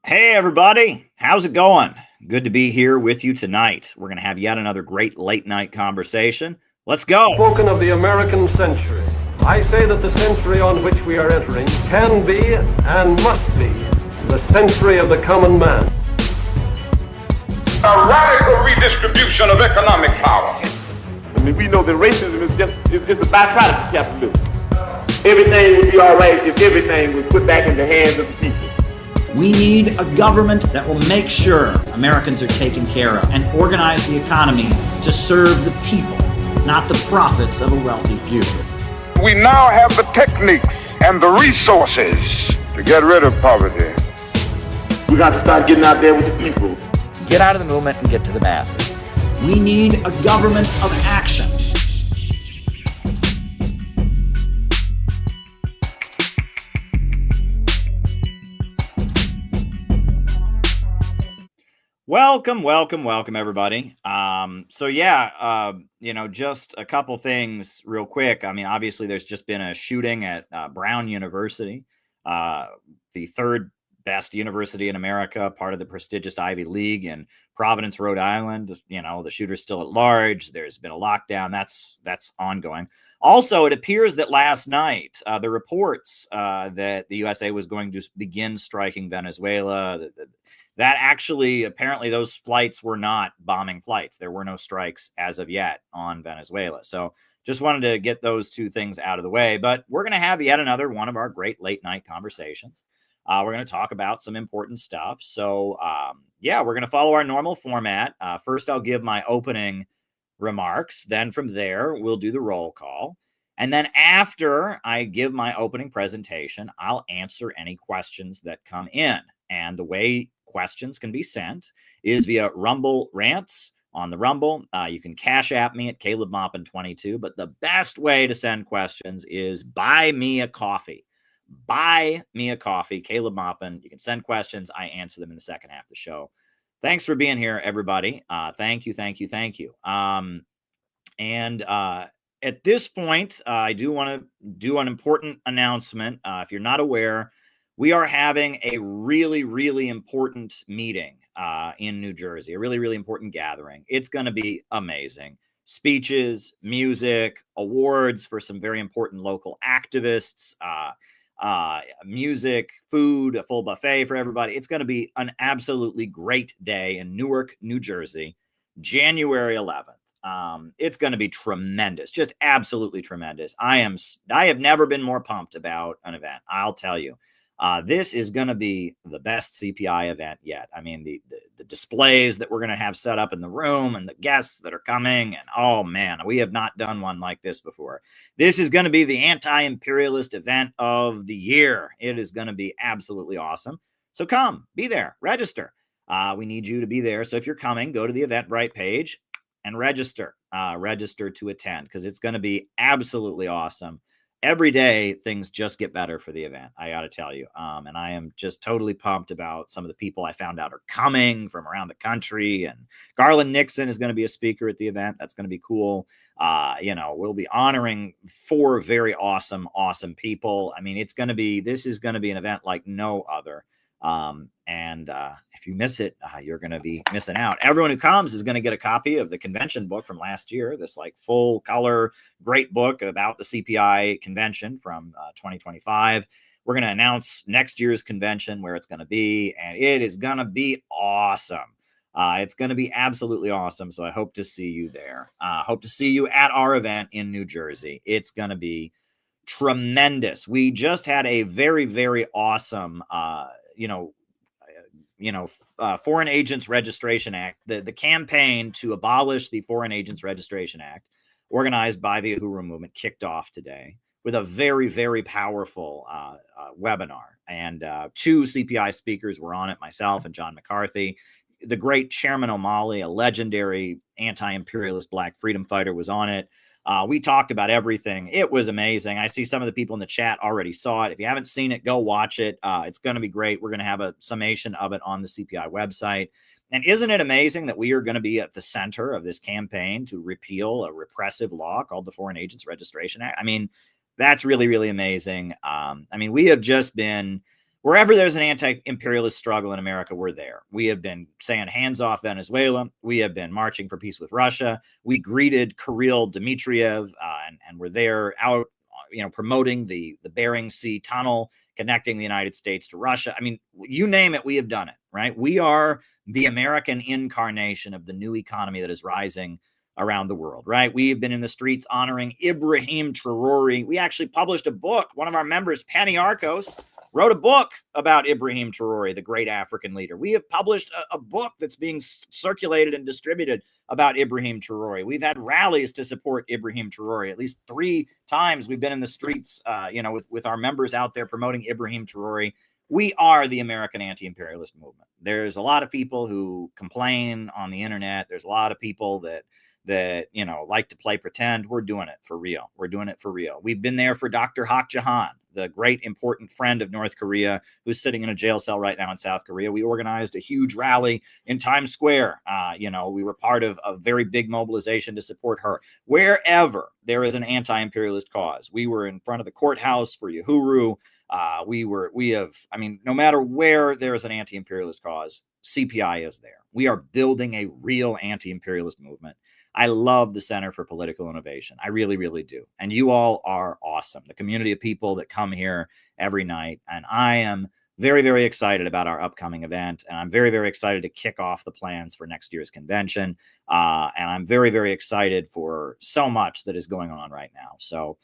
Hey, everybody. How's it going? Good to be here with you tonight. We're going to have yet another great late night conversation. Let's go. Spoken of the American century. I say that the century on which we are entering can be and must be the century of the common man. A radical redistribution of economic power. I mean, we know that racism is a byproduct of capitalism. Everything would be all right if everything was put back in the hands of the people. We need a government that will make sure Americans are taken care of and organize the economy to serve the people, not the profits of a wealthy few. We now have the techniques and the resources to get rid of poverty. We got to start getting out there with the people. Get out of the movement and get to the masses. We need a government of action. Welcome, everybody. Just a couple things real quick. I mean, obviously, there's just been a shooting at Brown University, the third best university in America, part of the prestigious Ivy League in Providence, Rhode Island. You know, the shooter's still at large. There's been a lockdown. That's ongoing. Also, it appears that last night, the reports that the USA was going to begin striking Venezuela, that actually, apparently, those flights were not bombing flights. There were no strikes as of yet on Venezuela. So just wanted to get those two things out of the way. But we're going to have yet another one of our great late night conversations. We're going to talk about some important stuff. So, we're going to follow our normal format. First, I'll give my opening remarks. Then from there, we'll do the roll call. And then after I give my opening presentation, I'll answer any questions that come in. And the way questions can be sent is via Rumble Rants on the Rumble. You can cash app me at CalebMoppin22, but the best way to send questions is buy me a coffee. Buy me a coffee, Caleb Moppin. You can send questions. I answer them in the second half of the show. Thanks for being here, everybody. Thank you. At this point, I do want to do an important announcement. If you're not aware, we are having a really, really important meeting in New Jersey, a really, really important gathering. It's going to be amazing. Speeches, music, awards for some very important local activists, music, food, a full buffet for everybody. It's going to be an absolutely great day in Newark, New Jersey, January 11th. It's going to be tremendous, just absolutely tremendous. I have never been more pumped about an event. I'll tell you. This is going to be the best CPI event yet. I mean, the displays that we're going to have set up in the room and the guests that are coming. And oh, man, we have not done one like this before. This is going to be the anti-imperialist event of the year. It is going to be absolutely awesome. So come, be there, register. We need you to be there. So if you're coming, go to the Eventbrite page and register to attend because it's going to be absolutely awesome. Every day, things just get better for the event, I got to tell you. And I am just totally pumped about some of the people I found out are coming from around the country. And Garland Nixon is going to be a speaker at the event. That's going to be cool. We'll be honoring 4 very awesome people. I mean, this is going to be an event like no other. If you miss it, you're going to be missing out. Everyone who comes is going to get a copy of the convention book from last year, this like full color, great book about the CPI convention from 2025. We're going to announce next year's convention, where it's going to be, and it is going to be awesome. It's going to be absolutely awesome. So I hope to see you there. Hope to see you at our event in New Jersey. It's going to be tremendous. We just had a very, very awesome, Foreign Agents Registration Act, the campaign to abolish the Foreign Agents Registration Act, organized by the Uhuru Movement, kicked off today with a very, very powerful webinar. And 2 CPI speakers were on it, myself and John McCarthy. The great Chairman O'Malley, a legendary anti-imperialist Black freedom fighter, was on it. We talked about everything. It was amazing. I see some of the people in the chat already saw it. If you haven't seen it, go watch it. It's going to be great. We're going to have a summation of it on the CPI website. And isn't it amazing that we are going to be at the center of this campaign to repeal a repressive law called the Foreign Agents Registration Act? I mean, that's really, really amazing. We're wherever there's an anti-imperialist struggle in America, we're there. We have been saying hands off Venezuela. We have been marching for peace with Russia. We greeted Kirill Dmitriev, and we're there out, promoting the Bering Sea tunnel, connecting the United States to Russia. I mean, you name it, we have done it, right? We are the American incarnation of the new economy that is rising around the world, right? We've been in the streets honoring Ibrahim Traore. We actually published a book. One of our members, Penny Arcos, wrote a book about Ibrahim Traore, the great African leader. We have published a book that's being circulated and distributed about Ibrahim Traore. We've had rallies to support Ibrahim Traore. At least 3 times we've been in the streets, with our members out there promoting Ibrahim Traore. We are the American anti-imperialist movement. There's a lot of people who complain on the internet. There's a lot of people that like to play pretend. We're doing it for real. We're doing it for real. We've been there for Dr. Hak Jahan, the great important friend of North Korea, who's sitting in a jail cell right now in South Korea. We organized a huge rally in Times Square. We were part of a very big mobilization to support her. Wherever there is an anti-imperialist cause, we were in front of the courthouse for Uhuru. No matter where there is an anti-imperialist cause, CPI is there. We are building a real anti-imperialist movement. I love the Center for Political Innovation. I really, really do. And you all are awesome. The community of people that come here every night. And I am very, very excited about our upcoming event. And I'm very, very excited to kick off the plans for next year's convention. And I'm very, very excited for so much that is going on right now. So,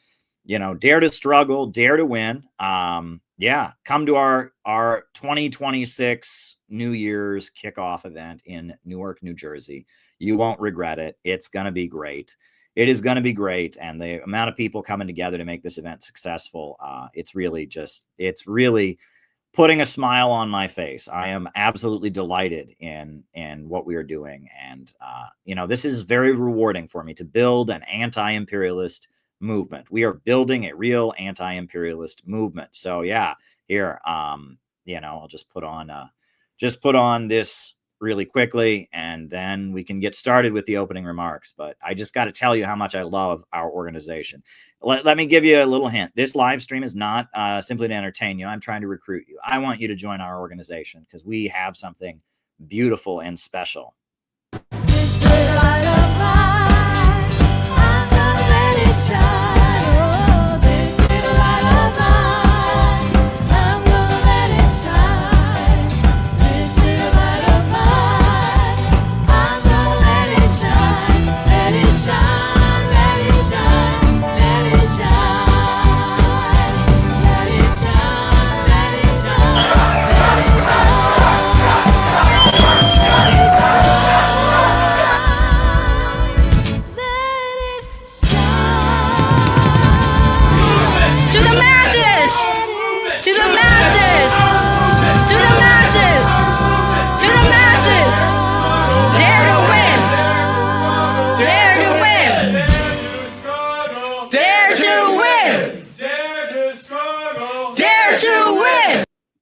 dare to struggle, dare to win. Come to our 2026 New Year's kickoff event in Newark, New Jersey. You won't regret it. It's going to be great. It is going to be great. And the amount of people coming together to make this event successful, it's really putting a smile on my face. I am absolutely delighted in what we are doing. And, this is very rewarding for me to build an anti-imperialist movement. We are building a real anti-imperialist movement. So here, I'll just put on this really quickly, and then we can get started with the opening remarks. But I just got to tell you how much I love our organization. Let me give you a little hint. This live stream is not simply to entertain you. I'm trying to recruit you. I want you to join our organization because we have something beautiful and special.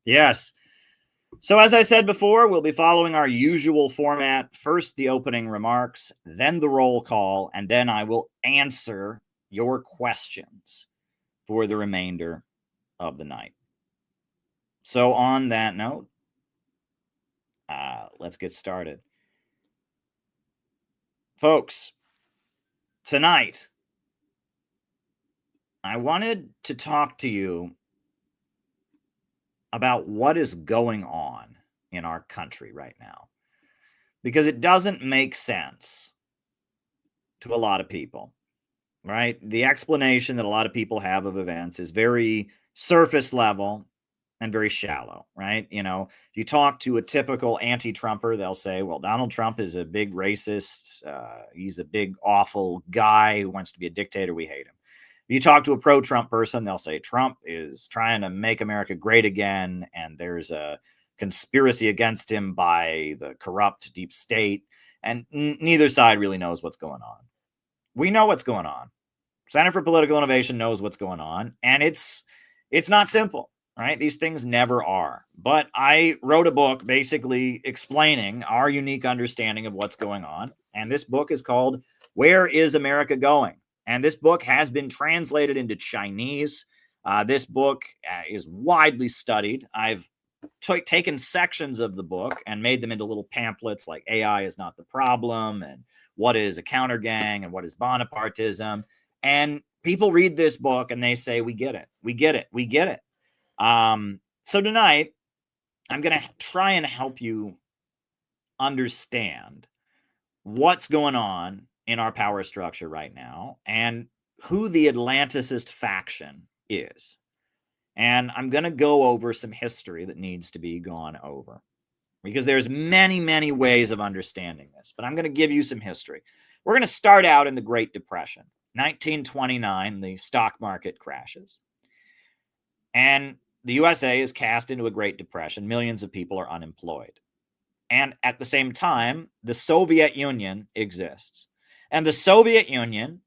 Yes. So as I said before, we'll be following our usual format. First, the opening remarks, then the roll call, and then I will answer your questions for the remainder of the night. So on that note, let's get started. Folks, tonight, I wanted to talk to you about what is going on in our country right now, because it doesn't make sense to a lot of people, right? The explanation that a lot of people have of events is very surface level and very shallow, right? If you talk to a typical anti-Trumper, they'll say, well, Donald Trump is a big racist. He's a big, awful guy who wants to be a dictator. We hate him. You talk to a pro-Trump person, they'll say Trump is trying to make America great again, and there's a conspiracy against him by the corrupt deep state, and neither side really knows what's going on. We know what's going on. Center for Political Innovation knows what's going on, and it's not simple, right? These things never are. But I wrote a book basically explaining our unique understanding of what's going on, and this book is called Where is America Going? And this book has been translated into Chinese. This book is widely studied. I've taken sections of the book and made them into little pamphlets like AI is not the problem and what is a counter gang and what is Bonapartism. And people read this book and they say, we get it. We get it. We get it. So tonight, I'm going to try and help you understand what's going on in our power structure right now and who the Atlanticist faction is. And I'm going to go over some history that needs to be gone over because there's many, many ways of understanding this, but I'm going to give you some history. We're going to start out in the Great Depression. 1929, the stock market crashes. And the USA is cast into a Great Depression. Millions of people are unemployed. And at the same time, the Soviet Union exists. And the Soviet Union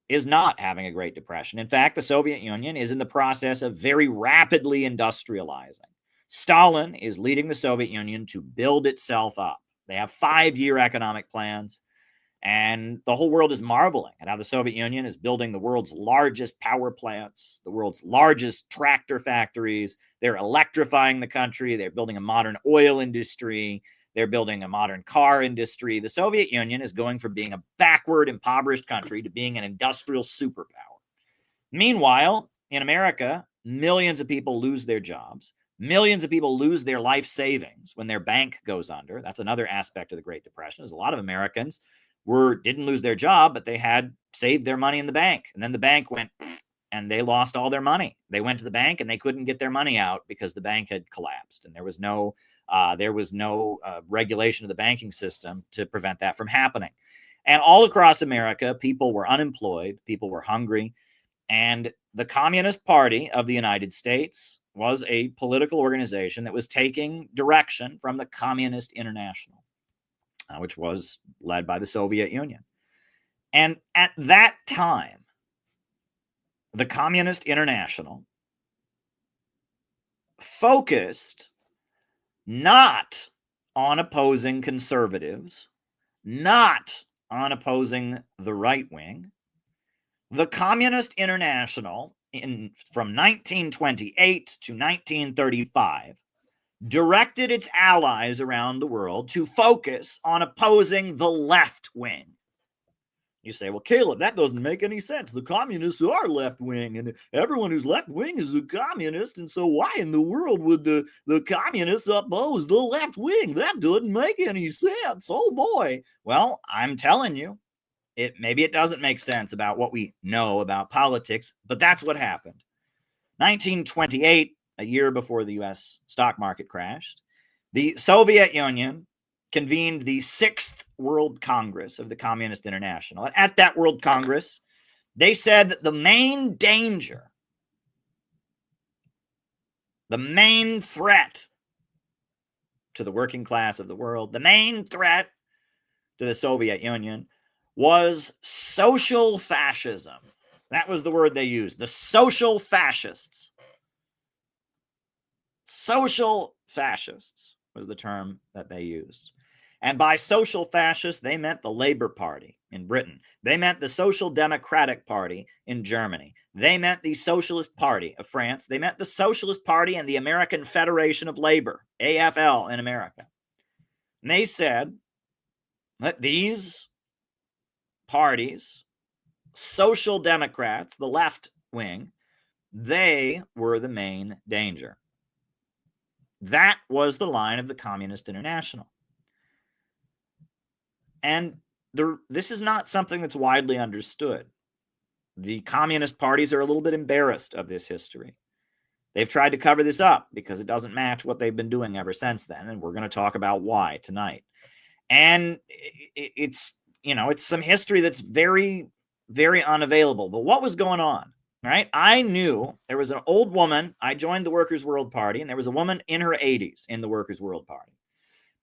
is not having a Great Depression. In fact, the Soviet Union is in the process of very rapidly industrializing. Stalin is leading the Soviet Union to build itself up. They have 5-year economic plans, and the whole world is marveling at how the Soviet Union is building the world's largest power plants, the world's largest tractor factories. They're electrifying the country. They're building a modern oil industry. They're building a modern car industry. The Soviet Union is going from being a backward, impoverished country to being an industrial superpower. Meanwhile, in America, millions of people lose their jobs. Millions of people lose their life savings when their bank goes under. That's another aspect of the Great Depression. Is a lot of Americans didn't lose their job, but they had saved their money in the bank. And then the bank went and they lost all their money. They went to the bank and they couldn't get their money out because the bank had collapsed. And there was no regulation of the banking system to prevent that from happening. And all across America, people were unemployed, people were hungry, and the Communist Party of the United States was a political organization that was taking direction from the Communist International, which was led by the Soviet Union. And at that time, the Communist International focused not on opposing conservatives, not on opposing the right wing. The Communist International, from 1928 to 1935, directed its allies around the world to focus on opposing the left wing. You say, well, Caleb, that doesn't make any sense. The communists are left wing, and everyone who's left wing is a communist. And so why in the world would the communists oppose the left wing? That doesn't make any sense. Oh, boy. Well, I'm telling you, maybe it doesn't make sense about what we know about politics, but that's what happened. 1928, a year before the U.S. stock market crashed, the Soviet Union convened the 6th World Congress of the Communist International. And at that World Congress, they said that the main danger, the main threat to the working class of the world, the main threat to the Soviet Union was social fascism. That was the word they used, the social fascists. Social fascists was the term that they used. And by social fascists, they meant the Labour Party in Britain. They meant the Social Democratic Party in Germany. They meant the Socialist Party of France. They meant the Socialist Party and the American Federation of Labor, AFL, in America. And they said that these parties, Social Democrats, the left wing, they were the main danger. That was the line of the Communist International. And this is not something that's widely understood. The communist parties are a little bit embarrassed of this history. They've tried to cover this up because it doesn't match what they've been doing ever since then. And we're going to talk about why tonight. And it's some history that's very, very unavailable. But what was going on? Right? I knew there was an old woman. I joined the Workers' World Party, and there was a woman in her 80s in the Workers' World Party.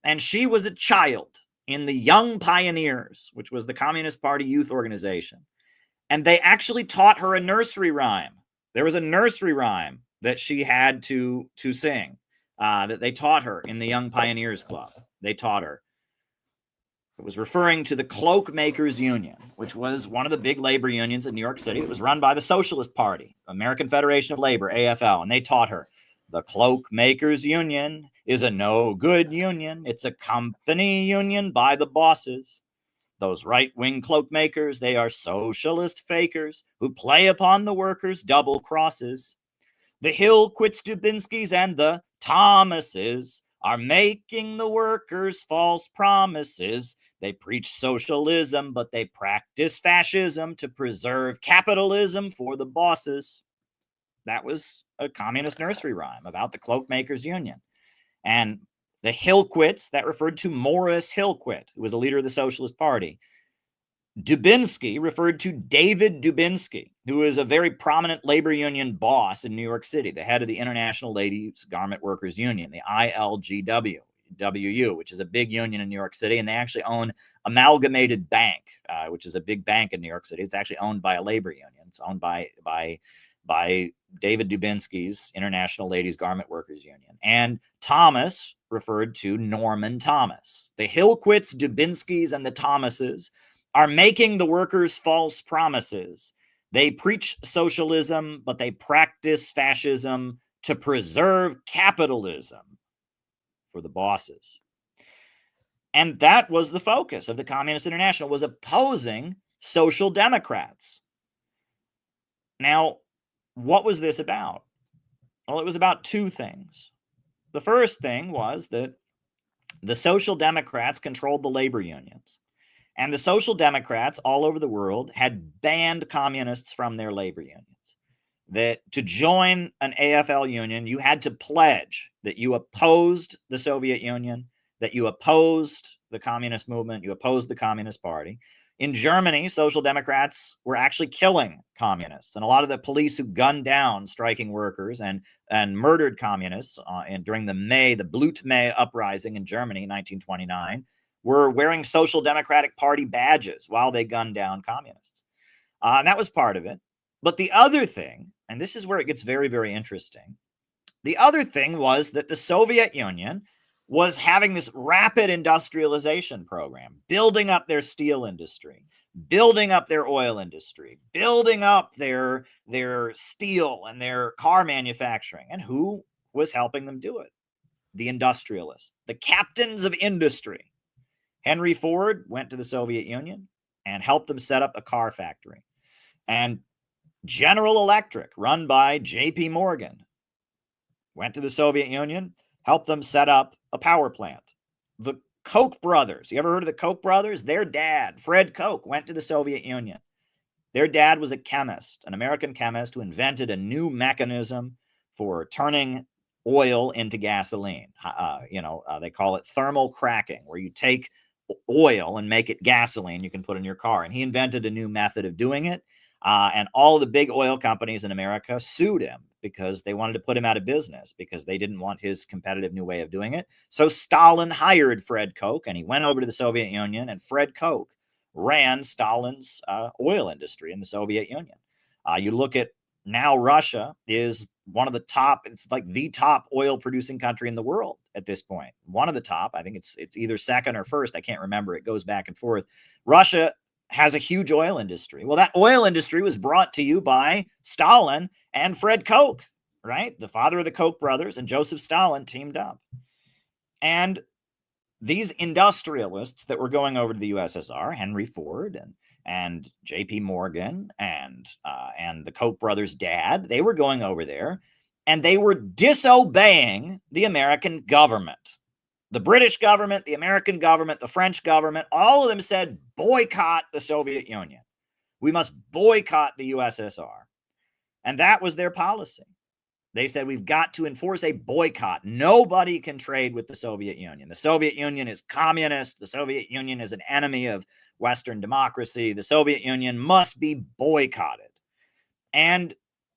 And she was a child in the Young Pioneers, which was the Communist Party youth organization. And they actually taught her a nursery rhyme. There was a nursery rhyme that she had to sing, that they taught her in the Young Pioneers Club. They taught her. It was referring to the Cloak Makers Union, which was one of the big labor unions in New York City. It was run by the Socialist Party, American Federation of Labor, AFL, and they taught her, The Cloak Makers Union is a no-good union. It's a company union by the bosses. Those right-wing cloak makers, they are socialist fakers who play upon the workers' double crosses. The Hill quits Dubinskys and the Thomases are making the workers false promises. They preach socialism, but they practice fascism to preserve capitalism for the bosses. That was a communist nursery rhyme about the Cloak Makers Union. And the Hillquits, that referred to Morris Hillquit, who was a leader of the Socialist Party. Dubinsky referred to David Dubinsky, who is a very prominent labor union boss in New York City, the head of the International Ladies Garment Workers Union, the ILGW, which is a big union in New York City, and they actually own Amalgamated Bank, which is a big bank in New York City. It's actually owned by a labor union. It's owned by David Dubinsky's International Ladies Garment Workers Union. And Thomas referred to Norman Thomas. The Hillquits, Dubinskys, and the Thomases are making the workers false promises. They preach socialism, but they practice fascism to preserve capitalism for the bosses. And that was the focus of the Communist International, was opposing social democrats. Now, what was this about? Well, it was about two things. The first thing was that the social democrats controlled the labor unions. And the social democrats all over the world had banned communists from their labor unions. That to join an AFL union, you had to pledge that you opposed the Soviet Union, that you opposed the communist movement, you opposed the Communist Party. In Germany, social democrats were actually killing communists. And a lot of the police who gunned down striking workers and murdered communists during the Blut May uprising in Germany in 1929 were wearing Social Democratic Party badges while they gunned down communists. And that was part of it. But the other thing, and this is where it gets very, very interesting, the other thing was that the Soviet Union was having this rapid industrialization program, building up their steel industry, building up their oil industry, building up their steel and their car manufacturing. And who was helping them do it? The industrialists, the captains of industry. Henry Ford went to the Soviet Union and helped them set up a car factory. And General Electric, run by J.P. Morgan, went to the Soviet Union, helped them set up a power plant. The Koch brothers, you ever heard of the Koch brothers? Their dad, Fred Koch, went to the Soviet Union. Their dad was a chemist, an American chemist who invented a new mechanism for turning oil into gasoline. They call it thermal cracking, where you take oil and make it gasoline you can put in your car. And he invented a new method of doing it. And all the big oil companies in America sued him because they wanted to put him out of business because they didn't want his competitive new way of doing it. So Stalin hired Fred Koch, and he went over to the Soviet Union, and Fred Koch ran Stalin's oil industry in the Soviet Union. You look at now, Russia is one of the top, it's like the top oil producing country in the world at this point. One of the top, I think it's either second or first. I can't remember. It goes back and forth. Russia has a huge oil industry. Well, that oil industry was brought to you by Stalin and Fred Koch, right? The father of the Koch brothers and Joseph Stalin teamed up. And these industrialists that were going over to the USSR, Henry Ford and J.P. Morgan and the Koch brothers' dad, they were going over there and they were disobeying the American government. The British government, the American government, the French government, all of them said, boycott the Soviet Union. We must boycott the USSR. And that was their policy. They said, we've got to enforce a boycott. Nobody can trade with the Soviet Union. The Soviet Union is communist. The Soviet Union is an enemy of Western democracy. The Soviet Union must be boycotted. And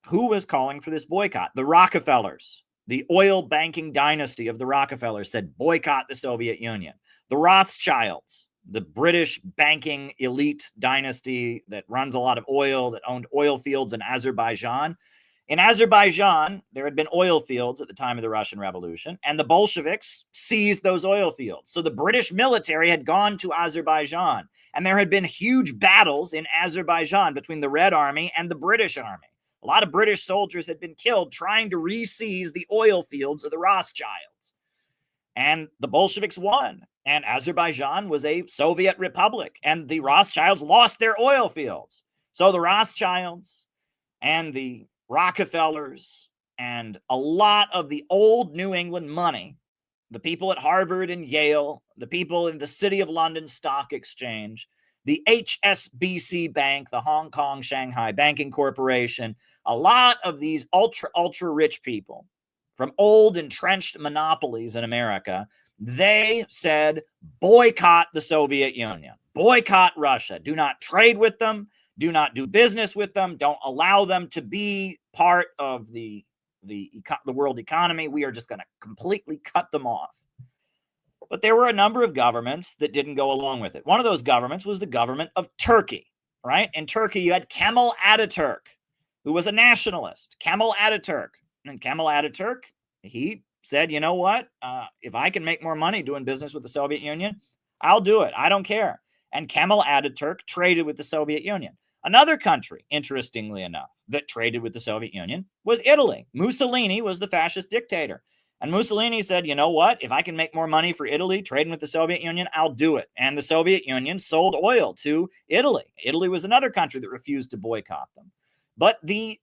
who was calling for this boycott? The Rockefellers. The oil banking dynasty of the Rockefellers said, boycott the Soviet Union. The Rothschilds, the British banking elite dynasty that runs a lot of oil, that owned oil fields in Azerbaijan. In Azerbaijan, there had been oil fields at the time of the Russian Revolution, and the Bolsheviks seized those oil fields. So the British military had gone to Azerbaijan, and there had been huge battles in Azerbaijan between the Red Army and the British Army. A lot of British soldiers had been killed trying to re-seize the oil fields of the Rothschilds. And the Bolsheviks won. And Azerbaijan was a Soviet republic. And the Rothschilds lost their oil fields. So the Rothschilds and the Rockefellers and a lot of the old New England money, the people at Harvard and Yale, the people in the City of London Stock Exchange, the HSBC Bank, the Hong Kong Shanghai Banking Corporation, a lot of these ultra rich people from old entrenched monopolies in America, they said, boycott the Soviet Union, boycott Russia, do not trade with them, do not do business with them, don't allow them to be part of the world economy. We are just going to completely cut them off. But there were a number of governments that didn't go along with it. One of those governments was the government of Turkey, right? In Turkey, you had Kemal Ataturk, who was a nationalist. Kemal Ataturk. And Kemal Ataturk, he said, you know what? If I can make more money doing business with the Soviet Union, I'll do it. I don't care. And Kemal Ataturk traded with the Soviet Union. Another country, interestingly enough, that traded with the Soviet Union was Italy. Mussolini was the fascist dictator. And Mussolini said, you know what? If I can make more money for Italy trading with the Soviet Union, I'll do it. And the Soviet Union sold oil to Italy. Italy was another country that refused to boycott them. But the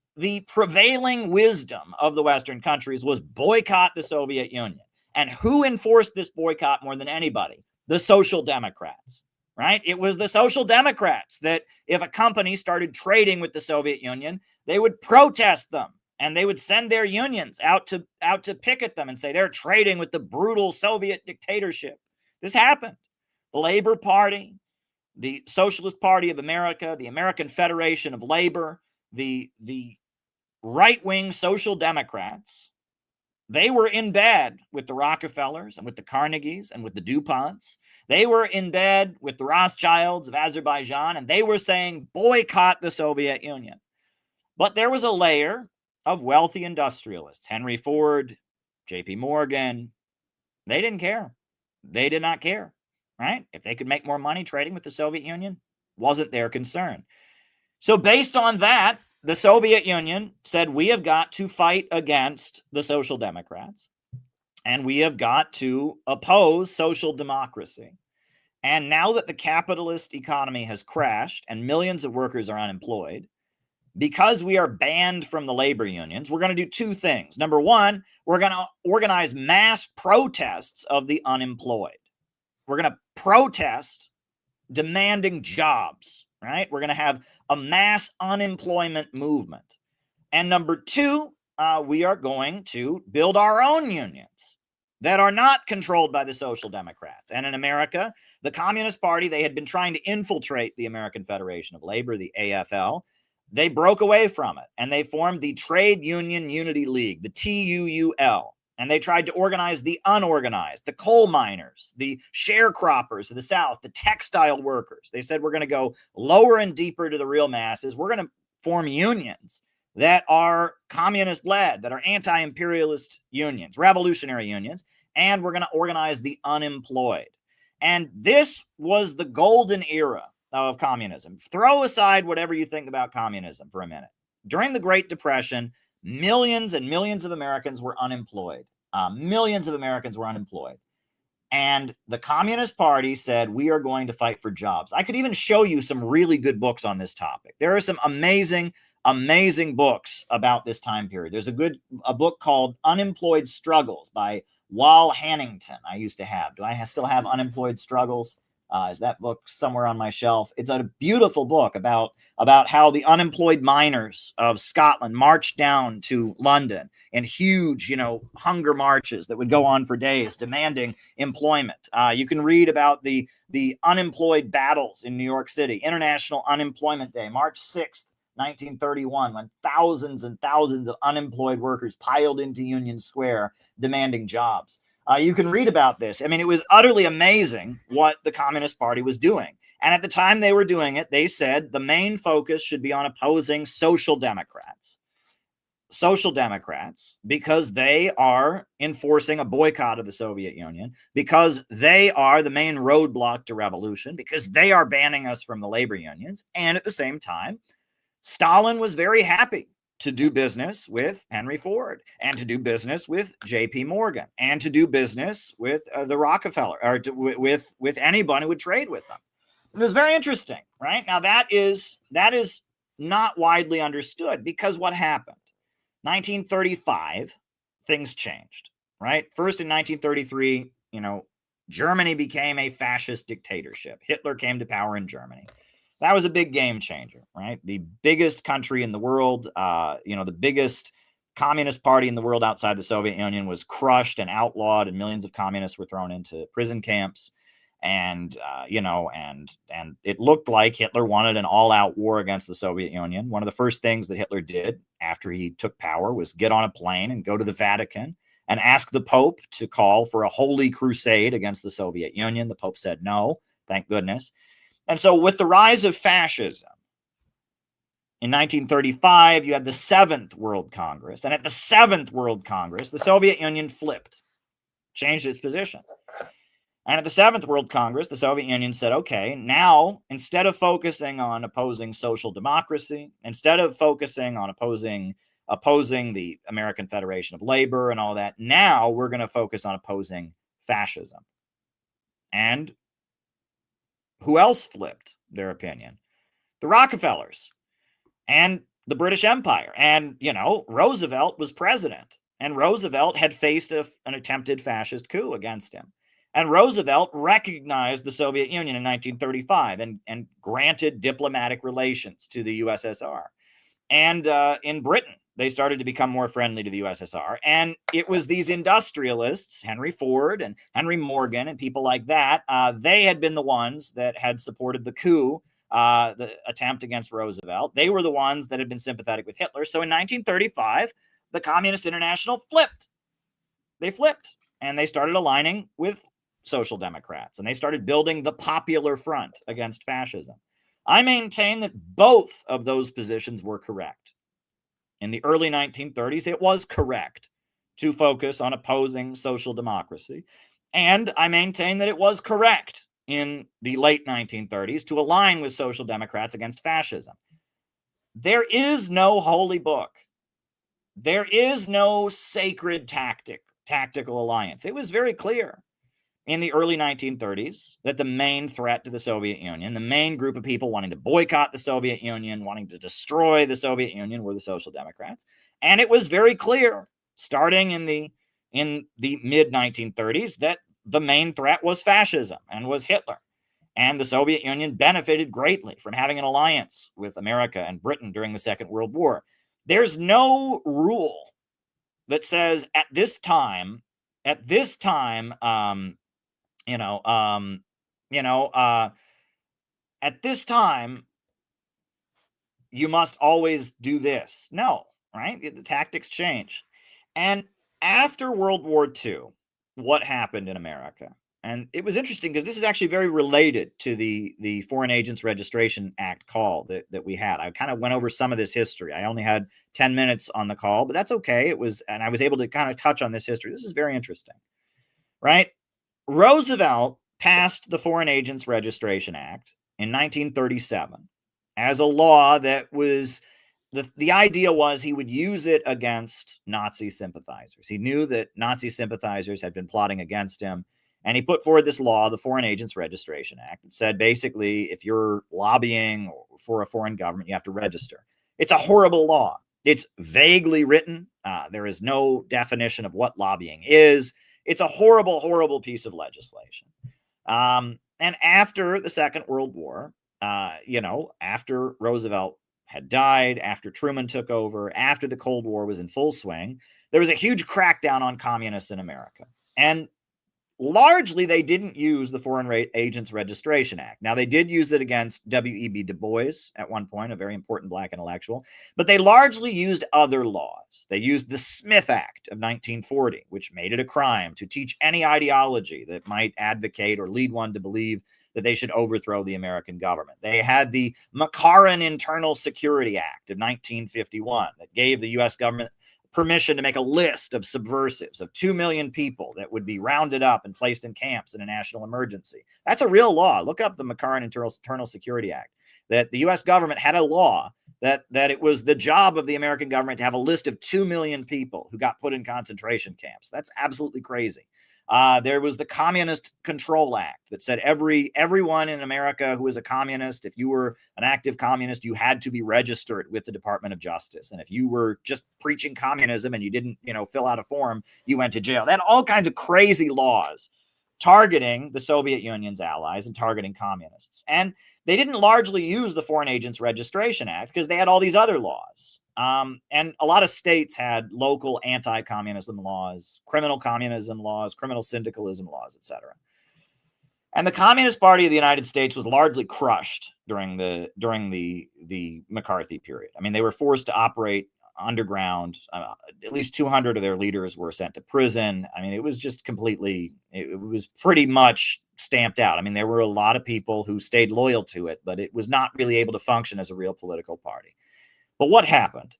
prevailing wisdom of the Western countries was boycott the Soviet Union. And who enforced this boycott more than anybody? The Social Democrats, right? It was the Social Democrats that if a company started trading with the Soviet Union, they would protest them. And they would send their unions out to picket them and say they're trading with the brutal Soviet dictatorship. This happened. The Labor Party, the Socialist Party of America, the American Federation of Labor, the right-wing Social Democrats, they were in bed with the Rockefellers and with the Carnegies and with the DuPonts. They were in bed with the Rothschilds of Azerbaijan, and they were saying boycott the Soviet Union. But there was a layer of wealthy industrialists, Henry Ford, J.P. Morgan. They didn't care. They did not care, right? If they could make more money trading with the Soviet Union, wasn't their concern. So based on that, the Soviet Union said, we have got to fight against the Social Democrats, and we have got to oppose social democracy. And now that the capitalist economy has crashed and millions of workers are unemployed, because we are banned from the labor unions, we're going to do two things. Number one, we're going to organize mass protests of the unemployed. We're going to protest demanding jobs, right? We're going to have a mass unemployment movement. And number two, we are going to build our own unions that are not controlled by the Social Democrats. And in America, the Communist Party, they had been trying to infiltrate the American Federation of Labor, the AFL. They broke away from it, and they formed the Trade Union Unity League, the TUUL, and they tried to organize the unorganized, the coal miners, the sharecroppers of the South, the textile workers. They said, we're going to go lower and deeper to the real masses. We're going to form unions that are communist-led, that are anti-imperialist unions, revolutionary unions, and we're going to organize the unemployed. And this was the golden era of communism. Throw aside whatever you think about communism for a minute. During the Great Depression, millions and millions of Americans were unemployed. Millions of Americans were unemployed. And the Communist Party said, we are going to fight for jobs. I could even show you some really good books on this topic. There are some amazing books about this time period. There's a book called Unemployed Struggles by Wal Hannington. I used to have. Do I still have Unemployed Struggles? Is that book somewhere on my shelf? It's a beautiful book about how the unemployed miners of Scotland marched down to London in huge, hunger marches that would go on for days, demanding employment. You can read about the unemployed battles in New York City, International Unemployment Day, March 6th, 1931, when thousands and thousands of unemployed workers piled into Union Square demanding jobs. You can read about this. I mean, it was utterly amazing what the Communist Party was doing. And at the time they were doing it, they said the main focus should be on opposing Social Democrats. Social Democrats, because they are enforcing a boycott of the Soviet Union, because they are the main roadblock to revolution, because they are banning us from the labor unions. And at the same time, Stalin was very happy to do business with Henry Ford and to do business with J.P. Morgan and to do business with the Rockefeller or with anyone who would trade with them. It was very interesting, right? Now that is not widely understood because what happened? 1935, things changed, right? First in 1933, Germany became a fascist dictatorship. Hitler came to power in Germany. That was a big game changer, right? The biggest country in the world, the biggest communist party in the world outside the Soviet Union was crushed and outlawed, and millions of communists were thrown into prison camps. And, and it looked like Hitler wanted an all-out war against the Soviet Union. One of the first things that Hitler did after he took power was get on a plane and go to the Vatican and ask the Pope to call for a holy crusade against the Soviet Union. The Pope said no, thank goodness. And so with the rise of fascism, in 1935, you had the Seventh World Congress. And at the Seventh World Congress, the Soviet Union flipped, changed its position. And at the Seventh World Congress, the Soviet Union said, okay, now, instead of focusing on opposing social democracy, instead of focusing on opposing the American Federation of Labor and all that, now we're going to focus on opposing fascism. And who else flipped their opinion? The Rockefellers and the British Empire. And, Roosevelt was president. And Roosevelt had faced an attempted fascist coup against him. And Roosevelt recognized the Soviet Union in 1935 and granted diplomatic relations to the USSR. And in Britain, they started to become more friendly to the USSR. And it was these industrialists, Henry Ford and Henry Morgan and people like that, they had been the ones that had supported the coup, the attempt against Roosevelt. They were the ones that had been sympathetic with Hitler. So in 1935, the Communist International flipped. They flipped and they started aligning with Social Democrats, and they started building the Popular Front against fascism. I maintain that both of those positions were correct. In the early 1930s, it was correct to focus on opposing social democracy, and I maintain that it was correct in the late 1930s to align with Social Democrats against fascism. There is no holy book. There is no sacred tactical alliance. It was very clear in the early 1930s that the main threat to the Soviet Union, the main group of people wanting to boycott the Soviet Union, wanting to destroy the Soviet Union, were the Social Democrats. And it was very clear, starting in the mid-1930s, that the main threat was fascism and was Hitler. And the Soviet Union benefited greatly from having an alliance with America and Britain during the Second World War. There's no rule that says at this time, at this time, you must always do this. No, right? The tactics change. And after World War II, what happened in America? And it was interesting because this is actually very related to the Foreign Agents Registration Act call that we had. I kind of went over some of this history. I only had 10 minutes on the call, but that's okay. And I was able to kind of touch on this history. This is very interesting, right? Roosevelt passed the Foreign Agents Registration Act in 1937 as a law that was, the idea was he would use it against Nazi sympathizers. He knew that Nazi sympathizers had been plotting against him. And he put forward this law, the Foreign Agents Registration Act. It said basically, if you're lobbying for a foreign government, you have to register. It's a horrible law. It's vaguely written. There is no definition of what lobbying is. It's a horrible, horrible piece of legislation. And after the Second World War, after Roosevelt had died, after Truman took over, after the Cold War was in full swing, there was a huge crackdown on communists in America. And largely, they didn't use the Foreign Agents Registration Act. Now, they did use it against W.E.B. Du Bois at one point, a very important black intellectual, but they largely used other laws. They used the Smith Act of 1940, which made it a crime to teach any ideology that might advocate or lead one to believe that they should overthrow the American government. They had the McCarran Internal Security Act of 1951 that gave the U.S. government permission to make a list of subversives, of 2 million people that would be rounded up and placed in camps in a national emergency. That's a real law. Look up the McCarran Internal Security Act, that the U.S. government had a law that it was the job of the American government to have a list of 2 million people who got put in concentration camps. That's absolutely crazy. There was the Communist Control Act that said everyone in America who was a communist, if you were an active communist, you had to be registered with the Department of Justice. And if you were just preaching communism and you didn't, fill out a form, you went to jail. They had all kinds of crazy laws targeting the Soviet Union's allies and targeting communists. And they didn't largely use the Foreign Agents Registration Act because they had all these other laws. And a lot of states had local anti-communism laws, criminal communism laws, criminal syndicalism laws, etc. And the Communist Party of the United States was largely crushed during the McCarthy period. I mean, they were forced to operate underground. At least 200 of their leaders were sent to prison. I mean, it was just it was pretty much stamped out. I mean, there were a lot of people who stayed loyal to it, but it was not really able to function as a real political party. But what happened?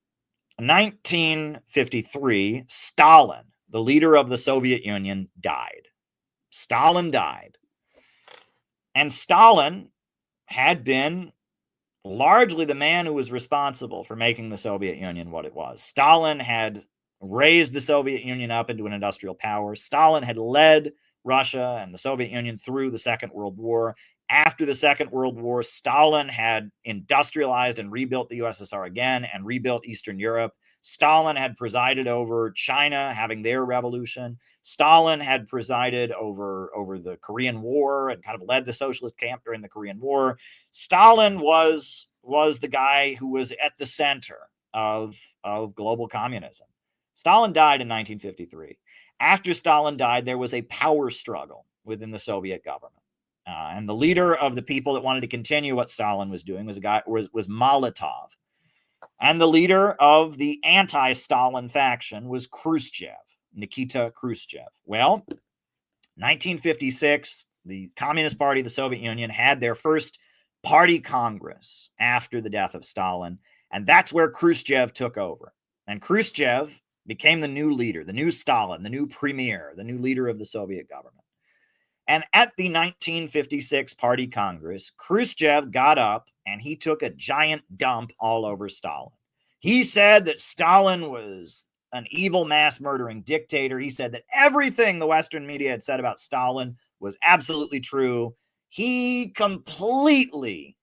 In 1953, Stalin, the leader of the Soviet Union, died. Stalin died. And Stalin had been largely the man who was responsible for making the Soviet Union what it was. Stalin had raised the Soviet Union up into an industrial power. Stalin had led Russia and the Soviet Union through the Second World War. After the Second World War, Stalin had industrialized and rebuilt the USSR again and rebuilt Eastern Europe. Stalin had presided over China having their revolution. Stalin had presided over the Korean War and kind of led the socialist camp during the Korean War. Stalin was the guy who was at the center of global communism. Stalin died in 1953. After Stalin died, there was a power struggle within the Soviet government. And the leader of the people that wanted to continue what Stalin was doing was Molotov. And the leader of the anti-Stalin faction was Khrushchev, Nikita Khrushchev. Well, 1956, the Communist Party of the Soviet Union had their first party congress after the death of Stalin. And that's where Khrushchev took over. And Khrushchev became the new leader, the new Stalin, the new premier, the new leader of the Soviet government. And at the 1956 Party Congress, Khrushchev got up and he took a giant dump all over Stalin. He said that Stalin was an evil mass murdering dictator. He said that everything the Western media had said about Stalin was absolutely true. He completely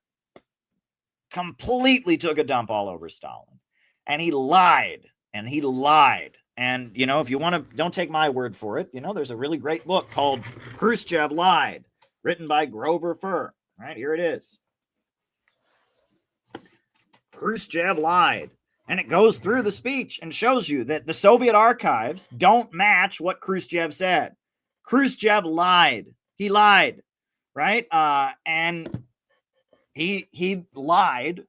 took a dump all over Stalin. And he lied. And he lied. And, if you want to, don't take my word for it. There's a really great book called Khrushchev Lied, written by Grover Furr. Right, here it is. Khrushchev lied. And it goes through the speech and shows you that the Soviet archives don't match what Khrushchev said. Khrushchev lied. He lied, right? And he lied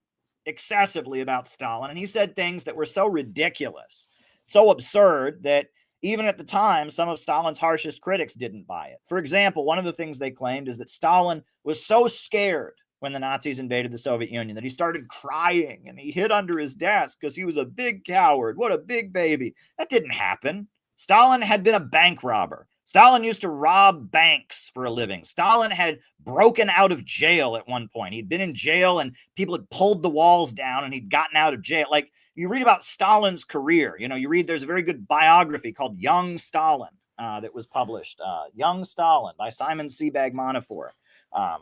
excessively about Stalin. And he said things that were so ridiculous, so absurd, that even at the time, some of Stalin's harshest critics didn't buy it. For example, one of the things they claimed is that Stalin was so scared when the Nazis invaded the Soviet Union that he started crying and he hid under his desk because he was a big coward. What a big baby. That didn't happen. Stalin had been a bank robber. Stalin used to rob banks for a living. Stalin had broken out of jail at one point. He'd been in jail and people had pulled the walls down and he'd gotten out of jail. Like, you read about Stalin's career. There's a very good biography called Young Stalin that was published. Young Stalin by Simon Sebag Montefiore.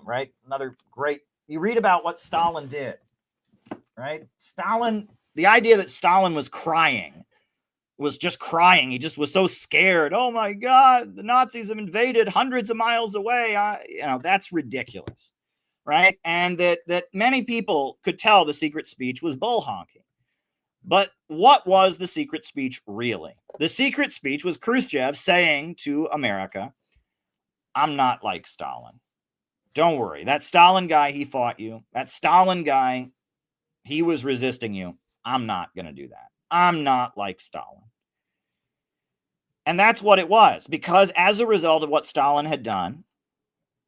Right? Another great, you read about what Stalin did. Right? The idea that Stalin was crying was just crying. He just was so scared. Oh my God, the Nazis have invaded hundreds of miles away. That's ridiculous. Right? And that many people could tell the secret speech was bull honking. But what was the secret speech really? The secret speech was Khrushchev saying to America, I'm not like Stalin. Don't worry. That Stalin guy, he fought you. That Stalin guy, he was resisting you. I'm not going to do that. I'm not like Stalin. And that's what it was, because as a result of what Stalin had done,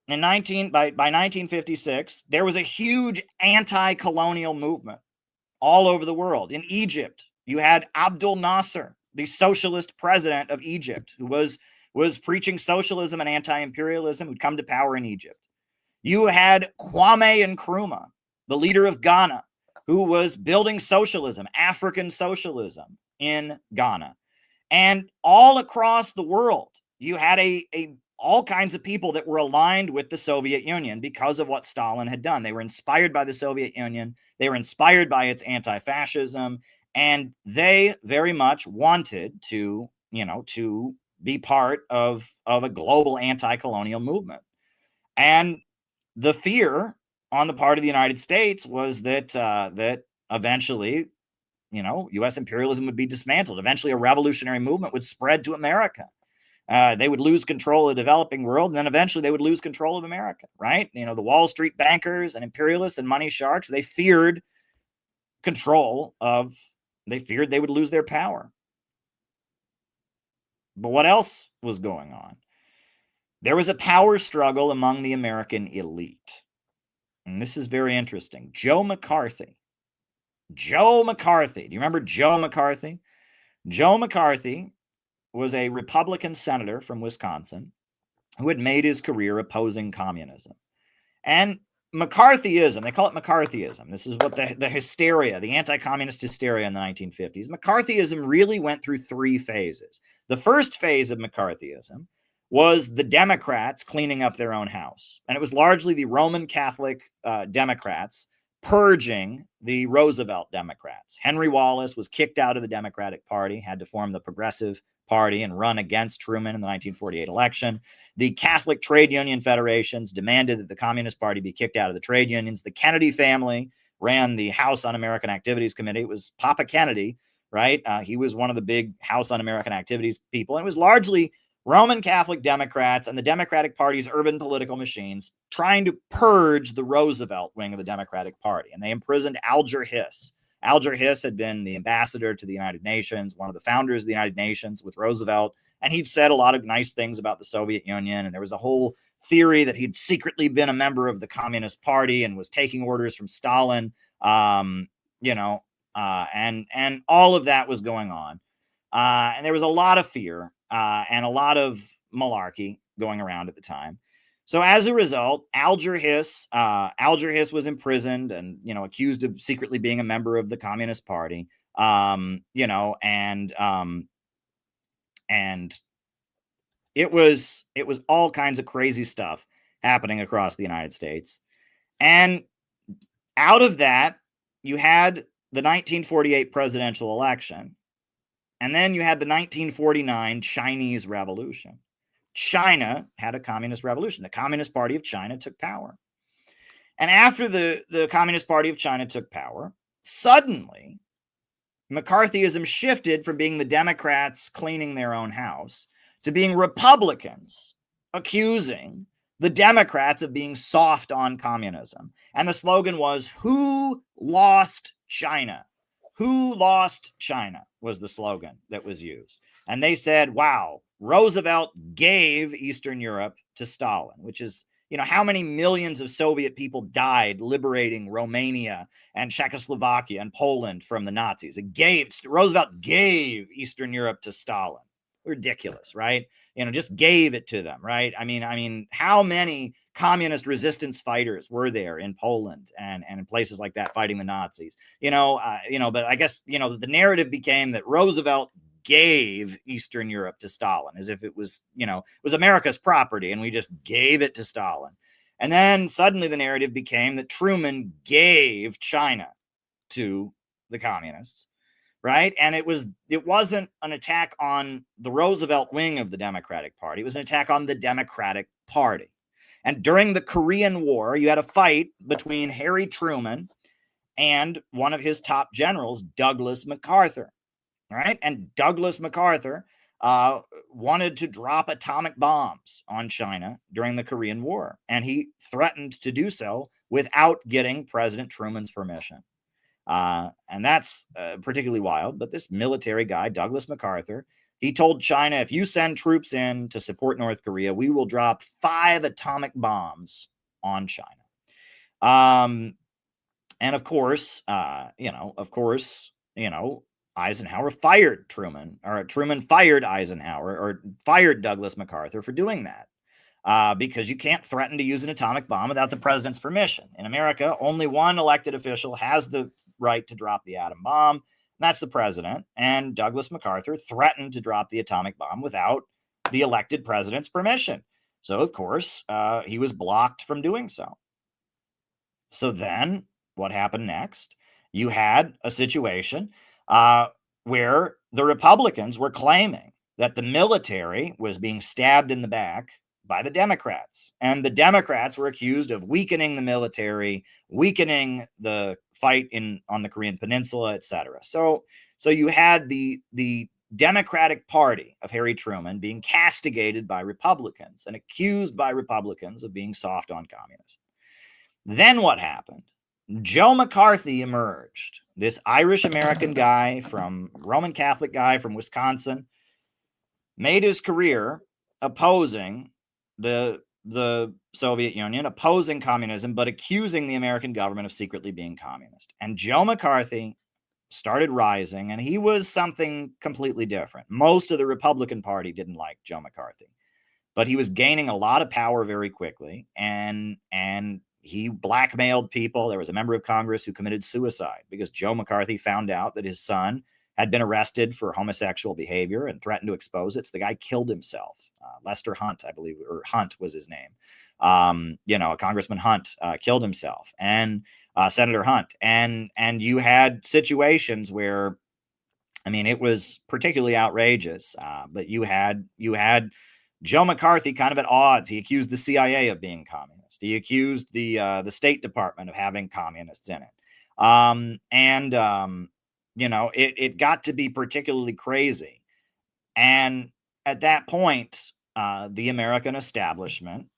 by 1956, there was a huge anti-colonial movement all over the world. In Egypt, you had Abdel Nasser, the socialist president of Egypt, who was preaching socialism and anti-imperialism, who'd come to power in Egypt. You had Kwame Nkrumah, the leader of Ghana, who was building socialism, African socialism in Ghana. And all across the world, you had all kinds of people that were aligned with the Soviet Union because of what Stalin had done. They were inspired by the Soviet Union. They were inspired by its anti-fascism. And they very much wanted to, to be part of a global anti-colonial movement. And the fear on the part of the United States was that eventually, U.S. imperialism would be dismantled. Eventually, a revolutionary movement would spread to America. They would lose control of the developing world, and then eventually they would lose control of America, right? The Wall Street bankers and imperialists and money sharks, they feared they feared they would lose their power. But what else was going on? There was a power struggle among the American elite. And this is very interesting. Joe McCarthy. Do you remember Joe McCarthy? Joe McCarthy was a Republican senator from Wisconsin who had made his career opposing communism. And McCarthyism, they call it McCarthyism. This is what the hysteria, the anti-communist hysteria in the 1950s. McCarthyism really went through three phases. The first phase of McCarthyism was the Democrats cleaning up their own house. And it was largely the Roman Catholic Democrats purging the Roosevelt Democrats. Henry Wallace was kicked out of the Democratic Party, had to form the Progressive Party and run against Truman in the 1948 election. The Catholic trade union federations demanded that the Communist Party be kicked out of the trade unions. The Kennedy family ran the House Un-American Activities Committee. It was Papa Kennedy, right? He was one of the big House Un-American Activities people. And it was largely Roman Catholic Democrats and the Democratic Party's urban political machines trying to purge the Roosevelt wing of the Democratic Party. And they imprisoned Alger Hiss. Alger Hiss had been the ambassador to the United Nations, one of the founders of the United Nations with Roosevelt. And he'd said a lot of nice things about the Soviet Union. And there was a whole theory that he'd secretly been a member of the Communist Party and was taking orders from Stalin, and all of that was going on. And there was a lot of fear and a lot of malarkey going around at the time. So as a result, Alger Hiss was imprisoned and, accused of secretly being a member of the Communist Party, and it was all kinds of crazy stuff happening across the United States. And out of that, you had the 1948 presidential election. And then you had the 1949 Chinese Revolution. China had a communist revolution. The Communist Party of China took power. And after the Communist Party of China took power, suddenly McCarthyism shifted from being the Democrats cleaning their own house to being Republicans accusing the Democrats of being soft on communism. And the slogan was, "Who lost China? Who lost China?" was the slogan that was used. And they said, wow, Roosevelt gave Eastern Europe to Stalin, which is, how many millions of Soviet people died liberating Romania and Czechoslovakia and Poland from the Nazis. Roosevelt gave Eastern Europe to Stalin. Ridiculous, right? Just gave it to them, right? I mean, how many communist resistance fighters were there in Poland and in places like that fighting the Nazis? But I guess, the narrative became that Roosevelt gave Eastern Europe to Stalin as if it was, was America's property and we just gave it to Stalin. And then suddenly the narrative became that Truman gave China to the communists. Right. And it wasn't an attack on the Roosevelt wing of the Democratic Party. It was an attack on the Democratic Party. And during the Korean War, you had a fight between Harry Truman and one of his top generals, Douglas MacArthur. Right. And Douglas MacArthur wanted to drop atomic bombs on China during the Korean War. And he threatened to do so without getting President Truman's permission. And that's particularly wild. But this military guy, Douglas MacArthur, he told China, if you send troops in to support North Korea, we will drop 5 atomic bombs on China. And of course, Eisenhower fired Truman, or Truman fired Eisenhower, or fired Douglas MacArthur for doing that. Because you can't threaten to use an atomic bomb without the president's permission. In America, only one elected official has the right to drop the atom bomb. That's the president. And Douglas MacArthur threatened to drop the atomic bomb without the elected president's permission. So, of course, he was blocked from doing so. So then what happened next? You had a situation where the Republicans were claiming that the military was being stabbed in the back by the Democrats. And the Democrats were accused of weakening the military, weakening the fight on the Korean Peninsula, etc. So you had the Democratic Party of Harry Truman being castigated by Republicans and accused by Republicans of being soft on communism. Then what happened? Joe McCarthy emerged, this Irish-American guy Roman Catholic guy from Wisconsin, made his career opposing the Soviet Union, opposing communism, but accusing the American government of secretly being communist. And Joe McCarthy started rising, and he was something completely different. Most of the Republican Party didn't like Joe McCarthy, but he was gaining a lot of power very quickly, and he blackmailed people. There was a member of Congress who committed suicide because Joe McCarthy found out that his son had been arrested for homosexual behavior and threatened to expose it. So the guy killed himself. Lester Hunt, I believe, or Hunt was his name. Congressman Hunt killed himself, and Senator Hunt. And you had situations where, I mean, it was particularly outrageous, but you had Joe McCarthy kind of at odds. He accused the CIA of being communist. He accused the State Department of having communists in it. It got to be particularly crazy. And at that point, the American establishment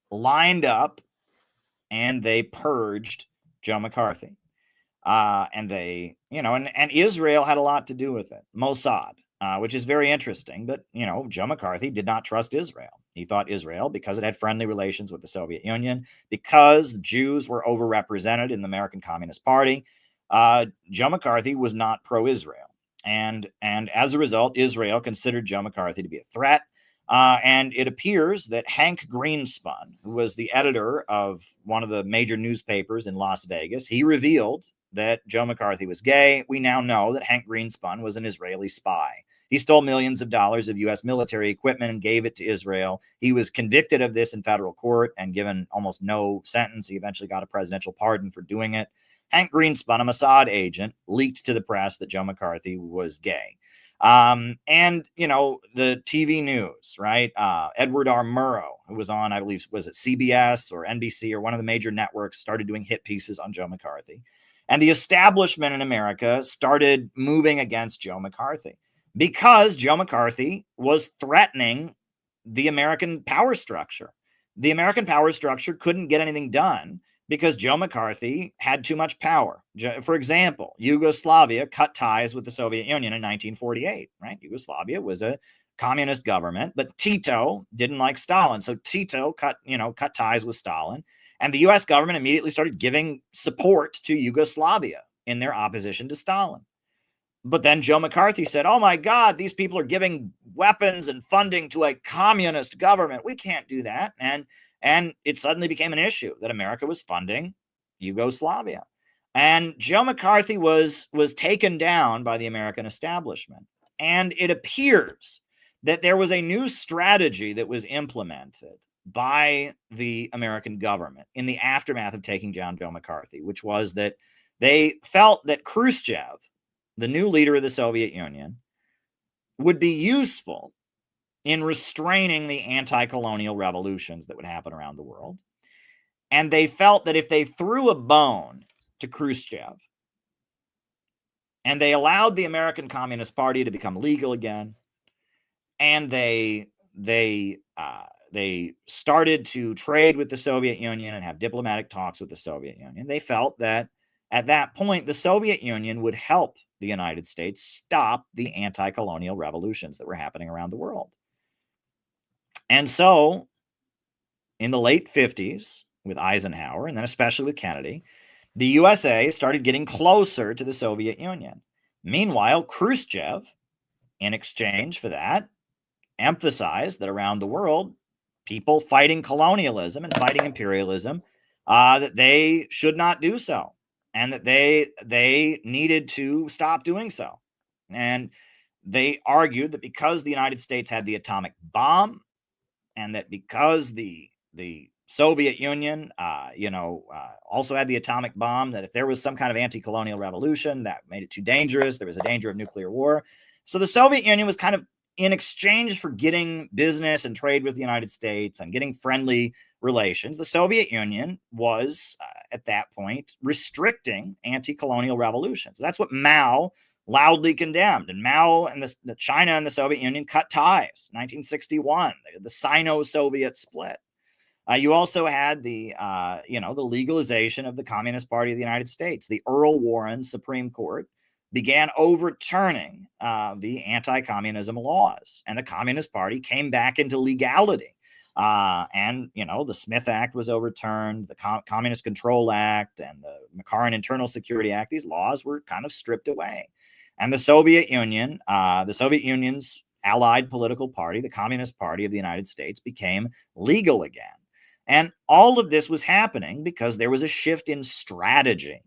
lined up and they purged Joe McCarthy. And Israel had a lot to do with it. Mossad, which is very interesting. But, Joe McCarthy did not trust Israel. He thought Israel, because it had friendly relations with the Soviet Union, because Jews were overrepresented in the American Communist Party, Joe McCarthy was not pro-Israel. And as a result, Israel considered Joe McCarthy to be a threat. And it appears that Hank Greenspun, who was the editor of one of the major newspapers in Las Vegas, he revealed that Joe McCarthy was gay. We now know that Hank Greenspun was an Israeli spy. He stole millions of dollars of U.S. military equipment and gave it to Israel. He was convicted of this in federal court and given almost no sentence. He eventually got a presidential pardon for doing it. Hank Greenspun, a Mossad agent, leaked to the press that Joe McCarthy was gay. The TV news, right? Edward R. Murrow, who was on, I believe, was it CBS or NBC or one of the major networks, started doing hit pieces on Joe McCarthy. And the establishment in America started moving against Joe McCarthy because Joe McCarthy was threatening the American power structure. The American power structure couldn't get anything done because Joe McCarthy had too much power. For example, Yugoslavia cut ties with the Soviet Union in 1948, right? Yugoslavia was a communist government, but Tito didn't like Stalin. So Tito cut ties with Stalin. And the U.S. government immediately started giving support to Yugoslavia in their opposition to Stalin. But then Joe McCarthy said, oh my God, these people are giving weapons and funding to a communist government. We can't do that. And it suddenly became an issue that America was funding Yugoslavia. And Joe McCarthy was taken down by the American establishment. And it appears that there was a new strategy that was implemented by the American government in the aftermath of taking down Joe McCarthy, which was that they felt that Khrushchev, the new leader of the Soviet Union, would be useful in restraining the anti-colonial revolutions that would happen around the world. And they felt that if they threw a bone to Khrushchev and they allowed the American Communist Party to become legal again, and they started to trade with the Soviet Union and have diplomatic talks with the Soviet Union, they felt that at that point, the Soviet Union would help the United States stop the anti-colonial revolutions that were happening around the world. And so in the late 50s with Eisenhower, and then especially with Kennedy, the USA started getting closer to the Soviet Union. Meanwhile, Khrushchev, in exchange for that, emphasized that around the world, people fighting colonialism and fighting imperialism, that they should not do so. and that they needed to stop doing so. And they argued that because the United States had the atomic bomb, and that because the Soviet Union, also had the atomic bomb, that if there was some kind of anti-colonial revolution, that made it too dangerous. There was a danger of nuclear war. So the Soviet Union was kind of, in exchange for getting business and trade with the United States and getting friendly relations, the Soviet Union was, at that point, restricting anti-colonial revolutions. That's what Mao loudly condemned. And Mao and the China and the Soviet Union cut ties. 1961, the Sino-Soviet split. You also had the legalization of the Communist Party of the United States. The Earl Warren Supreme Court began overturning the anti-communism laws, and the Communist Party came back into legality. The Smith Act was overturned, the Communist Control Act, and the McCarran Internal Security Act. These laws were kind of stripped away. And the Soviet Union, the Soviet Union's allied political party, the Communist Party of the United States, became legal again. And all of this was happening because there was a shift in strategy.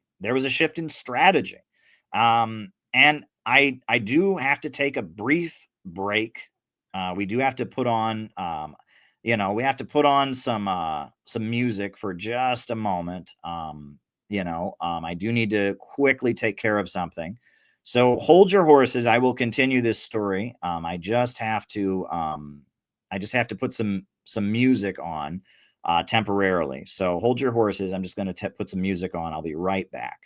And I do have to take a brief break. We do have to put on, some music for just a moment. I do need to quickly take care of something. So hold your horses. I will continue this story. I just have to put some music on temporarily. So hold your horses. I'm just going to put some music on. I'll be right back.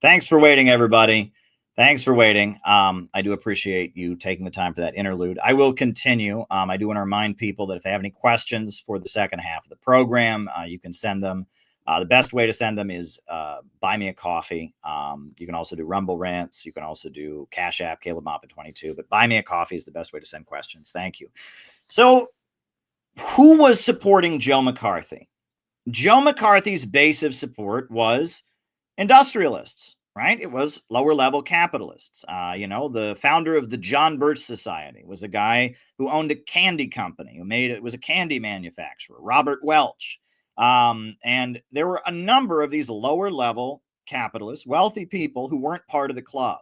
Thanks for waiting, everybody. Thanks for waiting. I do appreciate you taking the time for that interlude. I will continue. I do want to remind people that if they have any questions for the second half of the program, you can send them. The best way to send them is buy me a coffee. You can also do Rumble Rants. You can also do Cash App, Caleb Moffat 22. But buy me a coffee is the best way to send questions. Thank you. So who was supporting Joe McCarthy? Joe McCarthy's base of support was industrialists. Right? It was lower level capitalists. The founder of the John Birch Society was a guy who owned a candy company, was a candy manufacturer, Robert Welch. And there were a number of these lower level capitalists, wealthy people who weren't part of the club.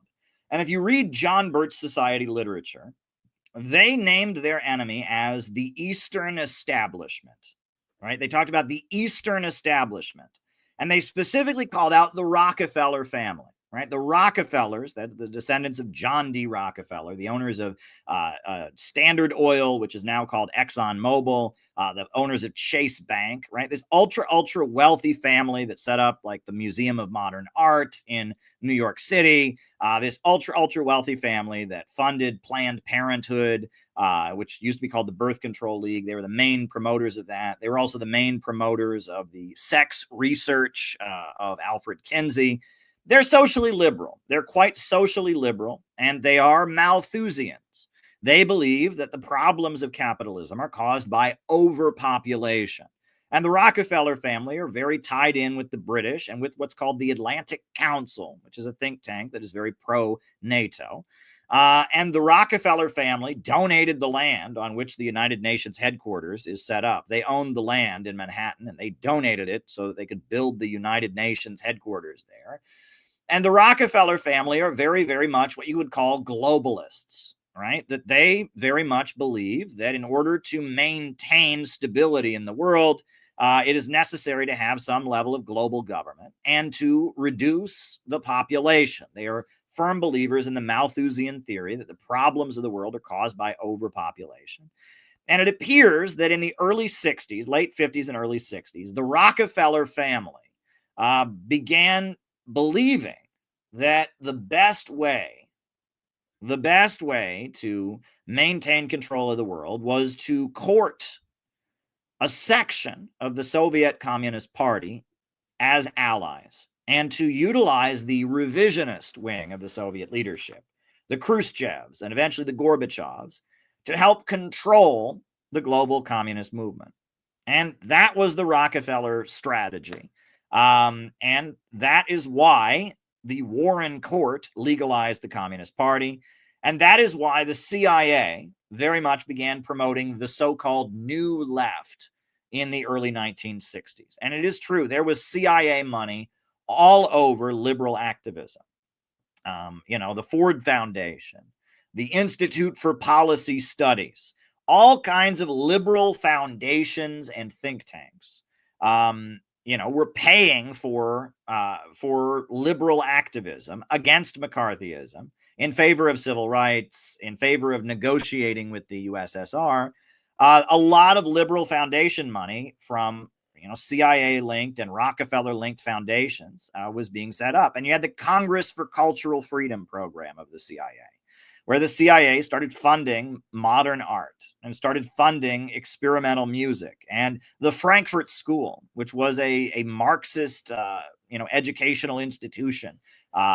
And if you read John Birch Society literature, they named their enemy as the Eastern Establishment. Right? They talked about the Eastern Establishment. And they specifically called out the Rockefeller family, right? The Rockefellers, that's the descendants of John D. Rockefeller, the owners of Standard Oil, which is now called ExxonMobil, the owners of Chase Bank, right? This ultra wealthy family that set up like the Museum of Modern Art in New York City, this ultra wealthy family that funded Planned Parenthood, which used to be called the Birth Control League. They were the main promoters of that. They were also the main promoters of the sex research of Alfred Kinsey. They're socially liberal. They're quite socially liberal, and they are Malthusians. They believe that the problems of capitalism are caused by overpopulation. And the Rockefeller family are very tied in with the British and with what's called the Atlantic Council, which is a think tank that is very pro-NATO. And the Rockefeller family donated the land on which the United Nations headquarters is set up. They owned the land in Manhattan, and they donated it so that they could build the United Nations headquarters there. And the Rockefeller family are very, very much what you would call globalists, right? That they very much believe that in order to maintain stability in the world, it is necessary to have some level of global government and to reduce the population. They are firm believers in the Malthusian theory that the problems of the world are caused by overpopulation. And it appears that in the early 60s, late 50s and early 60s, the Rockefeller family began believing that the best way to maintain control of the world was to court a section of the Soviet Communist Party as allies and to utilize the revisionist wing of the Soviet leadership, the Khrushchevs and eventually the Gorbachevs, to help control the global communist movement. And that was the Rockefeller strategy. And that is why the Warren Court legalized the Communist Party. And that is why the CIA very much began promoting the so-called New Left in the early 1960s. And it is true, there was CIA money all over liberal activism. The Ford Foundation, the Institute for Policy Studies, all kinds of liberal foundations and think tanks. We're paying for liberal activism against McCarthyism, in favor of civil rights, in favor of negotiating with the USSR. A lot of liberal foundation money from CIA-linked and Rockefeller-linked foundations was being set up. And you had the Congress for Cultural Freedom program of the CIA, where the CIA started funding modern art and started funding experimental music. And the Frankfurt School, which was a Marxist, educational institution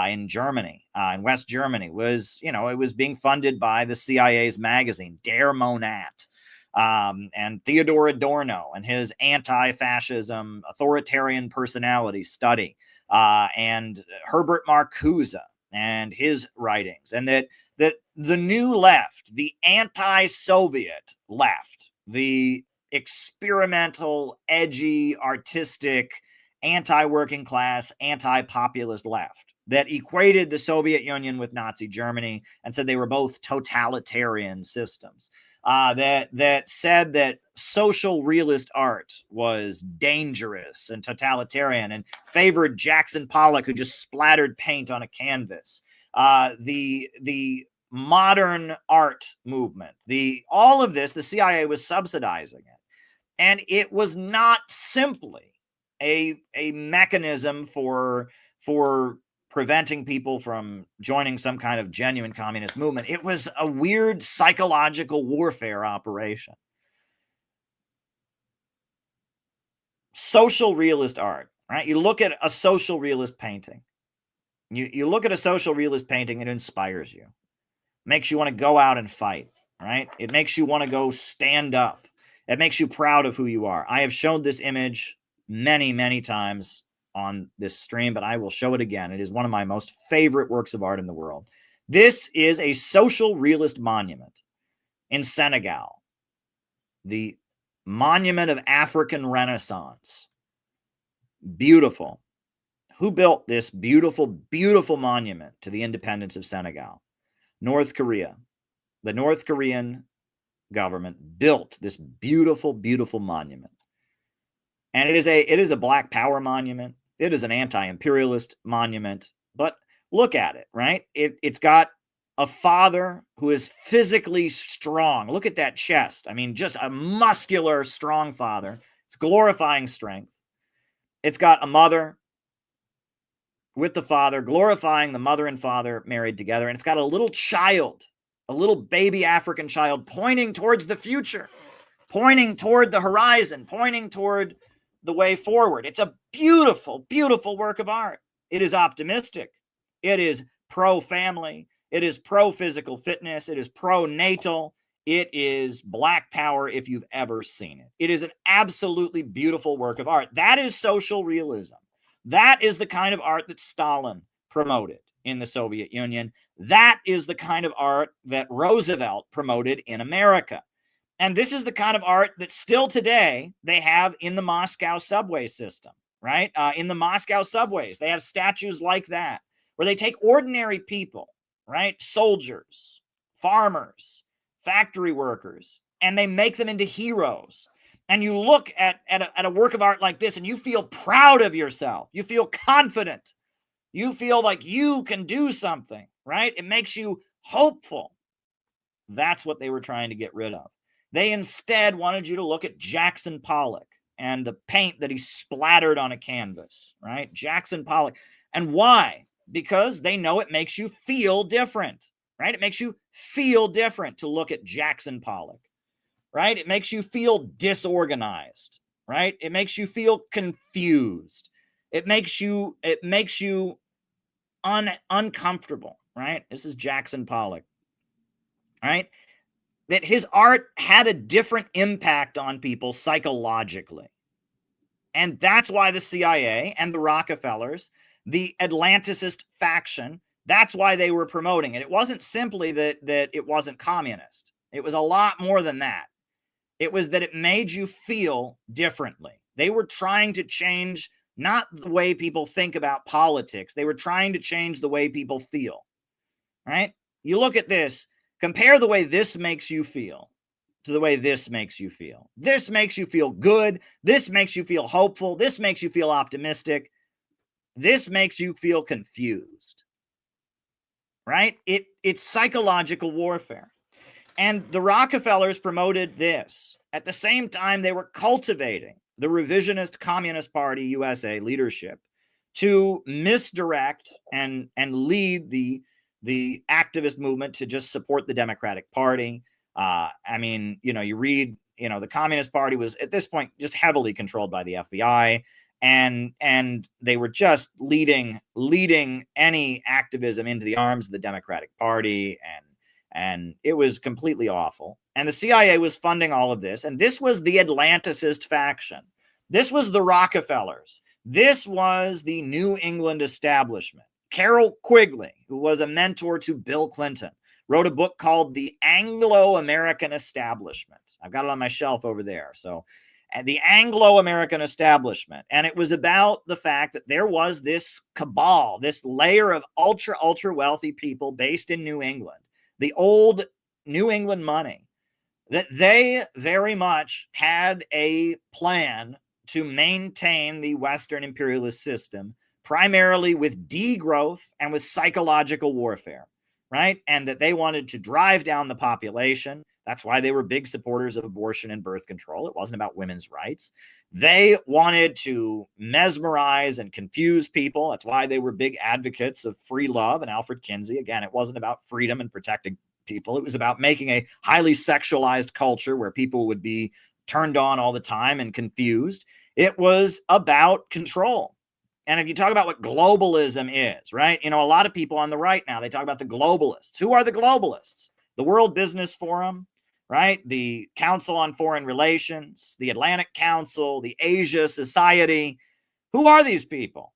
in Germany, in West Germany, was, it was being funded by the CIA's magazine, Der Monat. And Theodor Adorno and his anti-fascism authoritarian personality study, and Herbert Marcuse and his writings, and that the new left, the anti-Soviet left, the experimental, edgy, artistic, anti-working class, anti-populist left, that equated the Soviet Union with Nazi Germany and said they were both totalitarian systems. That said that social realist art was dangerous and totalitarian and favored Jackson Pollock, who just splattered paint on a canvas. The modern art movement, all of this, the CIA was subsidizing it. And it was not simply a mechanism for preventing people from joining some kind of genuine communist movement. It was a weird psychological warfare operation. Social realist art, right? You look at a social realist painting. You look at a social realist painting, it inspires you. Makes you want to go out and fight, right? It makes you want to go stand up. It makes you proud of who you are. I have shown this image many, many times on this stream, but I will show it again. It is one of my most favorite works of art in the world. This is a social realist monument in Senegal, the monument of African Renaissance. Beautiful. Who built this beautiful, beautiful monument to the independence of Senegal? North Korea. The North Korean government built this beautiful, beautiful monument. And it is a Black Power monument. It is an anti-imperialist monument. But look at it, right? It's got a father who is physically strong. Look at that chest. I mean, just a muscular, strong father. It's glorifying strength. It's got a mother with the father, glorifying the mother and father married together. And it's got a little child, a little baby African child pointing towards the future, pointing toward the horizon, pointing toward the way forward. It's a beautiful, beautiful work of art. It is optimistic. It is pro-family. It is pro-physical fitness. It is pro-natal. It is Black Power if you've ever seen it. It is an absolutely beautiful work of art. That is social realism. That is the kind of art that Stalin promoted in the Soviet Union. That is the kind of art that Roosevelt promoted in America. And this is the kind of art that still today they have in the Moscow subway system, right? In the Moscow subways, they have statues like that, where they take ordinary people, right? Soldiers, farmers, factory workers, and they make them into heroes. And you look at a work of art like this, and you feel proud of yourself. You feel confident. You feel like you can do something, right? It makes you hopeful. That's what they were trying to get rid of. They instead wanted you to look at Jackson Pollock and the paint that he splattered on a canvas, right? Jackson Pollock. And why? Because they know it makes you feel different, right? It makes you feel different to look at Jackson Pollock, right? It makes you feel disorganized, right? It makes you feel confused. It makes you uncomfortable, right? This is Jackson Pollock, right? That his art had a different impact on people psychologically. And that's why the CIA and the Rockefellers, the Atlanticist faction, that's why they were promoting it. It wasn't simply that it wasn't communist. It was a lot more than that. It was that it made you feel differently. They were trying to change not the way people think about politics. They were trying to change the way people feel, right? You look at this, compare the way this makes you feel to the way this makes you feel. This makes you feel good. This makes you feel hopeful. This makes you feel optimistic. This makes you feel confused, right? It's psychological warfare. And the Rockefellers promoted this. At the same time, they were cultivating the revisionist Communist Party USA leadership to misdirect and lead the activist movement to just support the Democratic Party. I mean, you read, the Communist Party was at this point just heavily controlled by the FBI, and they were just leading any activism into the arms of the Democratic Party, and it was completely awful. And the CIA was funding all of this, and this was the Atlanticist faction. This was the Rockefellers. This was the New England establishment. Carroll Quigley, who was a mentor to Bill Clinton, wrote a book called The Anglo-American Establishment. I've got it on my shelf over there. So, the Anglo-American Establishment. And it was about the fact that there was this cabal, this layer of ultra, ultra wealthy people based in New England, the old New England money, that they very much had a plan to maintain the Western imperialist system, primarily with degrowth and with psychological warfare, right? And that they wanted to drive down the population. That's why they were big supporters of abortion and birth control. It wasn't about women's rights. They wanted to mesmerize and confuse people. That's why they were big advocates of free love and Alfred Kinsey. Again, it wasn't about freedom and protecting people. It was about making a highly sexualized culture where people would be turned on all the time and confused. It was about control. And if you talk about what globalism is, right? A lot of people on the right now, they talk about the globalists. Who are the globalists? The World Business Forum, right? The Council on Foreign Relations, the Atlantic Council, the Asia Society. Who are these people?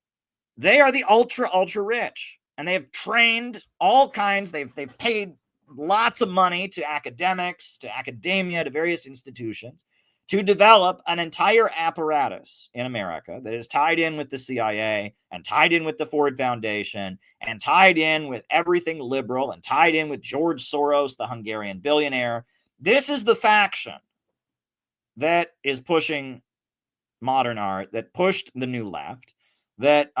They are the ultra rich. And they have trained all kinds. They've paid lots of money to academics, to academia, to various institutions to develop an entire apparatus in America that is tied in with the CIA and tied in with the Ford Foundation and tied in with everything liberal and tied in with George Soros, the Hungarian billionaire. This is the faction that is pushing modern art, that pushed the New Left, that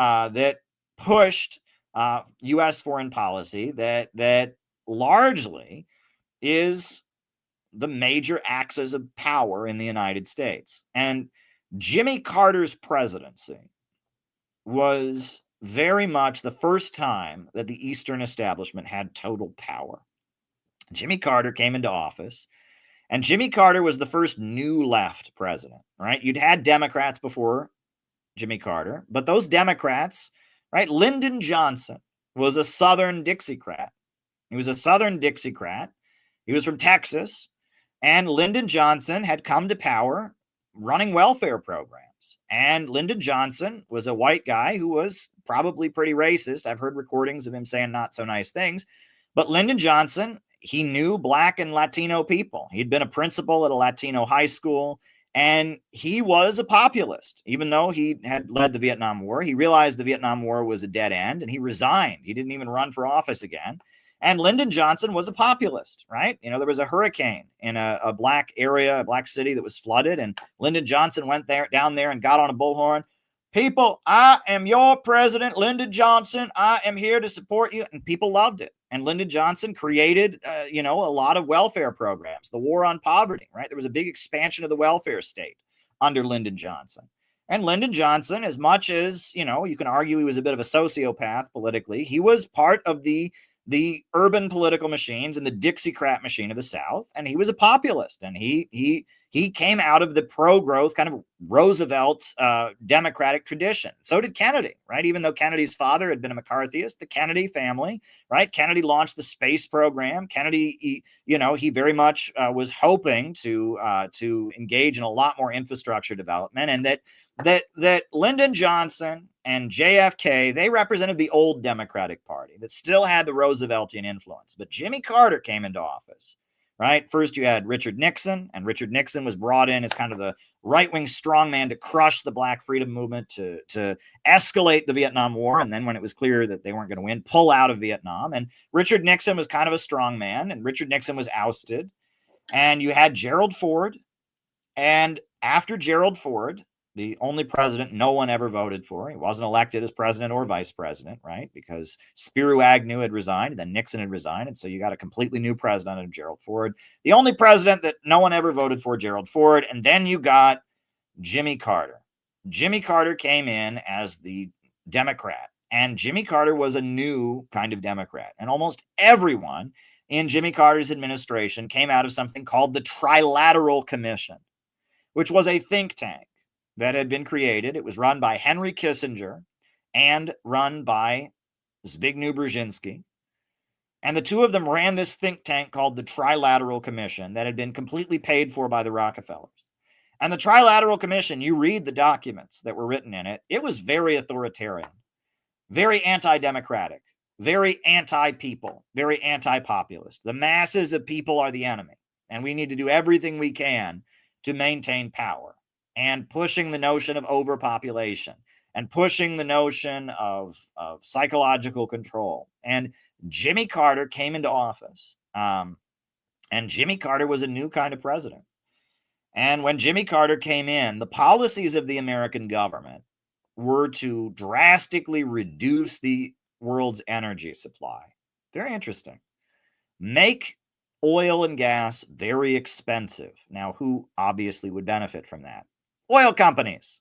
pushed U.S. foreign policy, that largely is the major axes of power in the United States. And Jimmy Carter's presidency was very much the first time that the Eastern establishment had total power. Jimmy Carter came into office, and Jimmy Carter was the first new left president, right? You'd had Democrats before Jimmy Carter, but those Democrats, right? Lyndon Johnson was a Southern Dixiecrat. He was a Southern Dixiecrat. He was from Texas. And Lyndon Johnson had come to power running welfare programs. And Lyndon Johnson was a white guy who was probably pretty racist. I've heard recordings of him saying not so nice things. But Lyndon Johnson, he knew Black and Latino people. He'd been a principal at a Latino high school. And he was a populist. Even though he had led the Vietnam War, he realized the Vietnam War was a dead end and he resigned. He didn't even run for office again. And Lyndon Johnson was a populist, right? There was a hurricane in a black area, a black city that was flooded. And Lyndon Johnson went down there and got on a bullhorn. People, I am your president, Lyndon Johnson. I am here to support you. And people loved it. And Lyndon Johnson created, a lot of welfare programs, the war on poverty, right? There was a big expansion of the welfare state under Lyndon Johnson. And Lyndon Johnson, as much as, you can argue he was a bit of a sociopath politically, he was part of the urban political machines and the Dixiecrat machine of the South. And he was a populist. And he came out of the pro-growth kind of Roosevelt Democratic tradition. So did Kennedy, right? Even though Kennedy's father had been a McCarthyist, the Kennedy family, right? Kennedy launched the space program. Kennedy, he very much was hoping to engage in a lot more infrastructure development. And that Lyndon Johnson and JFK, they represented the old Democratic Party that still had the Rooseveltian influence. But Jimmy Carter came into office, right? First, you had Richard Nixon, and Richard Nixon was brought in as kind of the right-wing strongman to crush the Black freedom movement, to escalate the Vietnam War. And then when it was clear that they weren't going to win, pull out of Vietnam. And Richard Nixon was kind of a strongman, and Richard Nixon was ousted. And you had Gerald Ford. And after Gerald Ford, the only president no one ever voted for. He wasn't elected as president or vice president, right? Because Spiro Agnew had resigned, and then Nixon had resigned. And so you got a completely new president of Gerald Ford. The only president that no one ever voted for, Gerald Ford. And then you got Jimmy Carter. Jimmy Carter came in as the Democrat. And Jimmy Carter was a new kind of Democrat. And almost everyone in Jimmy Carter's administration came out of something called the Trilateral Commission, which was a think tank that had been created. It was run by Henry Kissinger and run by Zbigniew Brzezinski. And the two of them ran this think tank called the Trilateral Commission that had been completely paid for by the Rockefellers. And the Trilateral Commission, you read the documents that were written in it, it was very authoritarian, very anti-democratic, very anti-people, very anti-populist. The masses of people are the enemy, and we need to do everything we can to maintain power. And pushing the notion of overpopulation and pushing the notion of psychological control. And Jimmy Carter came into office. And Jimmy Carter was a new kind of president. And when Jimmy Carter came in, the policies of the American government were to drastically reduce the world's energy supply. Very interesting. Make oil and gas very expensive. Now, who obviously would benefit from that? Oil companies.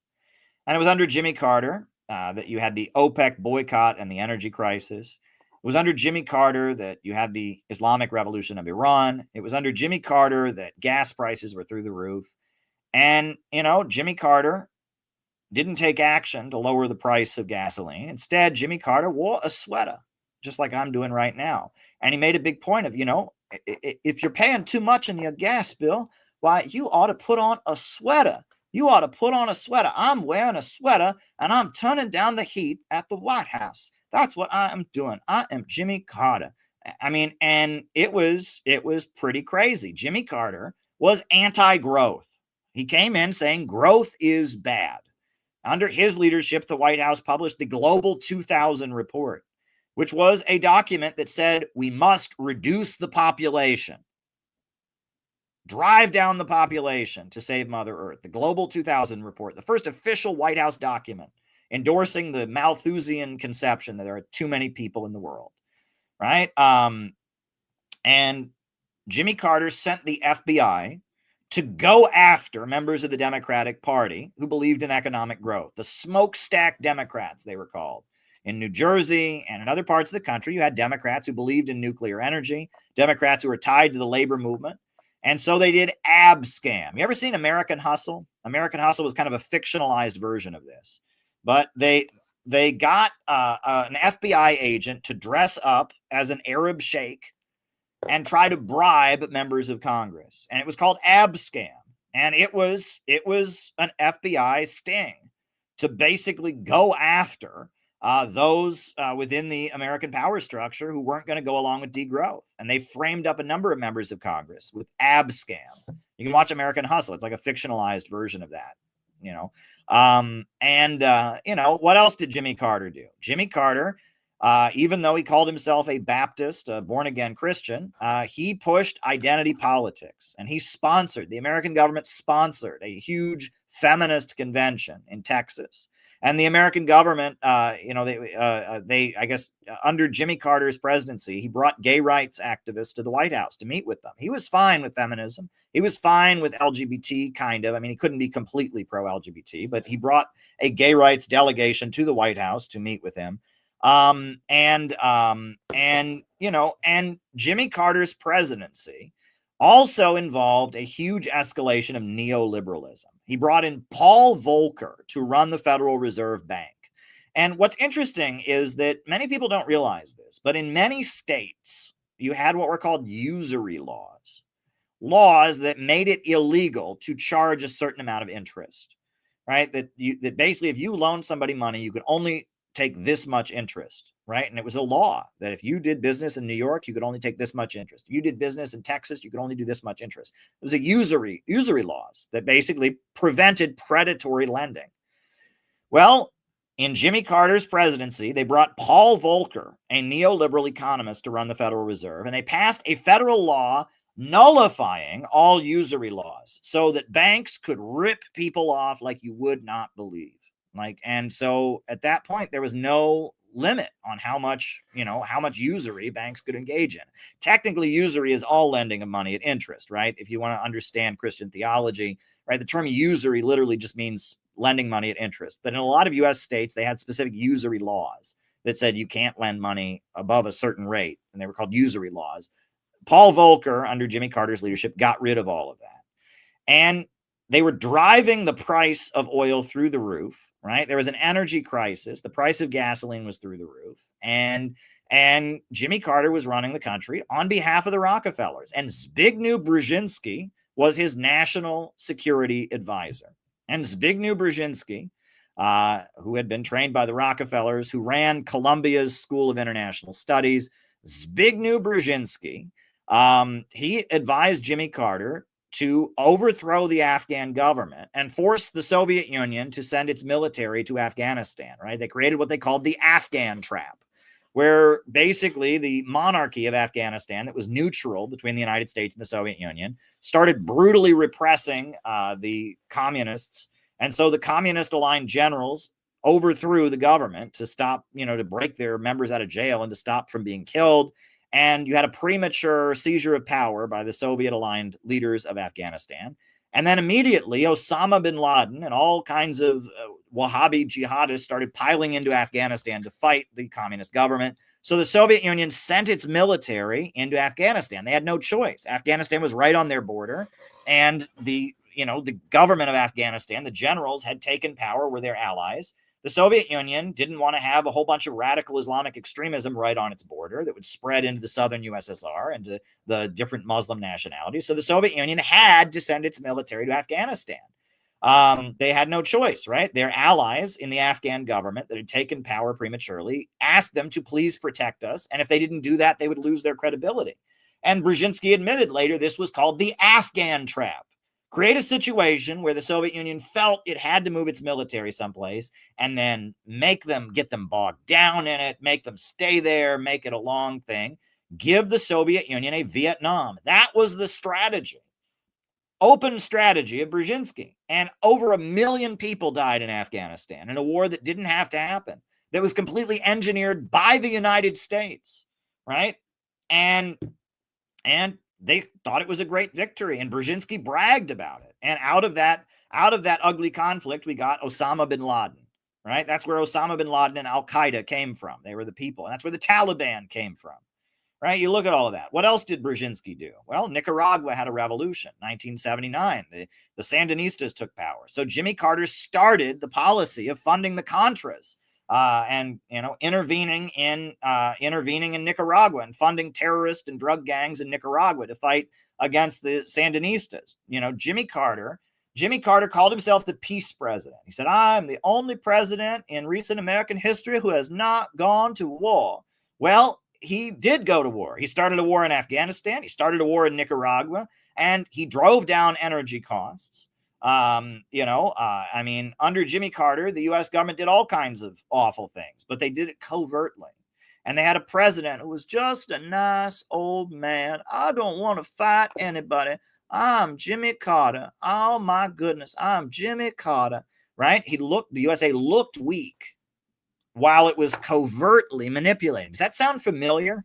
And it was under Jimmy Carter that you had the OPEC boycott and the energy crisis. It was under Jimmy Carter that you had the Islamic Revolution of Iran. It was under Jimmy Carter that gas prices were through the roof. And, Jimmy Carter didn't take action to lower the price of gasoline. Instead, Jimmy Carter wore a sweater, just like I'm doing right now. And he made a big point of, if you're paying too much in your gas bill, why, you ought to put on a sweater. You ought to put on a sweater. I'm wearing a sweater and I'm turning down the heat at the White House. That's what I am doing. I am Jimmy Carter. I mean, and it was pretty crazy. Jimmy Carter was anti-growth. He came in saying growth is bad. Under his leadership, the White House published the Global 2000 report, which was a document that said we must reduce the population, drive down the population to save Mother Earth. The Global 2000 report, the first official White House document endorsing the Malthusian conception that there are too many people in the world, right? And Jimmy Carter sent the FBI to go after members of the Democratic Party who believed in economic growth. The smokestack Democrats, they were called. In New Jersey and in other parts of the country, you had Democrats who believed in nuclear energy, Democrats who were tied to the labor movement. And so they did Abscam. You ever seen American Hustle? American Hustle was kind of a fictionalized version of this. But they got an FBI agent to dress up as an Arab sheikh and try to bribe members of Congress. And it was called Abscam. And it was an FBI sting to basically go after those within the American power structure who weren't going to go along with degrowth. And they framed up a number of members of Congress with Abscam. You can watch American Hustle. It's like a fictionalized version of that, what else did Jimmy Carter do? Jimmy Carter, even though he called himself a Baptist, a born-again Christian, he pushed identity politics, and the American government sponsored a huge feminist convention in Texas. And the American government, under Jimmy Carter's presidency, he brought gay rights activists to the White House to meet with them. He was fine with feminism. He was fine with LGBT, kind of. I mean, he couldn't be completely pro-LGBT, but he brought a gay rights delegation to the White House to meet with him. And Jimmy Carter's presidency also involved a huge escalation of neoliberalism. He brought in Paul Volcker to run the Federal Reserve Bank. And what's interesting is that many people don't realize this, but in many states, you had what were called usury laws that made it illegal to charge a certain amount of interest, right? That basically, if you loan somebody money, you could only take this much interest, right? And it was a law that if you did business in New York, you could only take this much interest. If you did business in Texas, you could only do this much interest. It was a usury laws that basically prevented predatory lending. Well, in Jimmy Carter's presidency, they brought Paul Volcker, a neoliberal economist, to run the Federal Reserve, and they passed a federal law nullifying all usury laws so that banks could rip people off like you would not believe. And so at that point, there was no limit on how much usury banks could engage in. Technically, usury is all lending of money at interest, right? If you want to understand Christian theology, right? The term usury literally just means lending money at interest. But in a lot of U.S. states, they had specific usury laws that said you can't lend money above a certain rate, and they were called usury laws. Paul Volcker, under Jimmy Carter's leadership, got rid of all of that. And they were driving the price of oil through the roof. Right? There was an energy crisis. The price of gasoline was through the roof. And Jimmy Carter was running the country on behalf of the Rockefellers. And Zbigniew Brzezinski was his national security advisor. And Zbigniew Brzezinski, who had been trained by the Rockefellers, who ran Columbia's School of International Studies, Zbigniew Brzezinski, he advised Jimmy Carter to overthrow the Afghan government and force the Soviet Union to send its military to Afghanistan, right? They created what they called the Afghan trap, where basically the monarchy of Afghanistan that was neutral between the United States and the Soviet Union started brutally repressing the communists. And so the communist-aligned generals overthrew the government to stop, to break their members out of jail and to stop from being killed. and you had a premature seizure of power by the Soviet-aligned leaders of Afghanistan. And then immediately Osama bin Laden and all kinds of Wahhabi jihadists started piling into Afghanistan to fight the communist government. So the Soviet Union sent its military into Afghanistan. They had no choice. Afghanistan was right on their border, and the government of Afghanistan, the generals had taken power, were their allies. The Soviet Union didn't want to have a whole bunch of radical Islamic extremism right on its border that would spread into the southern USSR and to the different Muslim nationalities. So the Soviet Union had to send its military to Afghanistan. They had no choice, right? Their allies in the Afghan government that had taken power prematurely asked them to please protect us. And if they didn't do that, they would lose their credibility. And Brzezinski admitted later this was called the Afghan trap. Create a situation where the Soviet Union felt it had to move its military someplace and then get them bogged down in it, make them stay there, make it a long thing, give the Soviet Union a Vietnam. That was the strategy, open strategy of Brzezinski. And over 1 million people died in Afghanistan in a war that didn't have to happen, that was completely engineered by the United States, right? And they thought it was a great victory, and Brzezinski bragged about it. And out of that ugly conflict, we got Osama bin Laden, right? That's where Osama bin Laden and Al-Qaeda came from. They were the people. And that's where the Taliban came from, right? You look at all of that. What else did Brzezinski do? Well, Nicaragua had a revolution, 1979. The Sandinistas took power. So Jimmy Carter started the policy of funding the Contras, and intervening in Nicaragua and funding terrorist and drug gangs in Nicaragua to fight against the Sandinistas. Jimmy Carter called himself the peace president. He said, "I'm the only president in recent American history who has not gone to war." Well, he did go to war. He started a war in Afghanistan. He started a war in Nicaragua, and he drove down energy costs. Under Jimmy Carter, the U.S. government did all kinds of awful things, but they did it covertly. And they had a president who was just a nice old man. I don't want to fight anybody. I'm Jimmy Carter. Oh my goodness, I'm Jimmy Carter, right? The USA looked weak while it was covertly manipulating. Does that sound familiar?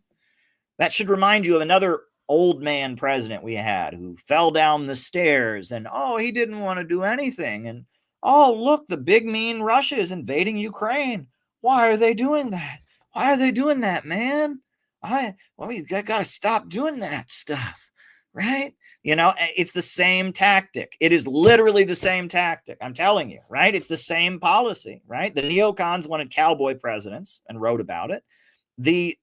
That should remind you of another old man president we had who fell down the stairs and, he didn't want to do anything. And, look, the big mean Russia is invading Ukraine. Why are they doing that? Why are they doing that, man? You got to stop doing that stuff, right? It's the same tactic. It is literally the same tactic. I'm telling you, right? It's the same policy, right? The neocons wanted cowboy presidents and wrote about it. The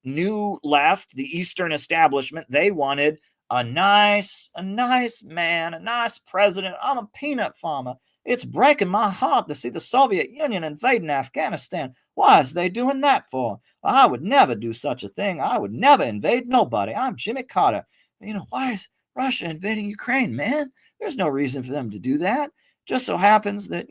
new left, the Eastern establishment, they wanted a nice man, a nice president. I'm a peanut farmer. It's breaking my heart to see the Soviet Union invading Afghanistan. Why is they doing that for? I would never do such a thing. I would never invade nobody. I'm Jimmy Carter. Why is Russia invading Ukraine, man? There's no reason for them to do that. Just so happens that,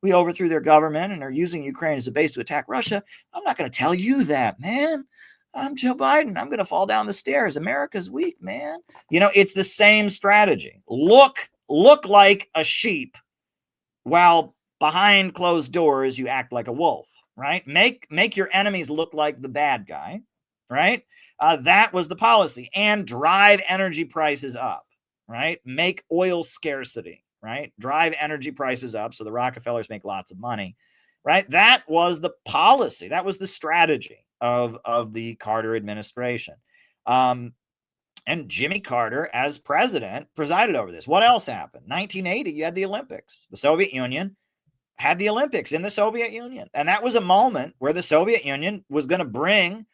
we overthrew their government and are using Ukraine as a base to attack Russia. I'm not going to tell you that, man. I'm Joe Biden. I'm going to fall down the stairs. America's weak, man. It's the same strategy. Look like a sheep while behind closed doors you act like a wolf, right? Make your enemies look like the bad guy, right? That was the policy. And drive energy prices up, right? Make oil scarcity. Right? Drive energy prices up so the Rockefellers make lots of money, right? That was the policy. That was the strategy of the Carter administration. And Jimmy Carter, as president, presided over this. What else happened? 1980, you had the Olympics. The Soviet Union had the Olympics in the Soviet Union. And that was a moment where the Soviet Union was going to bring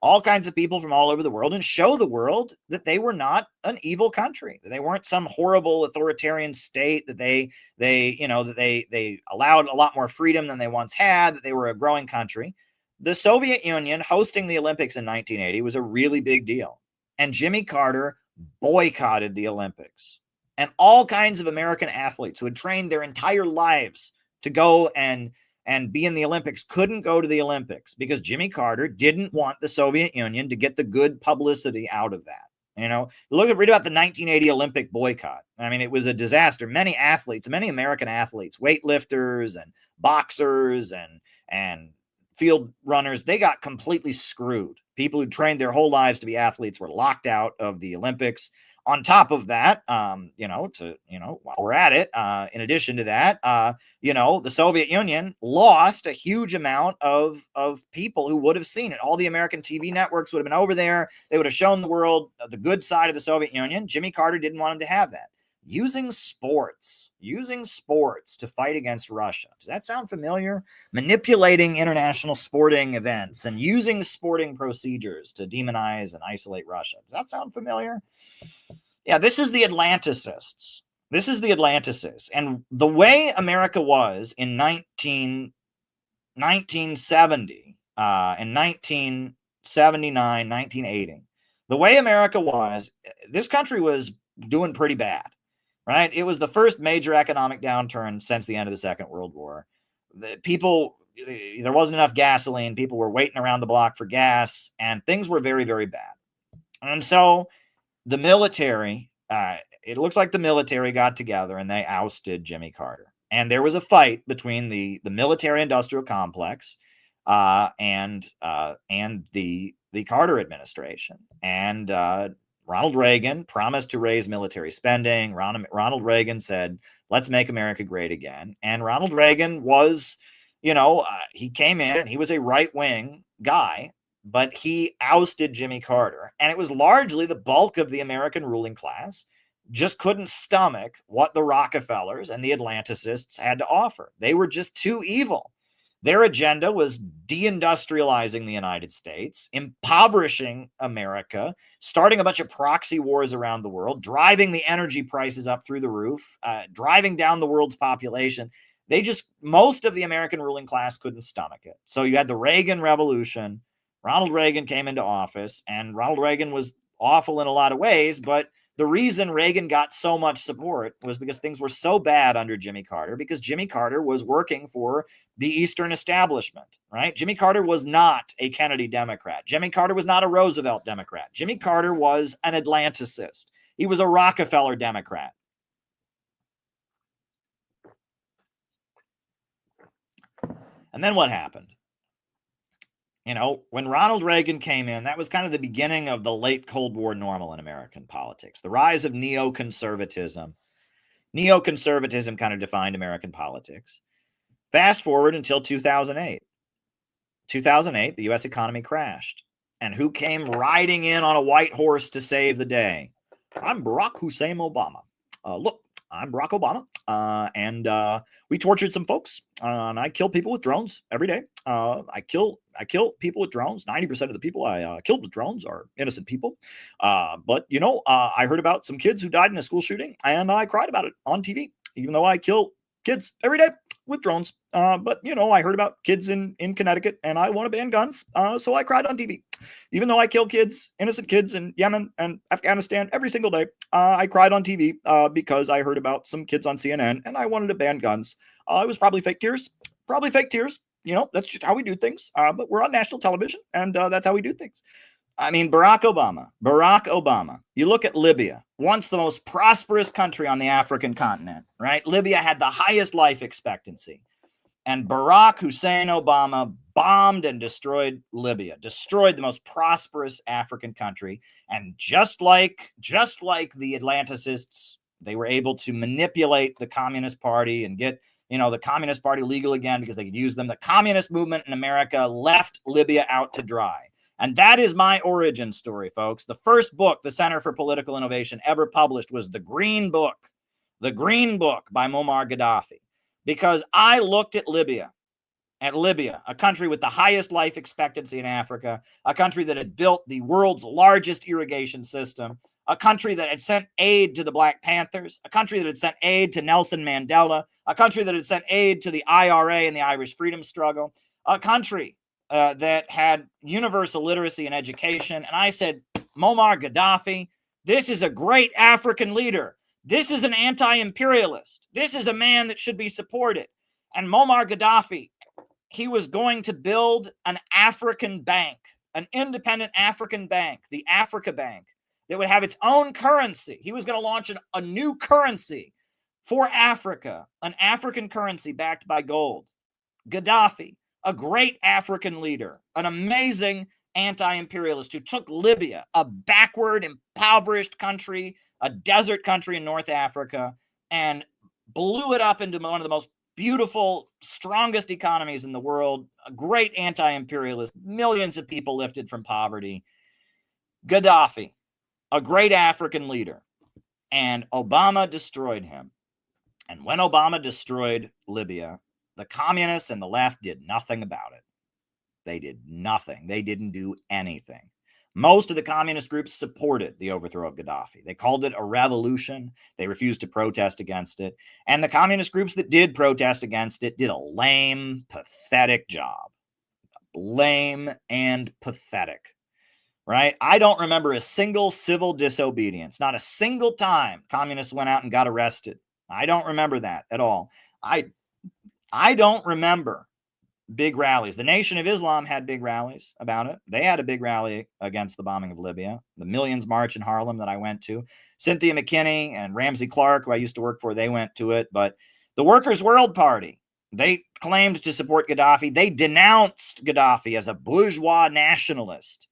all kinds of people from all over the world and show the world that they were not an evil country, that they weren't some horrible authoritarian state, that they allowed a lot more freedom than they once had, that they were a growing country. The Soviet Union hosting the Olympics in 1980 was a really big deal. And Jimmy Carter boycotted the Olympics. And all kinds of American athletes who had trained their entire lives to go and be in the Olympics couldn't go to the Olympics because Jimmy Carter didn't want the Soviet Union to get the good publicity out of that. Read about the 1980 Olympic boycott. It was a disaster. Many American athletes, weightlifters and boxers and field runners, they got completely screwed, People who trained their whole lives to be athletes were locked out of the Olympics. On top of that, while we're at it, in addition to that, the Soviet Union lost a huge amount of people who would have seen it. All the American TV networks would have been over there. They would have shown the world the good side of the Soviet Union. Jimmy Carter didn't want him to have that. Using sports to fight against Russia. Does that sound familiar? Manipulating international sporting events and using sporting procedures to demonize and isolate Russia. Does that sound familiar? Yeah, this is the Atlanticists. And the way America was in 1970 and 1979, 1980, the way America was, this country was doing pretty bad. Right? It was the first major economic downturn since the end of the Second World War. There wasn't enough gasoline. People were waiting around the block for gas, and things were very, very bad. And so the military, it looks like the military got together and they ousted Jimmy Carter. And there was a fight between the military-industrial complex and the Carter administration. And Ronald Reagan promised to raise military spending. Ronald Reagan said, let's make America great again. And Ronald Reagan was, he came in and he was a right-wing guy, but he ousted Jimmy Carter. And it was largely the bulk of the American ruling class just couldn't stomach what the Rockefellers and the Atlanticists had to offer. They were just too evil. Their agenda was deindustrializing the United States, impoverishing America, starting a bunch of proxy wars around the world, driving the energy prices up through the roof, driving down the world's population. Most of the American ruling class couldn't stomach it. So you had the Reagan Revolution. Ronald Reagan came into office, and Ronald Reagan was awful in a lot of ways, but the reason Reagan got so much support was because things were so bad under Jimmy Carter, because Jimmy Carter was working for the Eastern establishment, right? Jimmy Carter was not a Kennedy Democrat. Jimmy Carter was not a Roosevelt Democrat. Jimmy Carter was an Atlanticist. He was a Rockefeller Democrat. And then what happened? When Ronald Reagan came in, that was kind of the beginning of the late Cold War normal in American politics, the rise of neoconservatism. Neoconservatism kind of defined American politics. Fast forward until 2008. 2008, the U.S. economy crashed. And who came riding in on a white horse to save the day? I'm Barack Hussein Obama. Look, I'm Barack Obama, and we tortured some folks, and I kill people with drones every day. I kill people with drones. 90% of the people I killed with drones are innocent people. But I heard about some kids who died in a school shooting, and I cried about it on TV, even though I kill kids every day with drones. But I heard about kids in Connecticut, and I want to ban guns, so I cried on TV. Even though I kill kids, innocent kids in Yemen and Afghanistan every single day, I cried on TV because I heard about some kids on CNN, and I wanted to ban guns. It was probably fake tears. That's just how we do things. But we're on national television, and that's how we do things. I mean, Barack Obama. You look at Libya, once the most prosperous country on the African continent, right? Libya had the highest life expectancy. And Barack Hussein Obama bombed and destroyed Libya, destroyed the most prosperous African country. And just like the Atlanticists, they were able to manipulate the Communist Party and get the Communist Party legal again because they could use them. The communist movement in America left Libya out to dry. And that is my origin story, folks. The first book the Center for Political Innovation ever published was The Green Book by Muammar Gaddafi, because I looked at Libya, a country with the highest life expectancy in Africa, a country that had built the world's largest irrigation system, a country that had sent aid to the Black Panthers, a country that had sent aid to Nelson Mandela, a country that had sent aid to the IRA and the Irish freedom struggle, a country that had universal literacy and education. And I said, Muammar Gaddafi, this is a great African leader. This is an anti-imperialist. This is a man that should be supported. And Muammar Gaddafi, he was going to build an African bank, an independent African bank, the Africa Bank, that would have its own currency. He was going to launch a new currency for Africa, an African currency backed by gold. Gaddafi, a great African leader, an amazing anti-imperialist who took Libya, a backward, impoverished country, a desert country in North Africa, and blew it up into one of the most beautiful, strongest economies in the world, a great anti-imperialist, millions of people lifted from poverty. Gaddafi, a great African leader, and Obama destroyed him. And when Obama destroyed Libya, the communists and the left did nothing about it. They did nothing. They didn't do anything. Most of the communist groups supported the overthrow of Gaddafi. They called it a revolution. They refused to protest against it. And the communist groups that did protest against it did a lame, pathetic job. Lame and pathetic, right? I don't remember a single civil disobedience. Not a single time communists went out and got arrested. I don't remember that at all. I don't remember big rallies. The Nation of Islam had big rallies about it. They had a big rally against the bombing of Libya. The Millions March in Harlem that I went to. Cynthia McKinney and Ramsey Clark, who I used to work for, they went to it. But the Workers' World Party, they claimed to support Gaddafi. They denounced Gaddafi as a bourgeois nationalist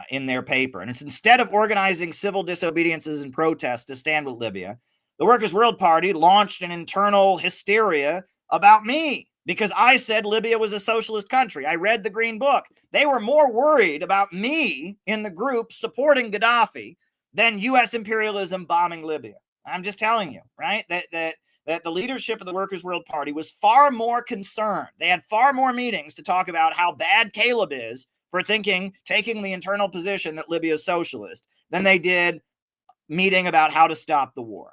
in their paper. And it's instead of organizing civil disobediences and protests to stand with Libya, the Workers' World Party launched an internal hysteria about me because I said Libya was a socialist country. I read the Green Book. They were more worried about me in the group supporting Gaddafi than U.S. imperialism bombing Libya. I'm just telling you, right? That the leadership of the Workers' World Party was far more concerned. They had far more meetings to talk about how bad Caleb is for taking the internal position that Libya is socialist than they did meeting about how to stop the war,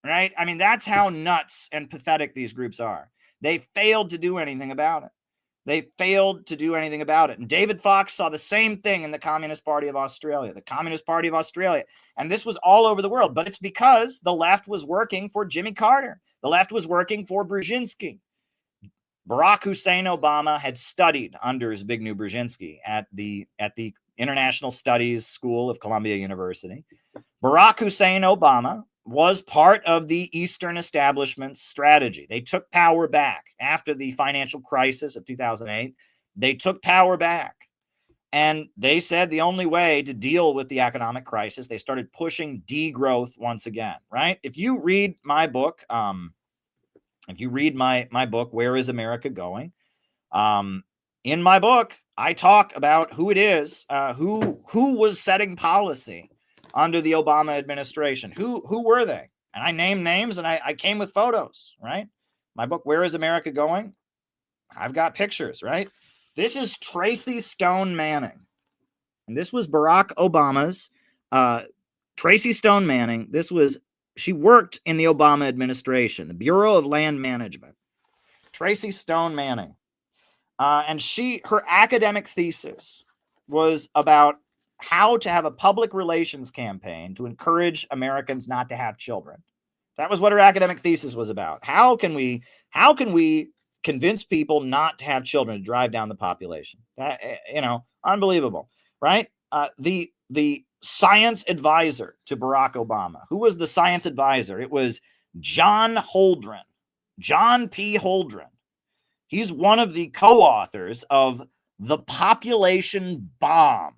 right? I mean, that's how nuts and pathetic these groups are. They failed to do anything about it. They failed to do anything about it. And David Fox saw the same thing in the Communist Party of Australia, And this was all over the world. But it's because the left was working for Jimmy Carter. The left was working for Brzezinski. Barack Hussein Obama had studied under Zbigniew Brzezinski at the International Studies School of Columbia University. Barack Hussein Obama was part of the Eastern establishment's strategy. They took power back after the financial crisis of 2008. They took power back. And they said the only way to deal with the economic crisis, they started pushing degrowth once again, right? If you read my book, Where is America Going? In my book, I talk about who it is, who was setting policy under the Obama administration. Who were they? And I named names and I came with photos, right? My book, Where is America Going? I've got pictures, right? This is Tracy Stone Manning. And this was Barack Obama's Tracy Stone Manning. She worked in the Obama administration, the Bureau of Land Management. Tracy Stone Manning. And her academic thesis was about how to have a public relations campaign to encourage Americans not to have children. That was what her academic thesis was about. How can we convince people not to have children to drive down the population? Unbelievable, right? The science advisor to Barack Obama. Who was the science advisor? It was John P. Holdren. He's one of the co-authors of The Population Bomb,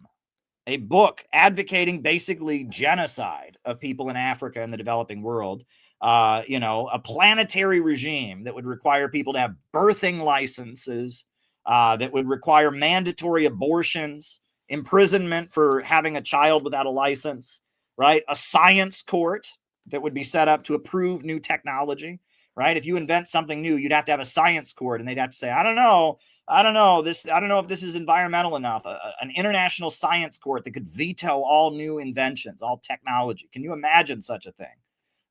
a book advocating basically genocide of people in Africa and the developing world. A planetary regime that would require people to have birthing licenses, that would require mandatory abortions, imprisonment for having a child without a license, right? A science court that would be set up to approve new technology, right? If you invent something new, you'd have to have a science court, and they'd have to say, I don't know if this is environmental enough. An international science court that could veto all new inventions, all technology. Can you imagine such a thing,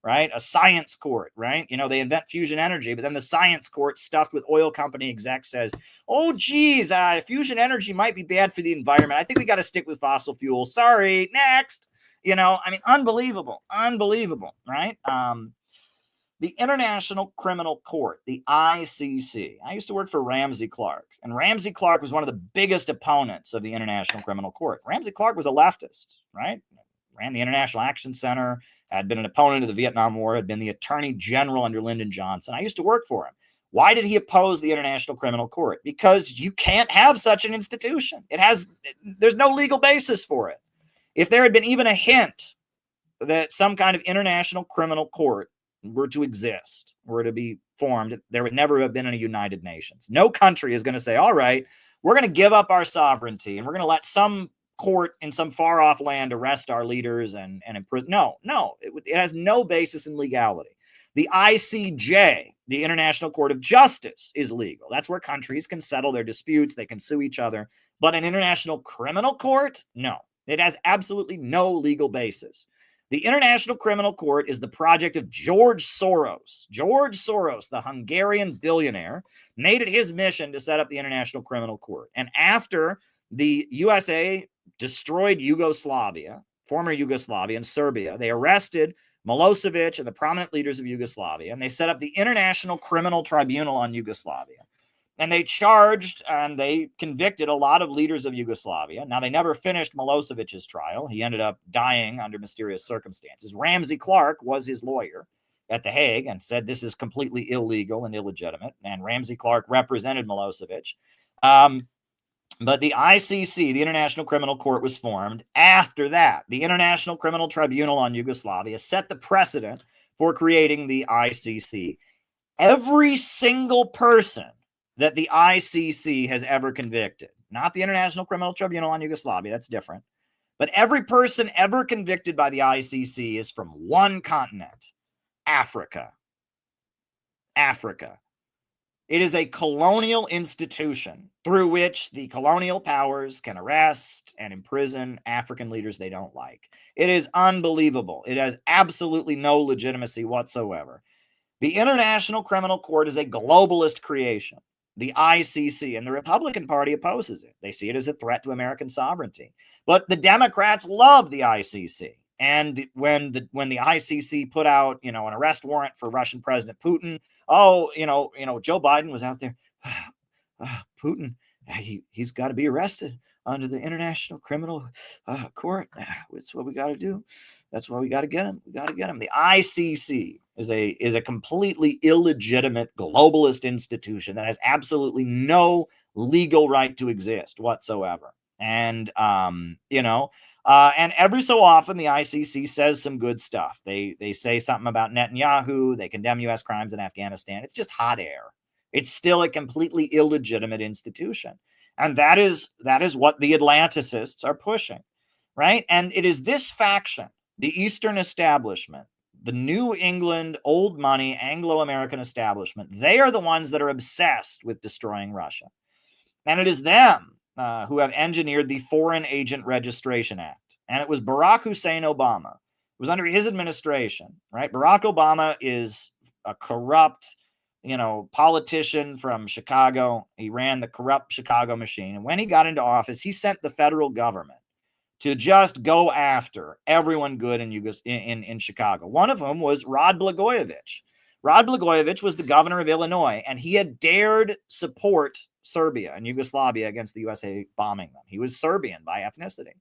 right? A science court, right? They invent fusion energy, but then the science court stuffed with oil company execs says, oh, geez, fusion energy might be bad for the environment. I think we got to stick with fossil fuels. Sorry, next. Unbelievable, right? The International Criminal Court, the ICC. I used to work for Ramsey Clark, and Ramsey Clark was one of the biggest opponents of the International Criminal Court. Ramsey Clark was a leftist, right? Ran the International Action Center, had been an opponent of the Vietnam War, had been the Attorney General under Lyndon Johnson. I used to work for him. Why did he oppose the International Criminal Court? Because you can't have such an institution. There's no legal basis for it. If there had been even a hint that some kind of international criminal court were to exist, were to be formed, there would never have been a United Nations. No country is going to say, all right, we're going to give up our sovereignty and we're going to let some court in some far off land arrest our leaders and imprison. No, it has no basis in legality. The ICJ, the International Court of Justice, is legal. That's where countries can settle their disputes. They can sue each other. But an international criminal court? No, it has absolutely no legal basis. The International Criminal Court is the project of George Soros. George Soros, the Hungarian billionaire, made it his mission to set up the International Criminal Court. And after the USA destroyed Yugoslavia, former Yugoslavia and Serbia, they arrested Milosevic and the prominent leaders of Yugoslavia, and they set up the International Criminal Tribunal on Yugoslavia. And they charged and they convicted a lot of leaders of Yugoslavia. Now, they never finished Milosevic's trial. He ended up dying under mysterious circumstances. Ramsey Clark was his lawyer at The Hague and said this is completely illegal and illegitimate. And Ramsey Clark represented Milosevic. But the ICC, the International Criminal Court, was formed after that. The International Criminal Tribunal on Yugoslavia set the precedent for creating the ICC. Every single person that the ICC has ever convicted, not the International Criminal Tribunal on Yugoslavia, that's different, but every person ever convicted by the ICC is from one continent, Africa. Africa. It is a colonial institution through which the colonial powers can arrest and imprison African leaders they don't like. It is unbelievable. It has absolutely no legitimacy whatsoever. The International Criminal Court is a globalist creation, the ICC, and the Republican Party opposes it. They see it as a threat to American sovereignty. But the Democrats love the ICC. And when the ICC put out, an arrest warrant for Russian President Putin, Joe Biden was out there. Putin, he's got to be arrested under the International Criminal Court. That's what we got to do. That's why we got to get him. We got to get him. The ICC is a completely illegitimate globalist institution that has absolutely no legal right to exist whatsoever. And and every so often, the ICC says some good stuff. They say something about Netanyahu. They condemn U.S. crimes in Afghanistan. It's just hot air. It's still a completely illegitimate institution. And that is what the Atlanticists are pushing, right? And it is this faction, the Eastern establishment, the New England, old money, Anglo-American establishment, they are the ones that are obsessed with destroying Russia. And it is them who have engineered the Foreign Agent Registration Act. And it was Barack Hussein Obama. It was under his administration, right? Barack Obama is a corrupt, politician from Chicago. He ran the corrupt Chicago machine. And when he got into office, he sent the federal government to just go after everyone good in Chicago. One of them was Rod Blagojevich. Rod Blagojevich was the governor of Illinois, and he had dared support Serbia and Yugoslavia against the USA bombing them. He was Serbian by ethnicity.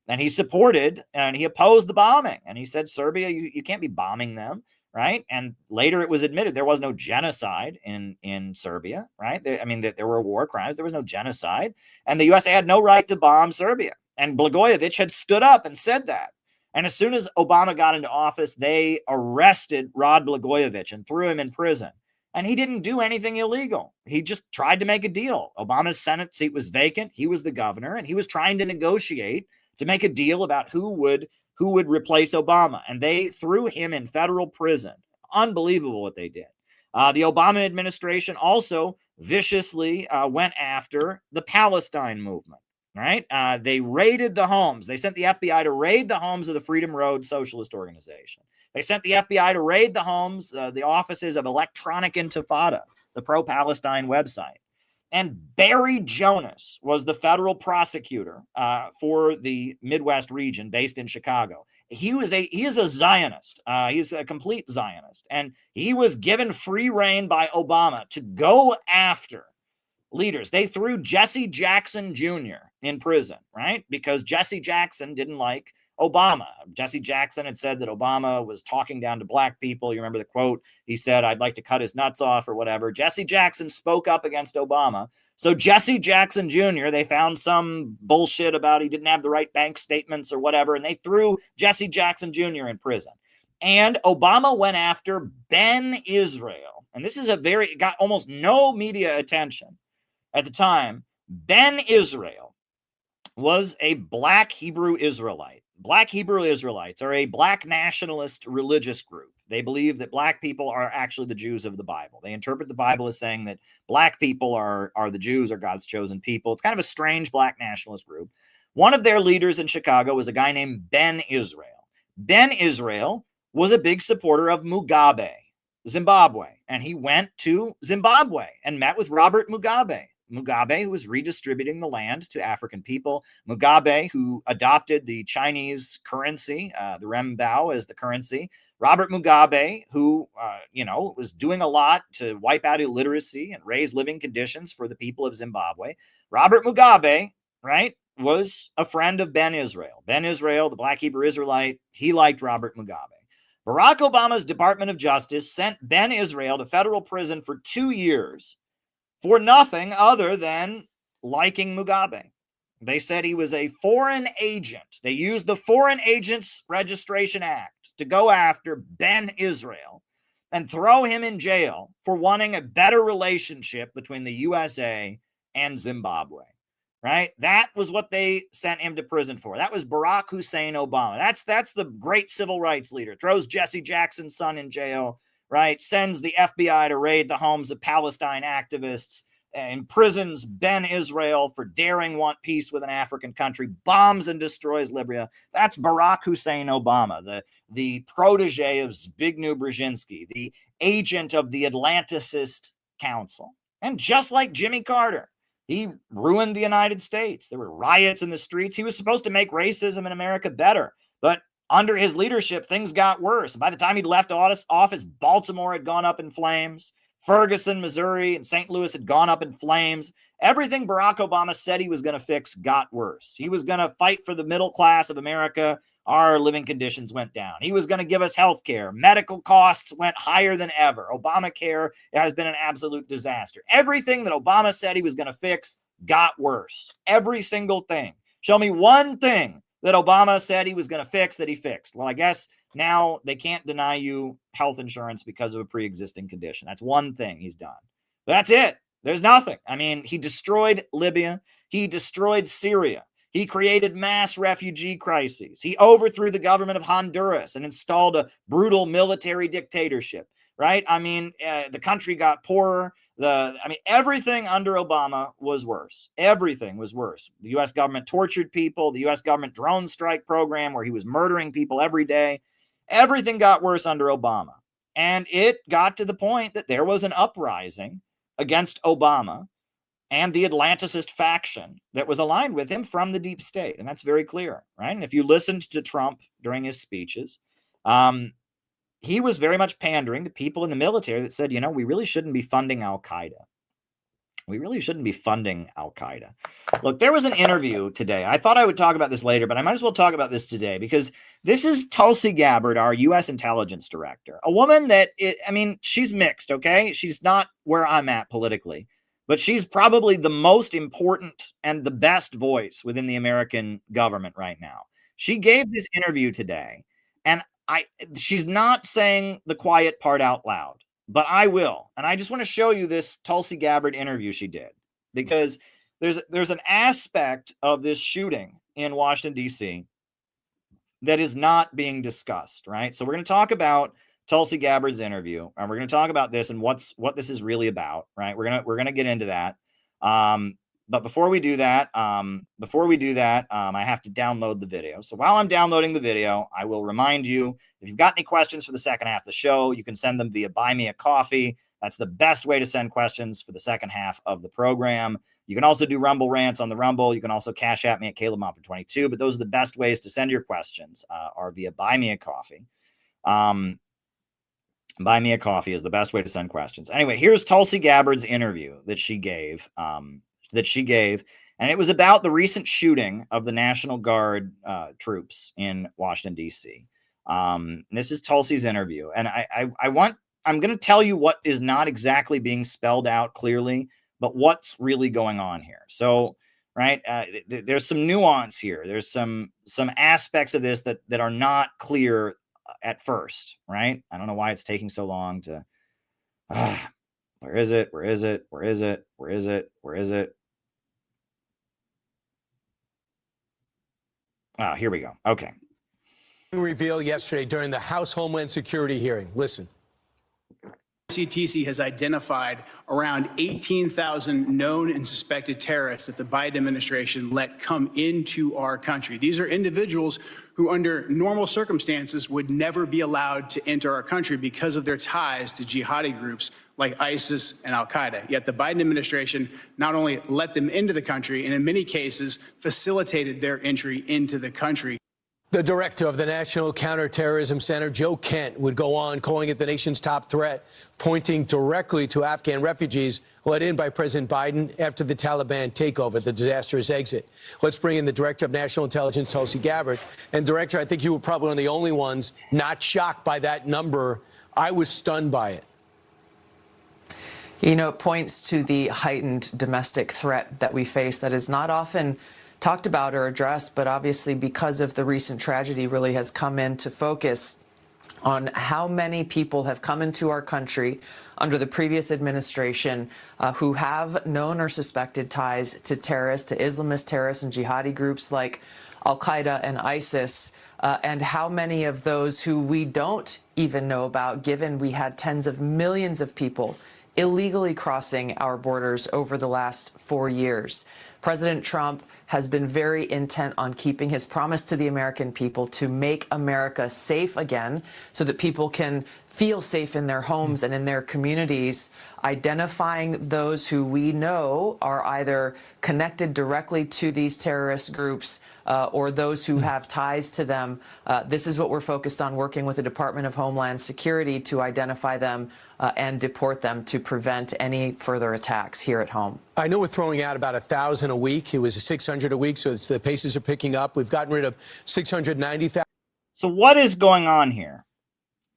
And he supported and he opposed the bombing. And he said, Serbia, you can't be bombing them, right? And later it was admitted there was no genocide in Serbia, right? There were war crimes. There was no genocide. And the USA had no right to bomb Serbia. And Blagojevich had stood up and said that. And as soon as Obama got into office, they arrested Rod Blagojevich and threw him in prison. And he didn't do anything illegal. He just tried to make a deal. Obama's Senate seat was vacant. He was the governor, and he was trying to negotiate to make a deal about who would replace Obama. And they threw him in federal prison. Unbelievable what they did. The Obama administration also viciously went after the Palestine movement. Right? They raided the homes. They sent the FBI to raid the homes of the Freedom Road Socialist Organization. They sent the FBI to raid the homes, the offices of Electronic Intifada, the pro-Palestine website. And Barry Jonas was the federal prosecutor for the Midwest region based in Chicago. He is a Zionist. He's a complete Zionist. And he was given free rein by Obama to go after leaders. They threw Jesse Jackson Jr. in prison, right? Because Jesse Jackson didn't like Obama. Jesse Jackson had said that Obama was talking down to black people. You remember the quote? He said, "I'd like to cut his nuts off," or whatever. Jesse Jackson spoke up against Obama. So Jesse Jackson Jr., they found some bullshit about he didn't have the right bank statements or whatever, and they threw Jesse Jackson Jr. in prison. And Obama went after Ben Israel. And this is got almost no media attention at the time. Ben Israel was a black Hebrew Israelite. Black Hebrew Israelites are a black nationalist religious group. They believe that black people are actually the Jews of the Bible. They interpret the Bible as saying that black people are the Jews, are God's chosen people. It's kind of a strange black nationalist group. One of their leaders in Chicago was a guy named Ben Israel. Ben Israel was a big supporter of Mugabe, Zimbabwe, and he went to Zimbabwe and met with Robert Mugabe. Mugabe, who was redistributing the land to African people. Mugabe, who adopted the Chinese currency, the renminbi as the currency. Robert Mugabe, who, was doing a lot to wipe out illiteracy and raise living conditions for the people of Zimbabwe. Robert Mugabe, right, was a friend of Ben Israel. Ben Israel, the black Hebrew Israelite, he liked Robert Mugabe. Barack Obama's Department of Justice sent Ben Israel to federal prison for 2 years for nothing other than liking Mugabe. They said he was a foreign agent. They used the Foreign Agents Registration Act to go after Ben Israel and throw him in jail for wanting a better relationship between the USA and Zimbabwe. Right? That was what they sent him to prison for. That was Barack Hussein Obama. That's the great civil rights leader. Throws Jesse Jackson's son in jail, right? Sends the FBI to raid the homes of Palestine activists, imprisons Ben Israel for daring want peace with an African country, bombs and destroys Libya. That's Barack Hussein Obama, the protege of Zbigniew Brzezinski, the agent of the Atlanticist Council. And just like Jimmy Carter, he ruined the United States. There were riots in the streets. He was supposed to make racism in America better. But under his leadership, things got worse. By the time he'd left office, Baltimore had gone up in flames. Ferguson, Missouri, and St. Louis had gone up in flames. Everything Barack Obama said he was going to fix got worse. He was going to fight for the middle class of America. Our living conditions went down. He was going to give us health care. Medical costs went higher than ever. Obamacare has been an absolute disaster. Everything that Obama said he was going to fix got worse. Every single thing. Show me one thing that Obama said he was going to fix that he fixed. Well, I guess now they can't deny you health insurance because of a pre-existing condition. That's one thing he's done. But that's it. There's nothing. I mean, he destroyed Libya. He destroyed Syria. He created mass refugee crises. He overthrew the government of Honduras and installed a brutal military dictatorship, right? I mean, the country got poorer. Everything under Obama was worse. Everything was worse. The U.S. government tortured people. The U.S. government drone strike program where he was murdering people every day. Everything got worse under Obama. And it got to the point that there was an uprising against Obama and the Atlanticist faction that was aligned with him from the deep state. And that's very clear, right? And if you listened to Trump during his speeches, he was very much pandering to people in the military that said, we really shouldn't be funding Al-Qaeda. We really shouldn't be funding Al-Qaeda. Look, there was an interview today. I thought I would talk about this later, but I might as well talk about this today because this is Tulsi Gabbard, our U.S. intelligence director, a woman that, she's mixed, okay? She's not where I'm at politically, but she's probably the most important and the best voice within the American government right now. She gave this interview today, and she's not saying the quiet part out loud, but I will. And I just want to show you this Tulsi Gabbard interview she did, because there's an aspect of this shooting in Washington, D.C. that is not being discussed, right? So we're going to talk about Tulsi Gabbard's interview, and we're going to talk about this and what this is really about, right? We're going to get into that. But before we do that, I have to download the video. So while I'm downloading the video, I will remind you, if you've got any questions for the second half of the show, you can send them via Buy Me a Coffee. That's the best way to send questions for the second half of the program. You can also do Rumble rants on the Rumble. You can also cash at me at CalebMoffat22, but those are the best ways to send your questions are via Buy Me a Coffee. Buy Me a Coffee is the best way to send questions. Anyway, here's Tulsi Gabbard's interview that she gave. And it was about the recent shooting of the National Guard troops in Washington, D.C. This is Tulsi's interview. And I'm going to tell you what is not exactly being spelled out clearly, but what's really going on here. So, right, there's some nuance here. There's some aspects of this that are not clear at first, right? I don't know why it's taking so long to, where is it? Where is it? Where is it? Where is it? Where is it? Here we go. Okay. Revealed yesterday during the House Homeland Security hearing. Listen. CTC has identified around 18,000 known and suspected terrorists that the Biden administration let come into our country. These are individuals who under normal circumstances would never be allowed to enter our country because of their ties to jihadi groups like ISIS and Al-Qaeda. Yet the Biden administration not only let them into the country, and in many cases facilitated their entry into the country. The director of the National Counterterrorism Center, Joe Kent, would go on calling it the nation's top threat, pointing directly to Afghan refugees let in by President Biden after the Taliban takeover, the disastrous exit. Let's bring in the director of national intelligence, Tulsi Gabbard. And director, I think you were probably one of the only ones not shocked by that number. I was stunned by it. You know, it points to the heightened domestic threat that we face that is not often talked about or addressed, but obviously because of the recent tragedy really has come into focus on how many people have come into our country under the previous administration who have known or suspected ties to terrorists, to Islamist terrorists and jihadi groups like Al-Qaeda and ISIS, and how many of those who we don't even know about, given we had tens of millions of people illegally crossing our borders over the last 4 years. President Trump has been very intent on keeping his promise to the American people to make America safe again so that people can feel safe in their homes and in their communities, identifying those who we know are either connected directly to these terrorist groups or those who have ties to them. This is what we're focused on, working with the Department of Homeland Security to identify them and deport them to prevent any further attacks here at home. I know we're throwing out about 1,000 a week. It was 600 a week, so the paces are picking up. We've gotten rid of 690,000. So what is going on here?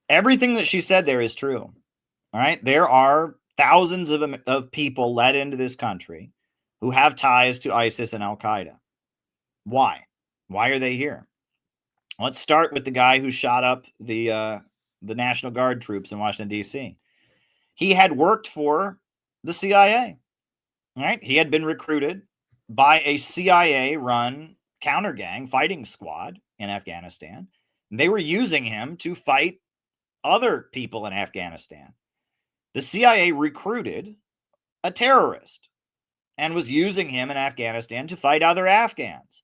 Everything that she said there is true. All right. There are thousands of people let into this country who have ties to ISIS and Al-Qaeda. Why? Why are they here? Let's start with the guy who shot up the National Guard troops in Washington, D.C. He had worked for the CIA. All right. He had been recruited by a CIA-run counter gang fighting squad in Afghanistan. They were using him to fight other people in Afghanistan. The CIA recruited a terrorist and was using him in Afghanistan to fight other Afghans.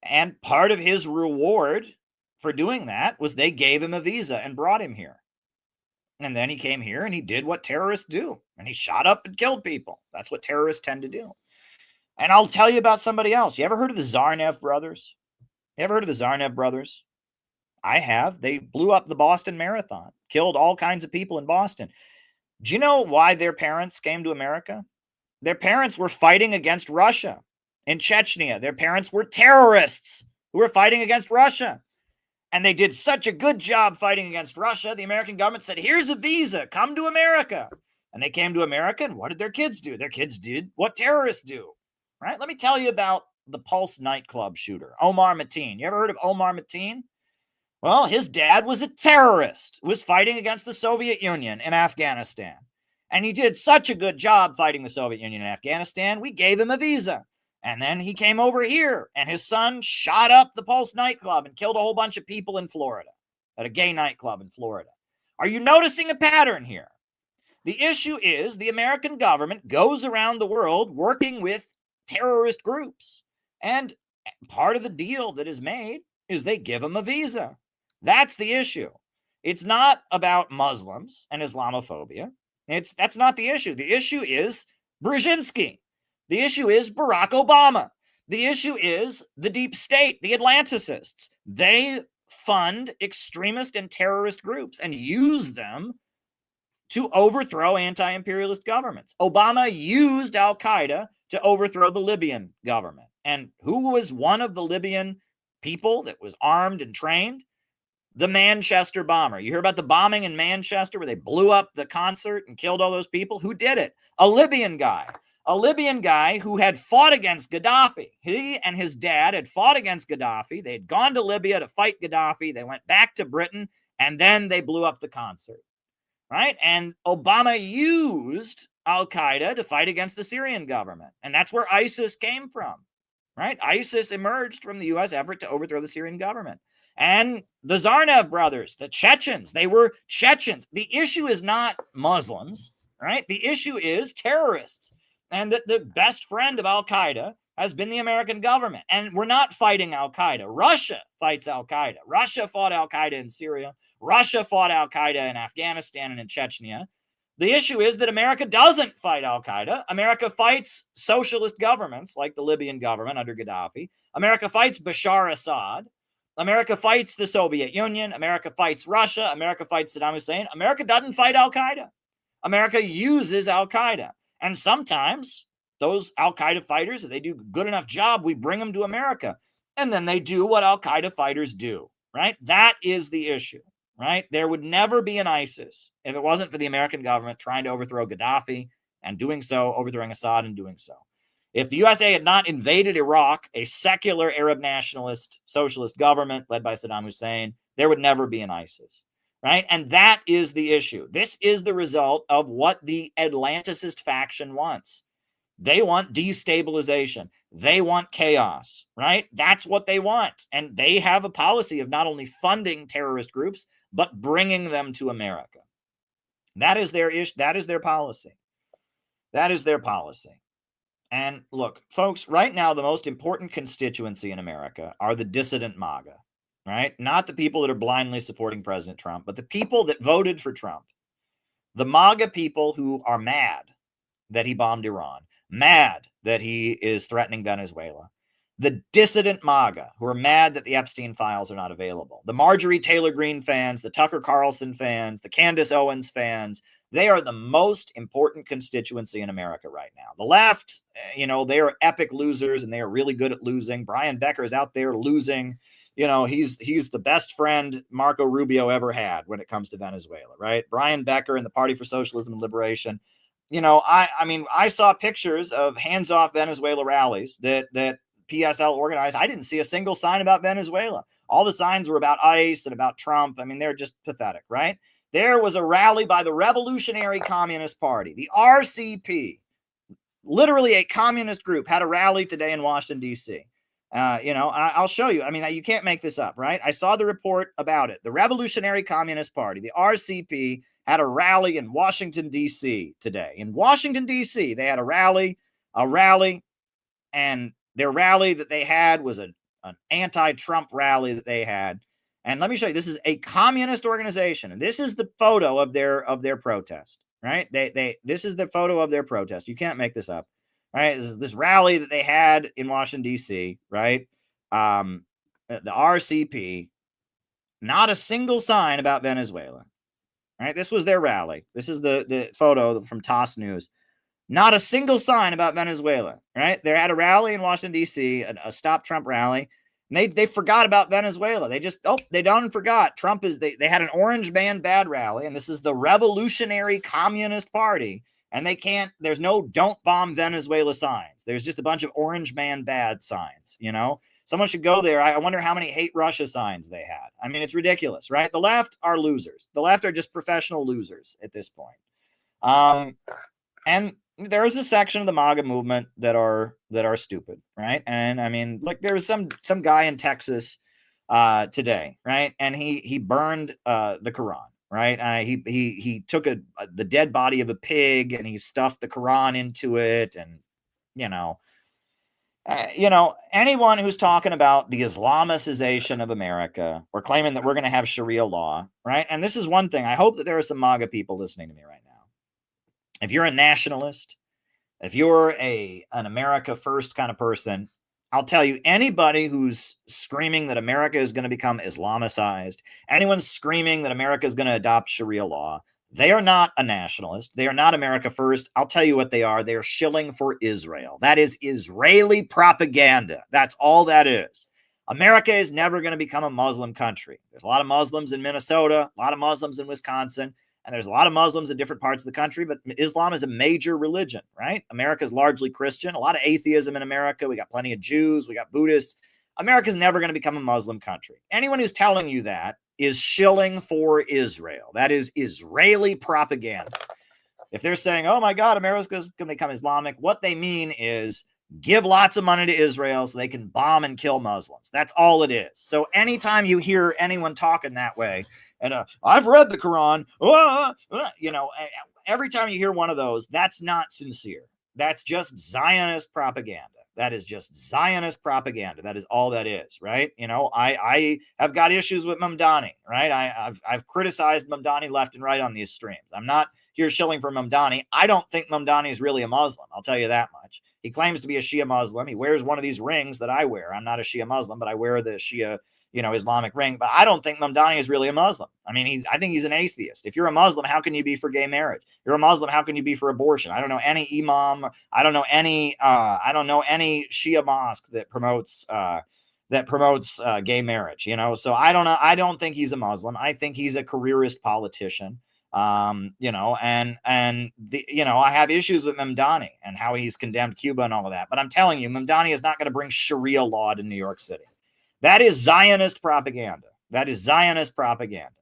And part of his reward for doing that was they gave him a visa and brought him here. And then he came here and he did what terrorists do. And he shot up and killed people. That's what terrorists tend to do. And I'll tell you about somebody else. You ever heard of the Tsarnaev brothers? You ever heard of the Tsarnaev brothers? I have. They blew up the Boston Marathon, killed all kinds of people in Boston. Do you know why their parents came to America? Their parents were fighting against Russia in Chechnya. Their parents were terrorists who were fighting against Russia. And they did such a good job fighting against Russia, the American government said, here's a visa, come to America. And they came to America, and what did their kids do? Their kids did what terrorists do, right? Let me tell you about the Pulse nightclub shooter, Omar Mateen. You ever heard of Omar Mateen? Well, his dad was a terrorist, was fighting against the Soviet Union in Afghanistan. And he did such a good job fighting the Soviet Union in Afghanistan, we gave him a visa. And then he came over here, and his son shot up the Pulse nightclub and killed a whole bunch of people in Florida, at a gay nightclub in Florida. Are you noticing a pattern here? The issue is the American government goes around the world working with terrorist groups. And part of the deal that is made is they give them a visa. That's the issue. It's not about Muslims and Islamophobia. That's not the issue. The issue is Brzezinski. The issue is Barack Obama. The issue is the deep state, the Atlanticists. They fund extremist and terrorist groups and use them to overthrow anti-imperialist governments. Obama used Al-Qaeda to overthrow the Libyan government. And who was one of the Libyan people that was armed and trained? The Manchester bomber. You hear about the bombing in Manchester where they blew up the concert and killed all those people? Who did it? A Libyan guy. A Libyan guy who had fought against Gaddafi. He and his dad had fought against Gaddafi. They had gone to Libya to fight Gaddafi. They went back to Britain, and then they blew up the concert, right? And Obama used Al-Qaeda to fight against the Syrian government. And that's where ISIS came from, right? ISIS emerged from the U.S. effort to overthrow the Syrian government. And the Zarnev brothers, the Chechens, they were Chechens. The issue is not Muslims, right? The issue is terrorists. And the best friend of Al-Qaeda has been the American government. And we're not fighting Al-Qaeda. Russia fights Al-Qaeda. Russia fought Al-Qaeda in Syria. Russia fought Al-Qaeda in Afghanistan and in Chechnya. The issue is that America doesn't fight Al-Qaeda. America fights socialist governments like the Libyan government under Gaddafi. America fights Bashar Assad. America fights the Soviet Union. America fights Russia. America fights Saddam Hussein. America doesn't fight Al-Qaeda. America uses Al-Qaeda. And sometimes those Al-Qaeda fighters, if they do a good enough job, we bring them to America. And then they do what Al-Qaeda fighters do, right? That is the issue, right? There would never be an ISIS if it wasn't for the American government trying to overthrow Gaddafi and doing so, overthrowing Assad and doing so. If the USA had not invaded Iraq, a secular Arab nationalist socialist government led by Saddam Hussein, there would never be an ISIS, right? And that is the issue. This is the result of what the Atlanticist faction wants. They want destabilization. They want chaos, right? That's what they want. And they have a policy of not only funding terrorist groups, but bringing them to America. That is their issue. That is their policy. That is their policy. And look, folks, right now, the most important constituency in America are the dissident MAGA, right? Not the people that are blindly supporting President Trump, but the people that voted for Trump. The MAGA people who are mad that he bombed Iran, mad that he is threatening Venezuela. The dissident MAGA who are mad that the Epstein files are not available. The Marjorie Taylor Greene fans, the Tucker Carlson fans, the Candace Owens fans, they are the most important constituency in America right now. The left, they are epic losers and they are really good at losing. Brian Becker is out there losing. He's the best friend Marco Rubio ever had when it comes to Venezuela, right? Brian Becker and the Party for Socialism and Liberation. I saw pictures of Hands Off Venezuela rallies that PSL organized. I didn't see a single sign about Venezuela. All the signs were about ICE and about Trump. I mean, they're just pathetic, right? There was a rally by the Revolutionary Communist Party, the RCP, literally a communist group, had a rally today in Washington, D.C. I'll show you. I mean, you can't make this up, right? I saw the report about it. The Revolutionary Communist Party, the RCP, had a rally in Washington, D.C. today. In Washington, D.C., they had a rally, and their rally that they had was an anti-Trump rally that they had. And let me show you, this is a communist organization. And this is the photo of their protest, right? This is the photo of their protest. You can't make this up, right? This is this rally that they had in Washington, D.C., right? The RCP, not a single sign about Venezuela, right? This was their rally. This is the photo from TASS News. Not a single sign about Venezuela, right? They had a rally in Washington, D.C., a Stop Trump rally. And they forgot about Venezuela. They done forgot. They had an Orange Man Bad rally, and this is the Revolutionary Communist Party. And there's no Don't Bomb Venezuela signs. There's just a bunch of Orange Man Bad signs, Someone should go there. I wonder how many Hate Russia signs they had. I mean, it's ridiculous, right? The left are losers. The left are just professional losers at this point. And there is a section of the MAGA movement that are stupid, right? And I mean, like there was some guy in Texas today, right? And he burned the Quran, right? He took the dead body of a pig and he stuffed the Quran into it, and anyone who's talking about the Islamicization of America or claiming that we're going to have Sharia law, right? And this is one thing. I hope that there are some MAGA people listening to me right now. If you're a nationalist, if you're an America first kind of person, I'll tell you, anybody who's screaming that America is going to become Islamicized, anyone screaming that America is going to adopt Sharia law, They are not a nationalist. They are not America first. I'll tell you what they are. They are shilling for Israel. That is Israeli propaganda. That's all that is. America is never going to become a Muslim country. There's a lot of Muslims in Minnesota, a lot of Muslims in Wisconsin, and there's a lot of Muslims in different parts of the country, but Islam is a major religion, right? America is largely Christian. A lot of atheism in America. We got plenty of Jews. We got Buddhists. America is never going to become a Muslim country. Anyone who's telling you that is shilling for Israel. That is Israeli propaganda. If they're saying, oh my God, America's going to become Islamic, what they mean is give lots of money to Israel so they can bomb and kill Muslims. That's all it is. So anytime you hear anyone talking that way, and I've read the Quran, every time you hear one of those, that's not sincere. That's just Zionist propaganda. That is just Zionist propaganda. That is all that is, right? I have got issues with Mamdani, right? I've criticized Mamdani left and right on these streams. I'm not here shilling for Mamdani. I don't think Mamdani is really a Muslim. I'll tell you that much. He claims to be a Shia Muslim. He wears one of these rings that I wear. I'm not a Shia Muslim, but I wear the Shia, Islamic ring. But I don't think Mamdani is really a Muslim. I mean, I think he's an atheist. If you're a Muslim, how can you be for gay marriage? You're a Muslim, how can you be for abortion? I don't know any imam. I don't know any Shia mosque that promotes gay marriage. So I don't know. I don't think he's a Muslim. I think he's a careerist politician. I have issues with Mamdani and how he's condemned Cuba and all of that. But I'm telling you, Mamdani is not going to bring Sharia law to New York City. That is Zionist propaganda. That is Zionist propaganda,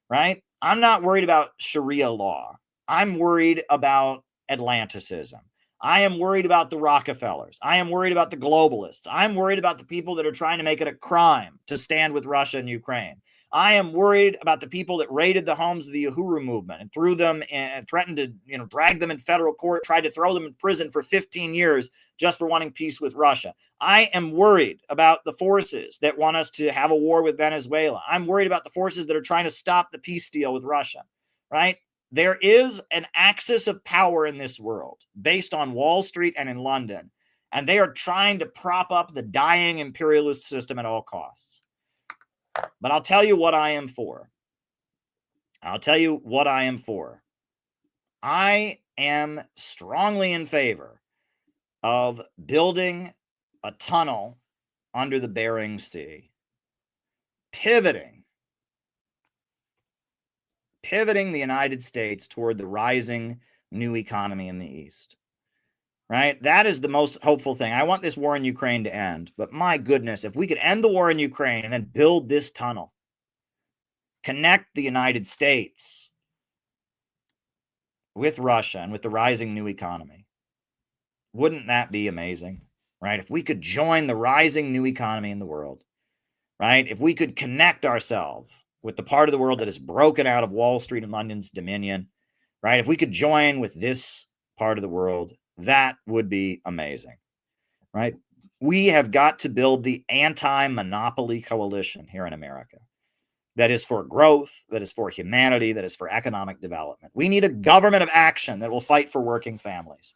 right? I'm not worried about Sharia law. I'm worried about Atlanticism. I am worried about the Rockefellers. I am worried about the globalists. I'm worried about the people that are trying to make it a crime to stand with Russia and Ukraine. I am worried about the people that raided the homes of the Uhuru movement and threw them and threatened to, drag them in federal court, tried to throw them in prison for 15 years just for wanting peace with Russia. I am worried about the forces that want us to have a war with Venezuela. I'm worried about the forces that are trying to stop the peace deal with Russia, right? There is an axis of power in this world based on Wall Street and in London, and they are trying to prop up the dying imperialist system at all costs. But I'll tell you what I am for. I am strongly in favor of building a tunnel under the Bering Sea, pivoting the United States toward the rising new economy in the East. Right? That is the most hopeful thing. I want this war in Ukraine to end. But my goodness, if we could end the war in Ukraine and then build this tunnel, connect the United States with Russia and with the rising new economy, wouldn't that be amazing? Right? If we could join the rising new economy in the world, right? If we could connect ourselves with the part of the world that is broken out of Wall Street and London's dominion, right? If we could join with this part of the world, that would be amazing, right? We have got to build the anti-monopoly coalition here in America that is for growth, that is for humanity, that is for economic development. We need a government of action that will fight for working families,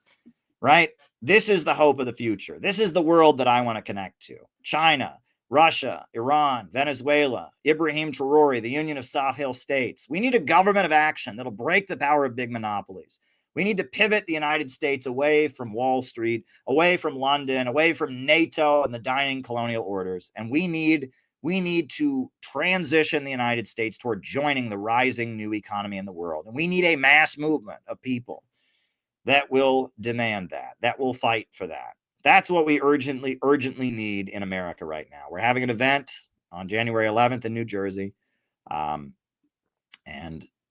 right? This is the hope of the future. This is the world that I want to connect to. China, Russia, Iran, Venezuela, Ibrahim Traore, the Union of Sahel States. We need a government of action that'll break the power of big monopolies. We need to pivot the United States away from Wall Street, away from London, away from NATO and the dying colonial orders. And we need to transition the United States toward joining the rising new economy in the world. And we need a mass movement of people that will demand that will fight for that. That's what we urgently need in America right now. We're having an event on January 11th in New Jersey. And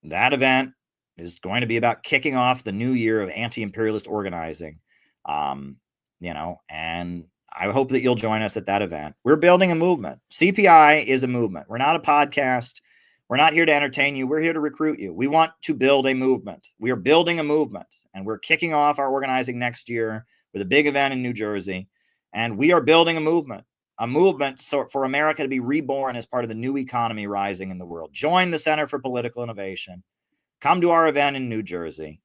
that event is going to be about kicking off the new year of anti-imperialist organizing, and I hope that you'll join us at that event. We're building a movement. CPI is a movement. We're not a podcast. We're not here to entertain you. We're here to recruit you. We want to build a movement. We are building a movement, and we're kicking off our organizing next year with a big event in New Jersey, and we are building a movement for America to be reborn as part of the new economy rising in the world. Join the Center for Political Innovation. Come to our event in New Jersey.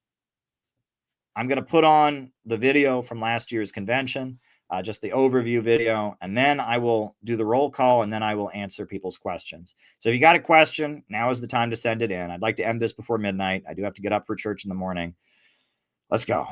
I'm going to put on the video from last year's convention. just the overview video, and then I will do the roll call, and then I will answer people's questions. So if you got a question, now is the time to send it in. I'd like to end this before midnight. I do have to get up for church in the morning. Let's go.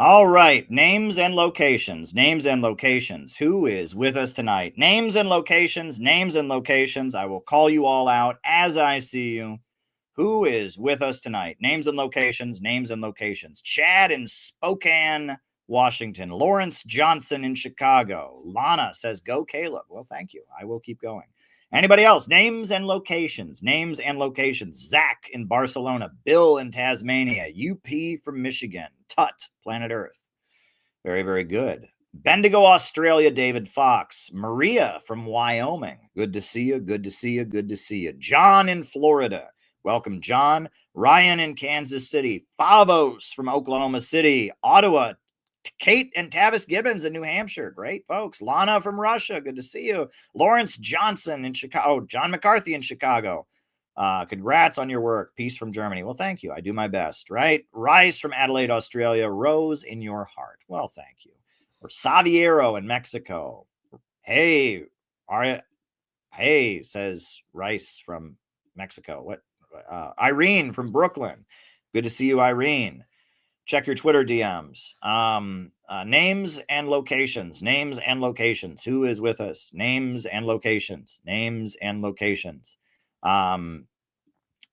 All right, names and locations, names and locations. Who is with us tonight? Names and locations, names and locations. I will call you all out as I see you. Who is with us tonight? Names and locations, names and locations. Chad in Spokane, Washington. Lawrence Johnson in Chicago. Lana says, go Caleb. Well, thank you. I will keep going. Anybody else? Names and locations, names and locations. Zach in Barcelona. Bill in Tasmania. UP from Michigan. Tut, planet Earth. Very, very good. Bendigo, Australia, David Fox. Maria from Wyoming. Good to see you, good to see you, good to see you. John in Florida. Welcome, John. Ryan in Kansas City. Favos from Oklahoma City. Ottawa. Kate and Tavis Gibbons in New Hampshire. Great, folks. Lana from Russia. Good to see you. Lawrence Johnson in Chicago. John McCarthy in Chicago. Congrats on your work. Peace from Germany. Well, thank you. I do my best, right? Rice from Adelaide, Australia. Rose in your heart. Well, thank you. Or Saviero in Mexico. Hey, hey, says Rice from Mexico. What? Irene from Brooklyn. Good to see you, Irene. Check your Twitter DMs. Names and locations. Names and locations. Who is with us? Names and locations. Names and locations.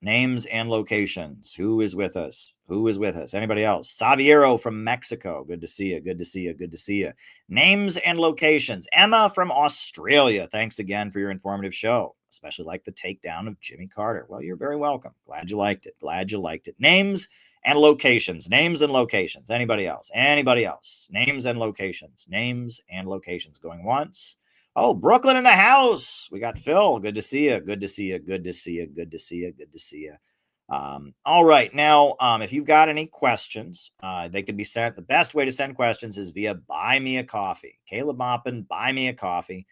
Names and locations. Who is with us? Who is with us? Anybody else? Saviero from Mexico. Good to see you. Good to see you. Good to see you. Names and locations. Emma from Australia. Thanks again for your informative show. Especially like the takedown of Jimmy Carter. Well, you're very welcome. Glad you liked it. Glad you liked it. Names and locations. Names and locations. Anybody else? Anybody else? Names and locations. Names and locations. Going once. Oh, Brooklyn in the house. We got Phil. Good to see you. Good to see you. Good to see you. Good to see you. Good to see you. All right. Now, if you've got any questions, they can be sent. The best way to send questions is via Buy Me a Coffee. Caleb Maupin, Buy Me a Coffee.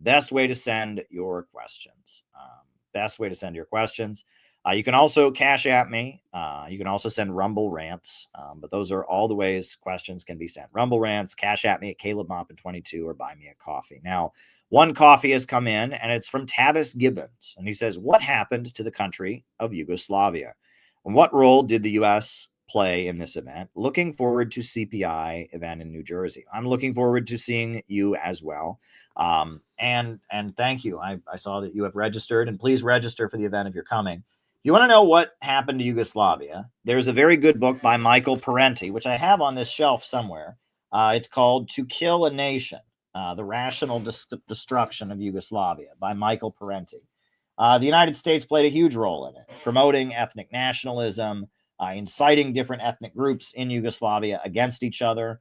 Best way to send your questions. Best way to send your questions. You can also cash at me. You can also send Rumble rants, but those are all the ways questions can be sent. Rumble rants, cash at me at CalebMoppin22, or buy me a coffee. Now, one coffee has come in, and it's from Tavis Gibbons, and he says, "What happened to the country of Yugoslavia? And what role did the U.S. play in this event? Looking forward to CPI event in New Jersey." I'm looking forward to seeing you as well. And thank you. I saw that you have registered, and please register for the event if you're coming. You want to know what happened to Yugoslavia? There's a very good book by Michael Parenti, which I have on this shelf somewhere. It's called To Kill a Nation, The Rational Destruction of Yugoslavia by Michael Parenti. The United States played a huge role in it, promoting ethnic nationalism, inciting different ethnic groups in Yugoslavia against each other.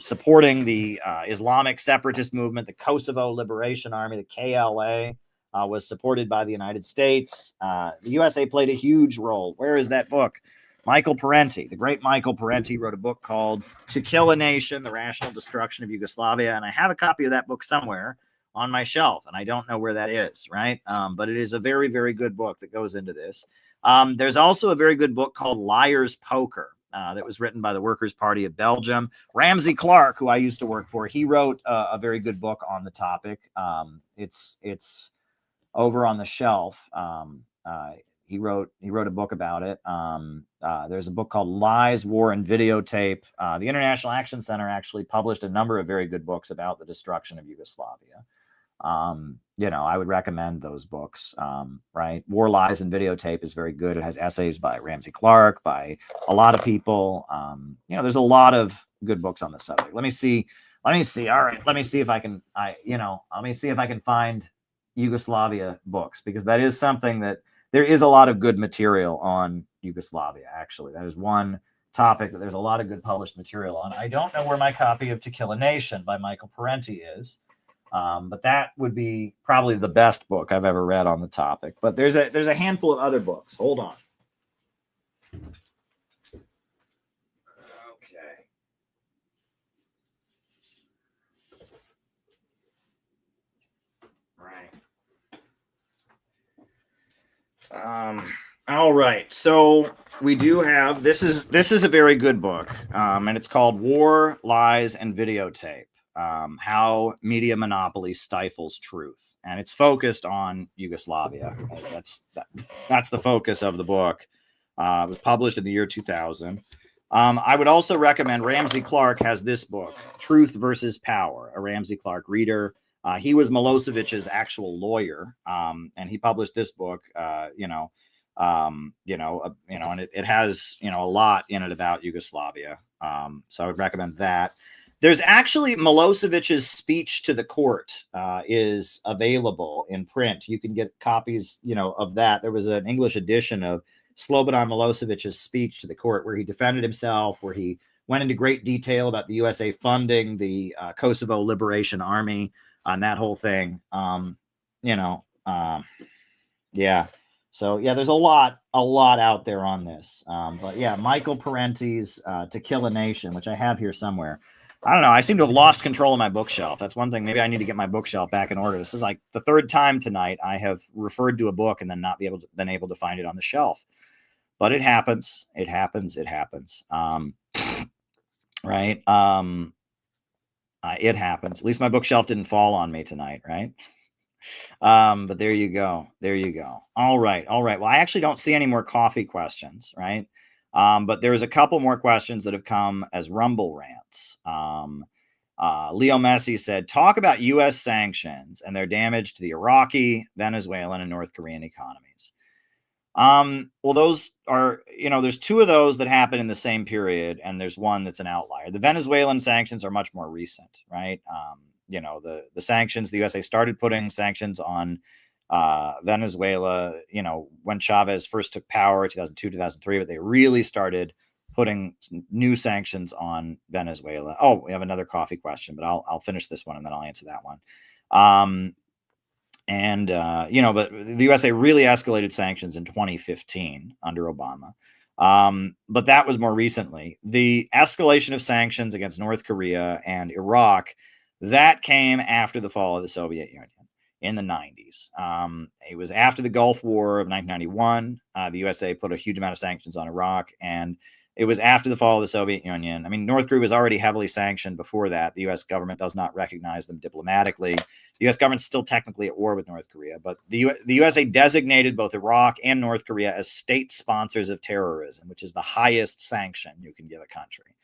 Supporting the Islamic separatist movement, the Kosovo Liberation Army, the KLA, was supported by the United States. The USA played a huge role. Where is that book? Michael Parenti, the great Michael Parenti, wrote a book called To Kill a Nation, The Rational Destruction of Yugoslavia. And I have a copy of that book somewhere on my shelf, and I don't know where that is, right? But it is a very, very good book that goes into this. There's also a very good book called Liar's Poker that was written by the Workers' Party of Belgium. Ramsey Clark, who I used to work for, he wrote a very good book on the topic. It's over on the shelf. He wrote a book about it. There's a book called Lies, War, and Videotape. The International Action Center actually published a number of very good books about the destruction of Yugoslavia. I would recommend those books, right? War, Lies, and Videotape is very good. It has essays by Ramsey Clark, by a lot of people. There's a lot of good books on the subject. Let me see. All right. Let me see if I can, let me see if I can find Yugoslavia books, because that is something that there is a lot of good material on Yugoslavia. Actually, that is one topic that there's a lot of good published material on. I don't know where my copy of To Kill a Nation by Michael Parenti is, but that would be probably the best book I've ever read on the topic. But there's a handful of other books. Hold on. Okay. All right. So we do have this is a very good book, and it's called War, Lies, and Videotape: How Media Monopoly Stifles Truth, and it's focused on Yugoslavia. That's the focus of the book. It was published in the year 2000. I would also recommend Ramsey Clark has this book, Truth versus Power, a Ramsey Clark reader. He was Milosevic's actual lawyer, and he published this book. And it has a lot in it about Yugoslavia. So I would recommend that. There's actually Milosevic's speech to the court is available in print. You can get copies, of that. There was an English edition of Slobodan Milosevic's speech to the court where he defended himself, where he went into great detail about the USA funding the Kosovo Liberation Army on that whole thing. Yeah. So yeah, there's a lot out there on this. But yeah, Michael Parenti's To Kill a Nation, which I have here somewhere. I don't know. I seem to have lost control of my bookshelf. That's one thing. Maybe I need to get my bookshelf back in order. This is like the third time tonight I have referred to a book and then not been able to find it on the shelf. But it happens. It happens. Right. It happens. At least my bookshelf didn't fall on me tonight, right? But there you go. All right. Well, I actually don't see any more coffee questions, right? But there's a couple more questions that have come as Rumble rants. Leo Messi said, talk about U.S. sanctions and their damage to the Iraqi, Venezuelan, and North Korean economies. Well, those are, there's two of those that happen in the same period, and there's one that's an outlier. The Venezuelan sanctions are much more recent, right? The sanctions, the USA started putting sanctions on Venezuela, when Chavez first took power, 2002, 2003, but they really started putting new sanctions on Venezuela. Oh, we have another coffee question, but I'll finish this one and then I'll answer that one. But the USA really escalated sanctions in 2015 under Obama. But that was more recently. The escalation of sanctions against North Korea and Iraq, that came after the fall of the Soviet Union. in the 90s. It was after the Gulf War of 1991. The USA put a huge amount of sanctions on Iraq, and it was after the fall of the Soviet Union. I mean, North Korea was already heavily sanctioned before that. The U.S. government does not recognize them diplomatically. The U.S. government's still technically at war with North Korea, but the USA designated both Iraq and North Korea as state sponsors of terrorism, which is the highest sanction you can give a country.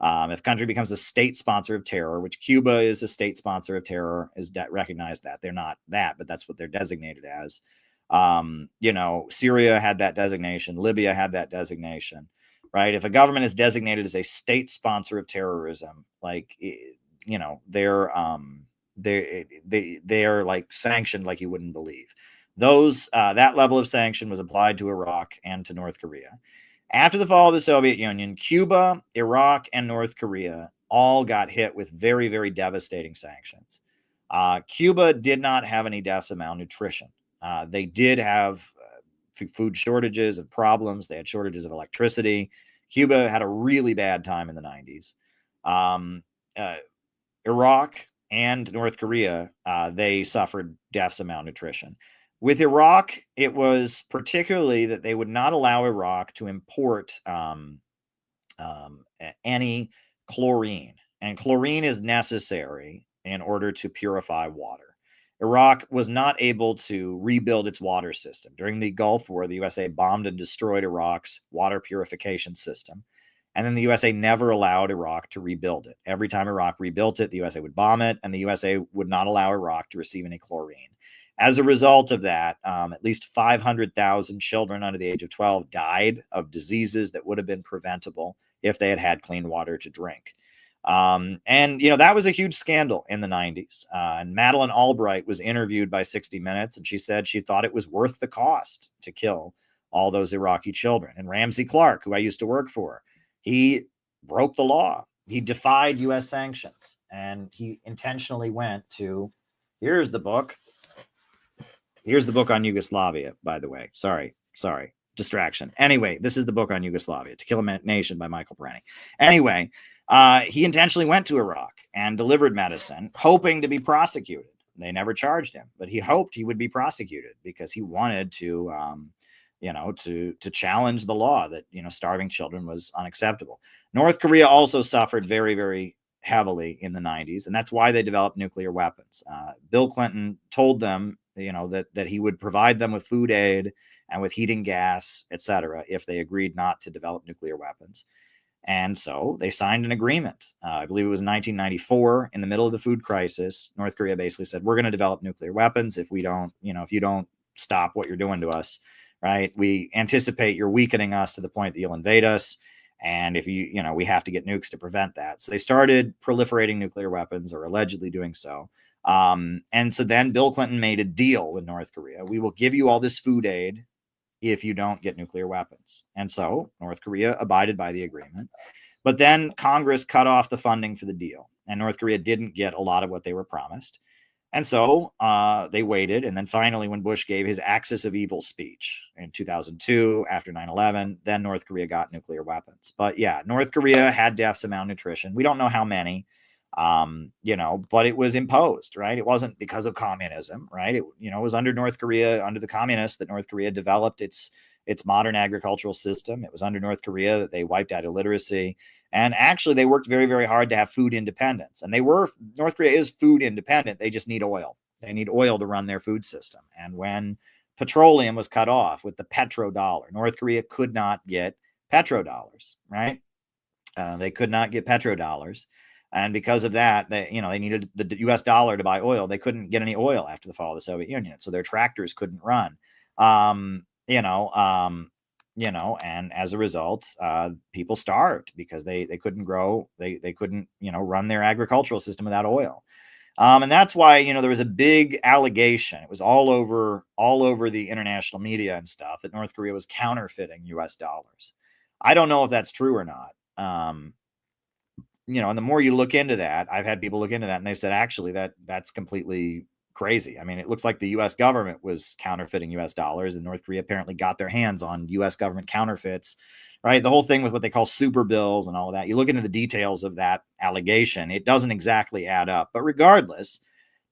If a country becomes a state sponsor of terror, which Cuba is a state sponsor of terror, is recognized that. They're not that, but that's what they're designated as. Syria had that designation. Libya had that designation. Right. If a government is designated as a state sponsor of terrorism, like, they're like sanctioned like you wouldn't believe. That level of sanction was applied to Iraq and to North Korea. After the fall of the Soviet Union, Cuba, Iraq, and North Korea all got hit with very, very devastating sanctions. Cuba did not have any deaths of malnutrition. They did have food shortages and problems. They had shortages of electricity. Cuba had a really bad time in the 90s. Iraq and North Korea, they suffered deaths of malnutrition. With Iraq, it was particularly that they would not allow Iraq to import any chlorine. And chlorine is necessary in order to purify water. Iraq was not able to rebuild its water system. During the Gulf War, the USA bombed and destroyed Iraq's water purification system. And then the USA never allowed Iraq to rebuild it. Every time Iraq rebuilt it, the USA would bomb it, and the USA would not allow Iraq to receive any chlorine. As a result of that, at least 500,000 children under the age of 12 died of diseases that would have been preventable if they had had clean water to drink. That was a huge scandal in the 90s. And Madeleine Albright was interviewed by 60 Minutes, and she said she thought it was worth the cost to kill all those Iraqi children. And Ramsey Clark, who I used to work for, he broke the law. He defied U.S. sanctions, and he intentionally went to, here's the book on Yugoslavia, by the way. Sorry, distraction. Anyway, this is the book on Yugoslavia, To Kill a Nation by Michael Brenny. Anyway, he intentionally went to Iraq and delivered medicine, hoping to be prosecuted. They never charged him, but he hoped he would be prosecuted because he wanted to, to challenge the law that, starving children was unacceptable. North Korea also suffered very, very heavily in the 90s, and that's why they developed nuclear weapons. Bill Clinton told them, that he would provide them with food aid and with heating gas, etc., if they agreed not to develop nuclear weapons. And so they signed an agreement. I believe it was 1994, in the middle of the food crisis. North Korea basically said, we're going to develop nuclear weapons if we don't, if you don't stop what you're doing to us, right? We anticipate you're weakening us to the point that you'll invade us. And if we have to get nukes to prevent that. So they started proliferating nuclear weapons, or allegedly doing so. And so then Bill Clinton made a deal with North Korea. We will give you all this food aid if you don't get nuclear weapons. And so North Korea abided by the agreement. But then Congress cut off the funding for the deal, and North Korea didn't get a lot of what they were promised. And so they waited. And then finally, when Bush gave his Axis of Evil speech in 2002, after 9/11, then North Korea got nuclear weapons. But yeah, North Korea had deaths of malnutrition. We don't know how many. But it was imposed, right? It wasn't because of communism, right? It was under North Korea, under the communists, that North Korea developed its modern agricultural system. It was under North Korea that they wiped out illiteracy. And actually, they worked very, very hard to have food independence. And North Korea is food independent. They just need oil. They need oil to run their food system. And when petroleum was cut off with the petrodollar, North Korea could not get petrodollars, right? They could not get petrodollars. And because of that, they needed the U.S. dollar to buy oil. They couldn't get any oil after the fall of the Soviet Union, so their tractors couldn't run. And as a result, people starved because they couldn't grow. They couldn't, run their agricultural system without oil. And that's why, there was a big allegation. It was all over the international media and stuff that North Korea was counterfeiting U.S. dollars. I don't know if that's true or not. And the more you look into that, I've had people look into that, and they've said, actually, that's completely crazy. I mean, it looks like the U.S. government was counterfeiting U.S. dollars, and North Korea apparently got their hands on U.S. government counterfeits, right? The whole thing with what they call super bills and all of that. You look into the details of that allegation, it doesn't exactly add up. But regardless,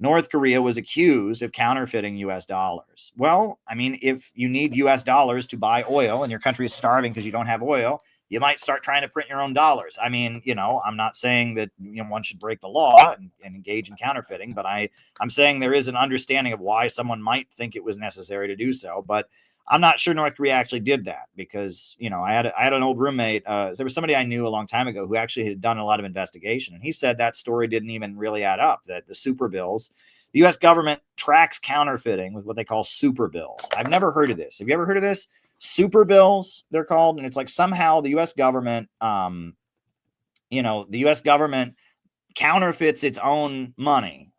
North Korea was accused of counterfeiting US dollars. Well, I mean, if you need US dollars to buy oil and your country is starving because you don't have oil, you might start trying to print your own dollars. I mean, I'm not saying that one should break the law and engage in counterfeiting, but I'm saying there is an understanding of why someone might think it was necessary to do so. But I'm not sure North Korea actually did that because, I had an old roommate. There was somebody I knew a long time ago who actually had done a lot of investigation. And he said that story didn't even really add up, that the super bills, the U.S. government tracks counterfeiting with what they call super bills. I've never heard of this. Have you ever heard of this? Super bills, they're called. And it's like somehow the U.S. government, the U.S. government counterfeits its own money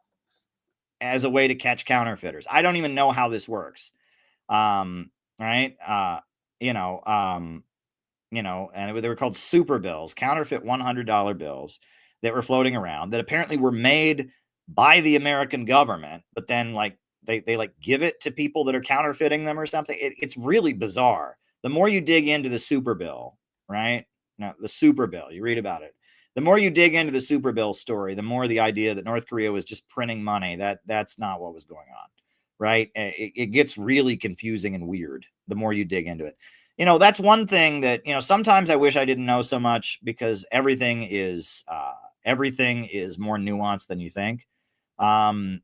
as a way to catch counterfeiters. I don't even know how this works. Right. And they were called super bills, counterfeit $100 bills that were floating around that apparently were made by the American government, but then like they like give it to people that are counterfeiting them or something. It's really bizarre. The more you dig into the super bill, right? Now, the super bill, you read about it. The more you dig into the super bill story, the more the idea that North Korea was just printing money. That's not what was going on. Right. It gets really confusing and weird the more you dig into it. That's one thing that, sometimes I wish I didn't know so much because everything is more nuanced than you think. But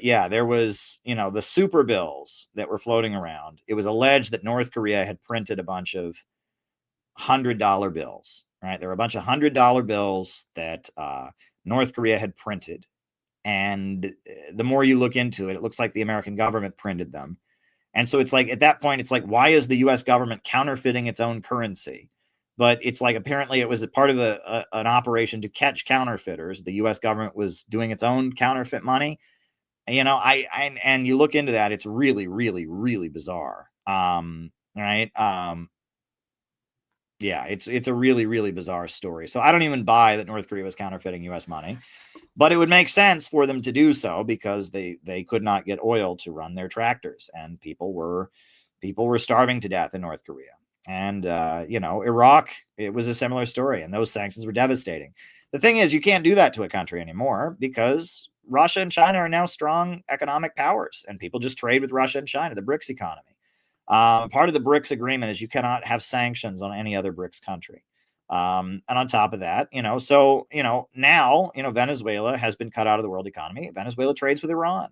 yeah, there was, the super bills that were floating around. It was alleged that North Korea had printed a bunch of $100 bills, right? There were a bunch of $100 bills that North Korea had printed. And the more you look into it, it looks like the American government printed them. And so it's like, at that point, it's like, why is the U.S. government counterfeiting its own currency? But it's like, apparently it was a part of an operation to catch counterfeiters. The U.S. government was doing its own counterfeit money. And you look into that, it's really, really, really bizarre. Right. Yeah, it's a really, really bizarre story. So I don't even buy that North Korea was counterfeiting U.S. money. But it would make sense for them to do so because they could not get oil to run their tractors, and people were starving to death in North Korea. And Iraq, it was a similar story, and those sanctions were devastating. The thing is, you can't do that to a country anymore because Russia and China are now strong economic powers, and people just trade with Russia and China, the BRICS economy. Part of the BRICS agreement is you cannot have sanctions on any other BRICS country. And on top of that, now, Venezuela has been cut out of the world economy. Venezuela trades with Iran.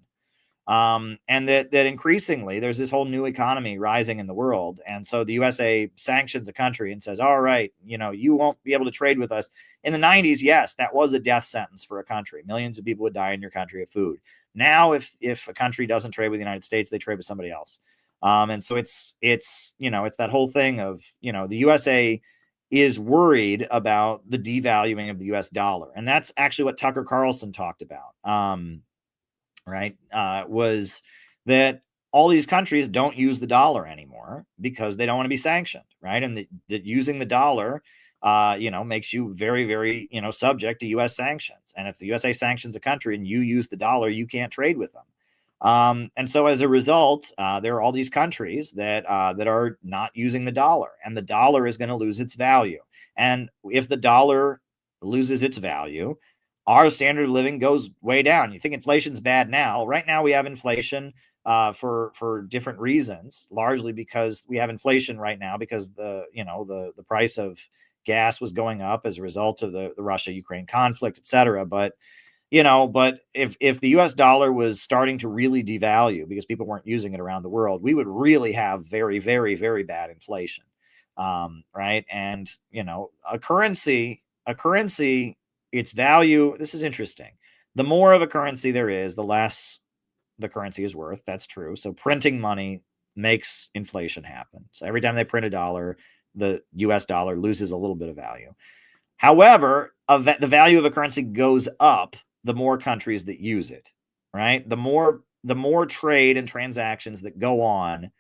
And that increasingly there's this whole new economy rising in the world. And so the USA sanctions a country and says, all right, you won't be able to trade with us. In the 90s, yes, that was a death sentence for a country. Millions of people would die in your country of food. Now, if a country doesn't trade with the United States, they trade with somebody else. And so it's that whole thing of, the USA is worried about the devaluing of the US dollar. And that's actually what Tucker Carlson talked about, was that all these countries don't use the dollar anymore because they don't want to be sanctioned, right? And that using the dollar, makes you very, very, subject to US sanctions. And if the USA sanctions a country and you use the dollar, you can't trade with them. And so as a result, there are all these countries that are not using the dollar, and the dollar is going to lose its value. And if the dollar loses its value, our standard of living goes way down. You think inflation's bad now. Right now we have inflation for different reasons, largely because we have inflation right now because the price of gas was going up as a result of the Russia-Ukraine conflict, et cetera. But if the US dollar was starting to really devalue because people weren't using it around the world, we would really have very, very, very bad inflation. Right. And, a currency, its value, this is interesting. The more of a currency there is, the less the currency is worth. That's true. So printing money makes inflation happen. So every time they print a dollar, the US dollar loses a little bit of value. However, the value of a currency goes up the more countries that use it, right? The more trade and transactions that go on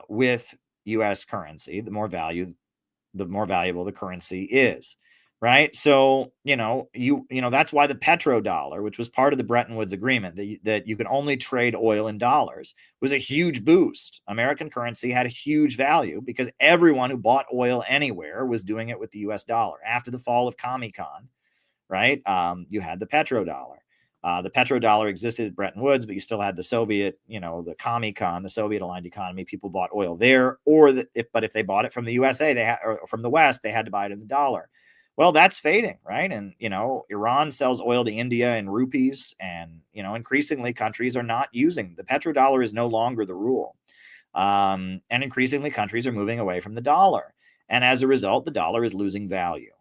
with U.S. currency, the more valuable the currency is, right? So that's why the petrodollar, which was part of the Bretton Woods Agreement, that you can only trade oil in dollars, was a huge boost. American currency had a huge value because everyone who bought oil anywhere was doing it with the U.S. dollar. After the fall of Commie-Con, right? You had the petrodollar. The petrodollar existed at Bretton Woods, but you still had the Soviet, the commie-con, the Soviet-aligned economy. People bought oil there, if they bought it from the USA, or from the West, they had to buy it in the dollar. Well, that's fading, right? And Iran sells oil to India in rupees, and increasingly countries are not using the petrodollar is no longer the rule, and increasingly countries are moving away from the dollar, and as a result, the dollar is losing value.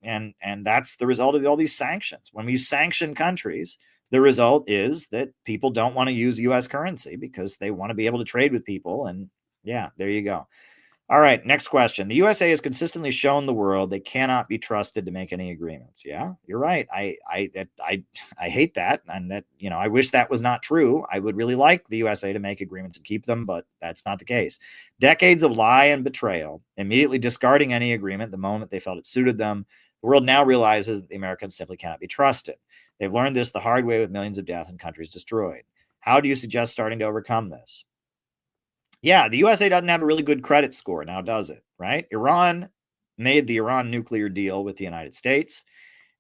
And that's the result of all these sanctions. When we sanction countries, the result is that people don't want to use U.S. currency because they want to be able to trade with people. And yeah, there you go. All right, next question. The USA has consistently shown the world they cannot be trusted to make any agreements. Yeah, you're right. I hate that, and that I wish that was not true. I would really like the USA to make agreements and keep them, but that's not the case. Decades of lie and betrayal, immediately discarding any agreement the moment they felt it suited them. The world now realizes that the Americans simply cannot be trusted. They've learned this the hard way with millions of deaths and countries destroyed. How do you suggest starting to overcome this? Yeah, the USA doesn't have a really good credit score now, does it? Right? Iran made the Iran nuclear deal with the United States,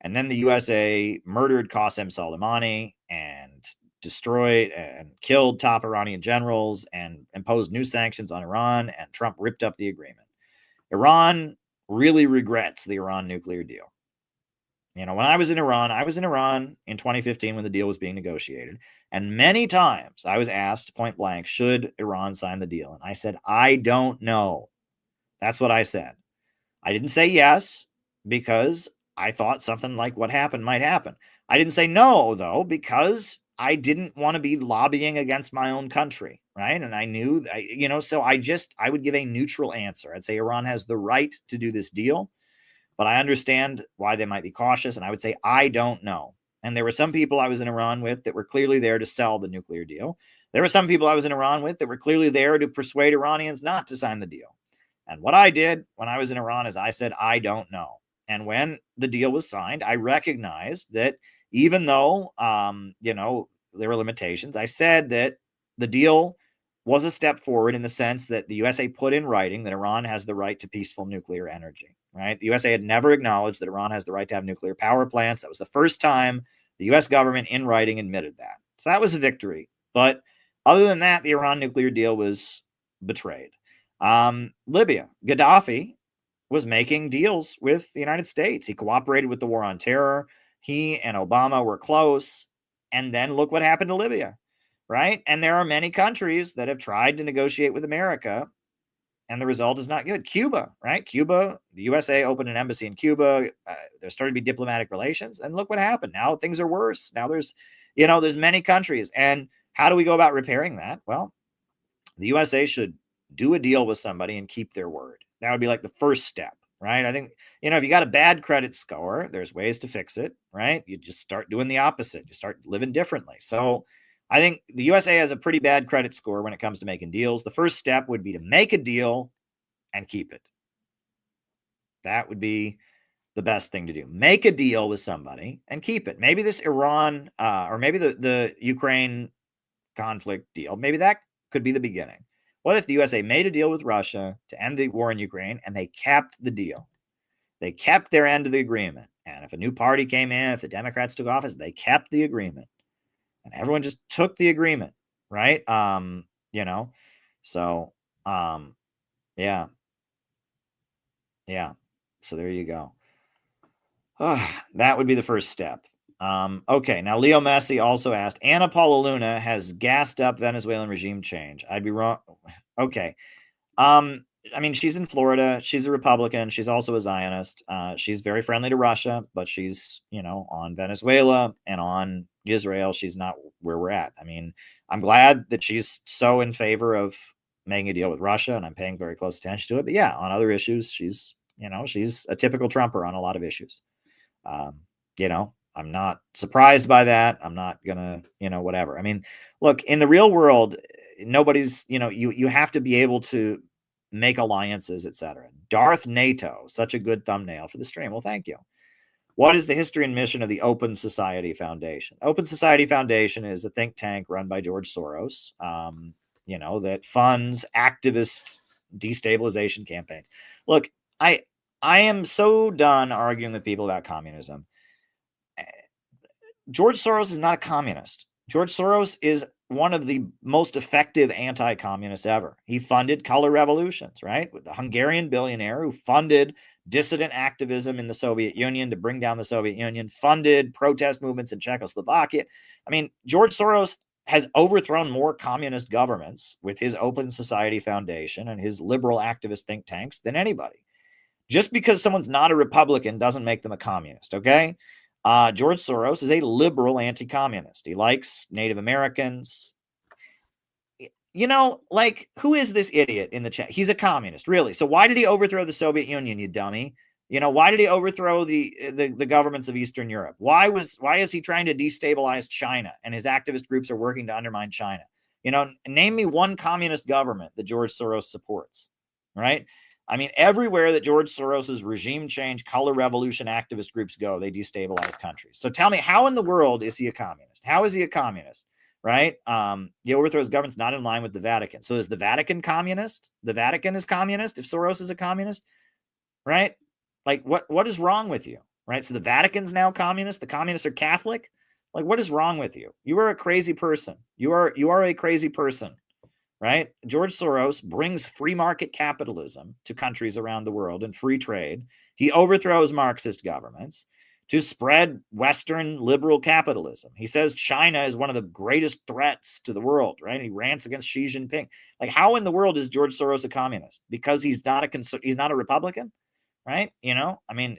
and then the USA murdered Qasem Soleimani and destroyed and killed top Iranian generals and imposed new sanctions on Iran, and Trump ripped up the agreement. Iran really regrets the Iran nuclear deal. When I was in Iran in 2015 when the deal was being negotiated. And many times I was asked point blank, should Iran sign the deal? And I said, I don't know. That's what I said. I didn't say yes because I thought something like what happened might happen. I didn't say no, though, because I didn't want to be lobbying against my own country, right? And I knew, so I would give a neutral answer. I'd say Iran has the right to do this deal, but I understand why they might be cautious. And I would say, I don't know. And there were some people I was in Iran with that were clearly there to sell the nuclear deal. There were some people I was in Iran with that were clearly there to persuade Iranians not to sign the deal. And what I did when I was in Iran is I said, I don't know. And when the deal was signed, I recognized that even though, there were limitations, I said that the deal was a step forward in the sense that the USA put in writing that Iran has the right to peaceful nuclear energy, right? The USA had never acknowledged that Iran has the right to have nuclear power plants. That was the first time the US government in writing admitted that. So that was a victory. But other than that, the Iran nuclear deal was betrayed. Libya, Gaddafi was making deals with the United States. He cooperated with the war on terror. He and Obama were close. And then look what happened to Libya, right? And there are many countries that have tried to negotiate with America, and the result is not good. Cuba, right? Cuba, the USA opened an embassy in Cuba. There started to be diplomatic relations, and look what happened. Now things are worse. Now there's many countries. And how do we go about repairing that? Well, the USA should do a deal with somebody and keep their word. That would be like the first step, right? I think, if you got a bad credit score, there's ways to fix it, right? You just start doing the opposite. You start living differently. So I think the USA has a pretty bad credit score when it comes to making deals. The first step would be to make a deal and keep it. That would be the best thing to do. Make a deal with somebody and keep it. Maybe this Iran or maybe the Ukraine conflict deal, maybe that could be the beginning. What if the USA made a deal with Russia to end the war in Ukraine and they kept the deal? They kept their end of the agreement. And if a new party came in, if the Democrats took office, they kept the agreement. And everyone just took the agreement, right? So, yeah. So there you go. That would be the first step. Okay, now Leo Messi also asked, Ana Paula Luna has gassed up Venezuelan regime change. I'd be wrong. Okay. She's in Florida. She's a Republican. She's also a Zionist. She's very friendly to Russia, but she's, on Venezuela and on Israel. She's not where we're at. I'm glad that she's so in favor of making a deal with Russia, and I'm paying very close attention to it. But yeah, on other issues, she's a typical Trumper on a lot of issues. I'm not surprised by that. I'm not gonna, whatever. Look, in the real world, nobody's, you have to be able to make alliances, etc. Darth NATO, such a good thumbnail for the stream. Well, thank you. What is the history and mission of the Open Society Foundation? Open Society Foundation is a think tank run by George Soros, that funds activist destabilization campaigns. Look, I am so done arguing with people about communism. George Soros is not a communist. George Soros is one of the most effective anti-communists ever. He funded color revolutions, right? With the Hungarian billionaire who funded dissident activism in the Soviet Union to bring down the Soviet Union, funded protest movements in Czechoslovakia. I mean, George Soros has overthrown more communist governments with his Open Society Foundation and his liberal activist think tanks than anybody. Just because someone's not a Republican doesn't make them a communist, okay? George Soros is a liberal anti-communist. He likes Native Americans. You know, like, who is this idiot in the chat? He's a communist, really. So why did he overthrow the Soviet Union, you dummy? You know, why did he overthrow the governments of Eastern Europe? Why is he trying to destabilize China, and his activist groups are working to undermine China? You know, name me one communist government that George Soros supports, right? I mean, everywhere that George Soros's regime change, color revolution activist groups go, they destabilize countries. So tell me, how in the world is he a communist? How is he a communist? Right? He overthrows governments not in line with the Vatican. So is the Vatican communist? The Vatican is communist if Soros is a communist, right? Like, what is wrong with you, right? So the Vatican's now communist. The communists are Catholic. Like, what is wrong with you? You are a crazy person. You are a crazy person, right? George Soros brings free market capitalism to countries around the world and free trade. He overthrows Marxist governments to spread Western liberal capitalism. He says China is one of the greatest threats to the world, right? He rants against Xi Jinping. Like, how in the world is George Soros a communist? Because he's not a Republican, right? You know, I mean,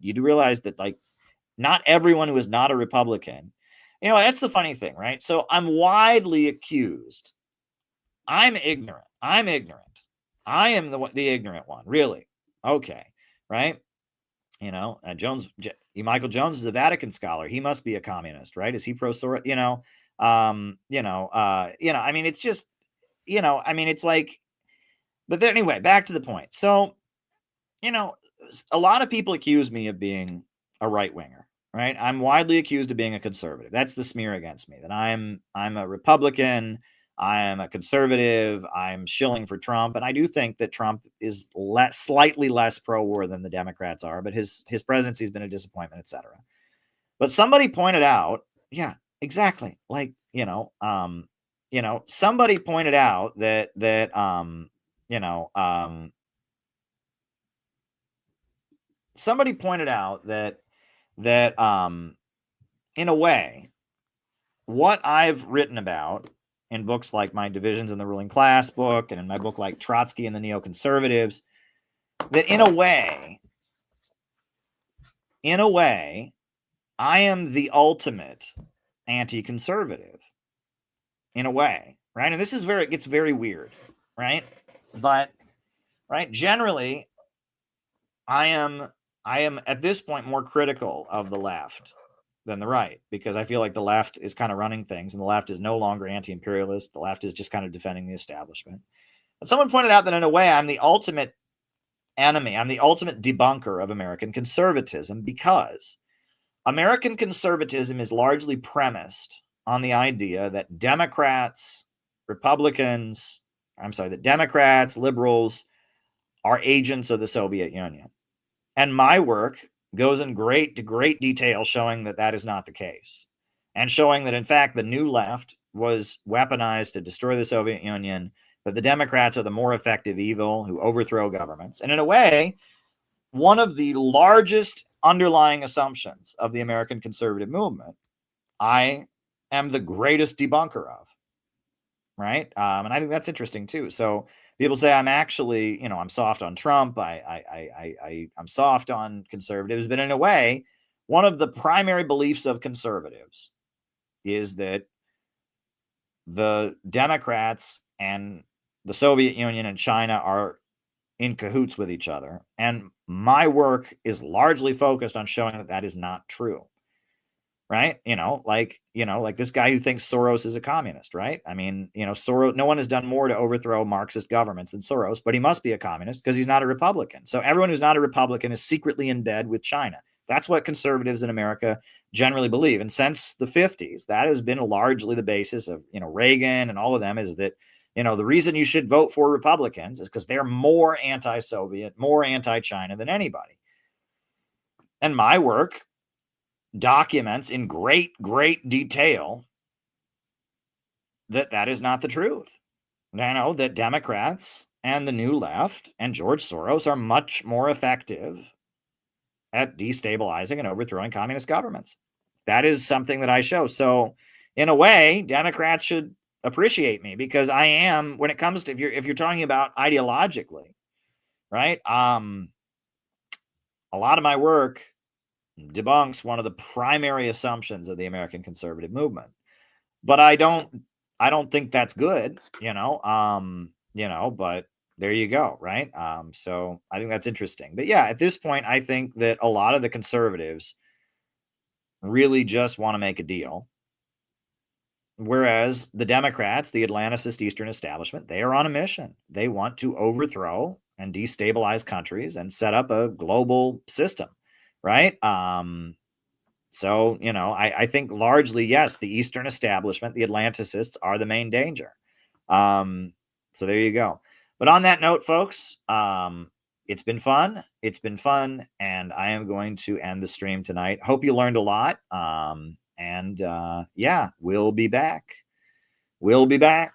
you do realize that, like, not everyone who is not a Republican, you know, that's the funny thing, right? So I'm widely accused. I'm ignorant. I am the ignorant one, really. Okay, right? You know, Michael Jones is a Vatican scholar. He must be a communist, right? Is he pro-Soros? I mean, it's just, I mean, it's like, but then anyway, back to the point. So, you know, a lot of people accuse me of being a right winger, right? I'm widely accused of being a conservative. That's the smear against me, that I'm a Republican. I am a conservative. I'm shilling for Trump. And I do think that Trump is slightly less pro-war than the Democrats are, but his presidency has been a disappointment, etc. But somebody pointed out, yeah, exactly. Like, somebody pointed out that in a way, what I've written about in books like my Divisions in the Ruling Class book, and in my book like Trotsky and the Neoconservatives, that in a way, I am the ultimate anti-conservative, in a way, right? And this is it gets very weird, right? But, right, generally, I am at this point more critical of the left than the right, because I feel like the left is kind of running things, and the left is no longer anti-imperialist. The left is just kind of defending the establishment. But someone pointed out that in a way, I'm the ultimate enemy. I'm the ultimate debunker of American conservatism, because American conservatism is largely premised on the idea that Democrats, liberals are agents of the Soviet Union. And my work goes in great detail showing that that is not the case, and showing that, in fact, the new left was weaponized to destroy the Soviet Union, that the Democrats are the more effective evil who overthrow governments. And in a way, one of the largest underlying assumptions of the American conservative movement, I am the greatest debunker of, right? And I think that's interesting too. So people say I'm actually, I'm soft on Trump. I'm soft on conservatives, but in a way, one of the primary beliefs of conservatives is that the Democrats and the Soviet Union and China are in cahoots with each other. And my work is largely focused on showing that that is not true. Right? Like this guy who thinks Soros is a communist, right? I mean, Soros, no one has done more to overthrow Marxist governments than Soros, but he must be a communist because he's not a Republican. So everyone who's not a Republican is secretly in bed with China. That's what conservatives in America generally believe. And since the 50s, that has been largely the basis of, Reagan and all of them, is that, the reason you should vote for Republicans is because they're more anti-Soviet, more anti-China than anybody. And my work documents in great detail that is not the truth. I know that Democrats and the New Left and George Soros are much more effective at destabilizing and overthrowing communist governments. That is something that I show. So in a way, Democrats should appreciate me, because I am, when it comes to, if you're talking about ideologically, right? A lot of my work debunks one of the primary assumptions of the American conservative movement. But I don't think that's good, but there you go, right? So I think that's interesting. But yeah, at this point, I think that a lot of the conservatives really just want to make a deal. Whereas the Democrats, the Atlanticist Eastern establishment, they are on a mission. They want to overthrow and destabilize countries and set up a global system, right? So, I think largely, yes, the Eastern establishment, the Atlanticists, are the main danger. So there you go. But on that note, folks, it's been fun. It's been fun. And I am going to end the stream tonight. Hope you learned a lot. Yeah, we'll be back. We'll be back.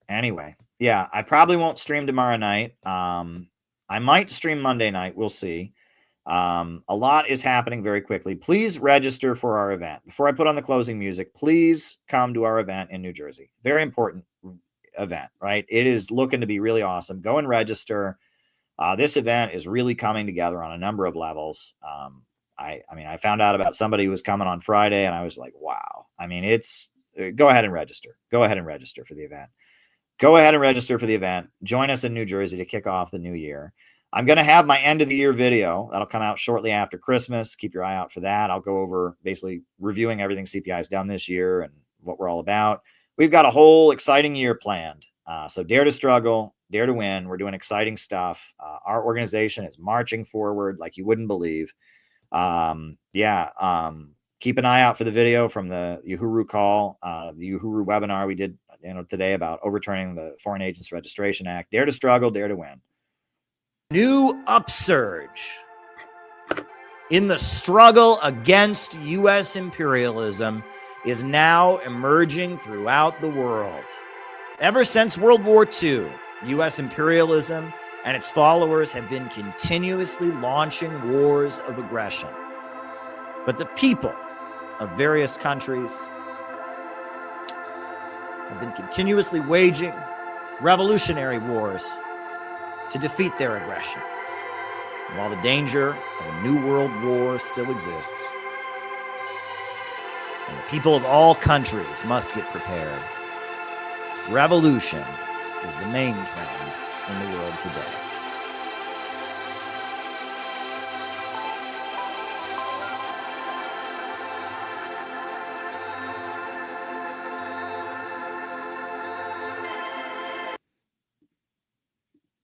Anyway, yeah, I probably won't stream tomorrow night. I might stream Monday night. We'll see. A lot is happening very quickly. Please register for our event. Before I put on the closing music, please come to our event in New Jersey. Very important event, right? It is looking to be really awesome. Go and register. This event is really coming together on a number of levels. I found out about somebody who was coming on Friday, and I was like, wow. Go ahead and register. Go ahead and register for the event. Go ahead and register for the event. Join us in New Jersey to kick off the new year. I'm going to have my end of the year video that'll come out shortly after Christmas. Keep your eye out for that. I'll go over basically reviewing everything CPI has done this year and what we're all about. We've got a whole exciting year planned. So dare to struggle, dare to win. We're doing exciting stuff. Our organization is marching forward like you wouldn't believe. Keep an eye out for the video from the Uhuru call, the Uhuru webinar we did today about overturning the Foreign Agents Registration Act. Dare to struggle, dare to win. New upsurge in the struggle against U.S. imperialism is now emerging throughout the world. Ever since World War II, U.S. imperialism and its followers have been continuously launching wars of aggression. But the people of various countries have been continuously waging revolutionary wars to defeat their aggression. And while the danger of a new world war still exists, and the people of all countries must get prepared, revolution is the main trend in the world today.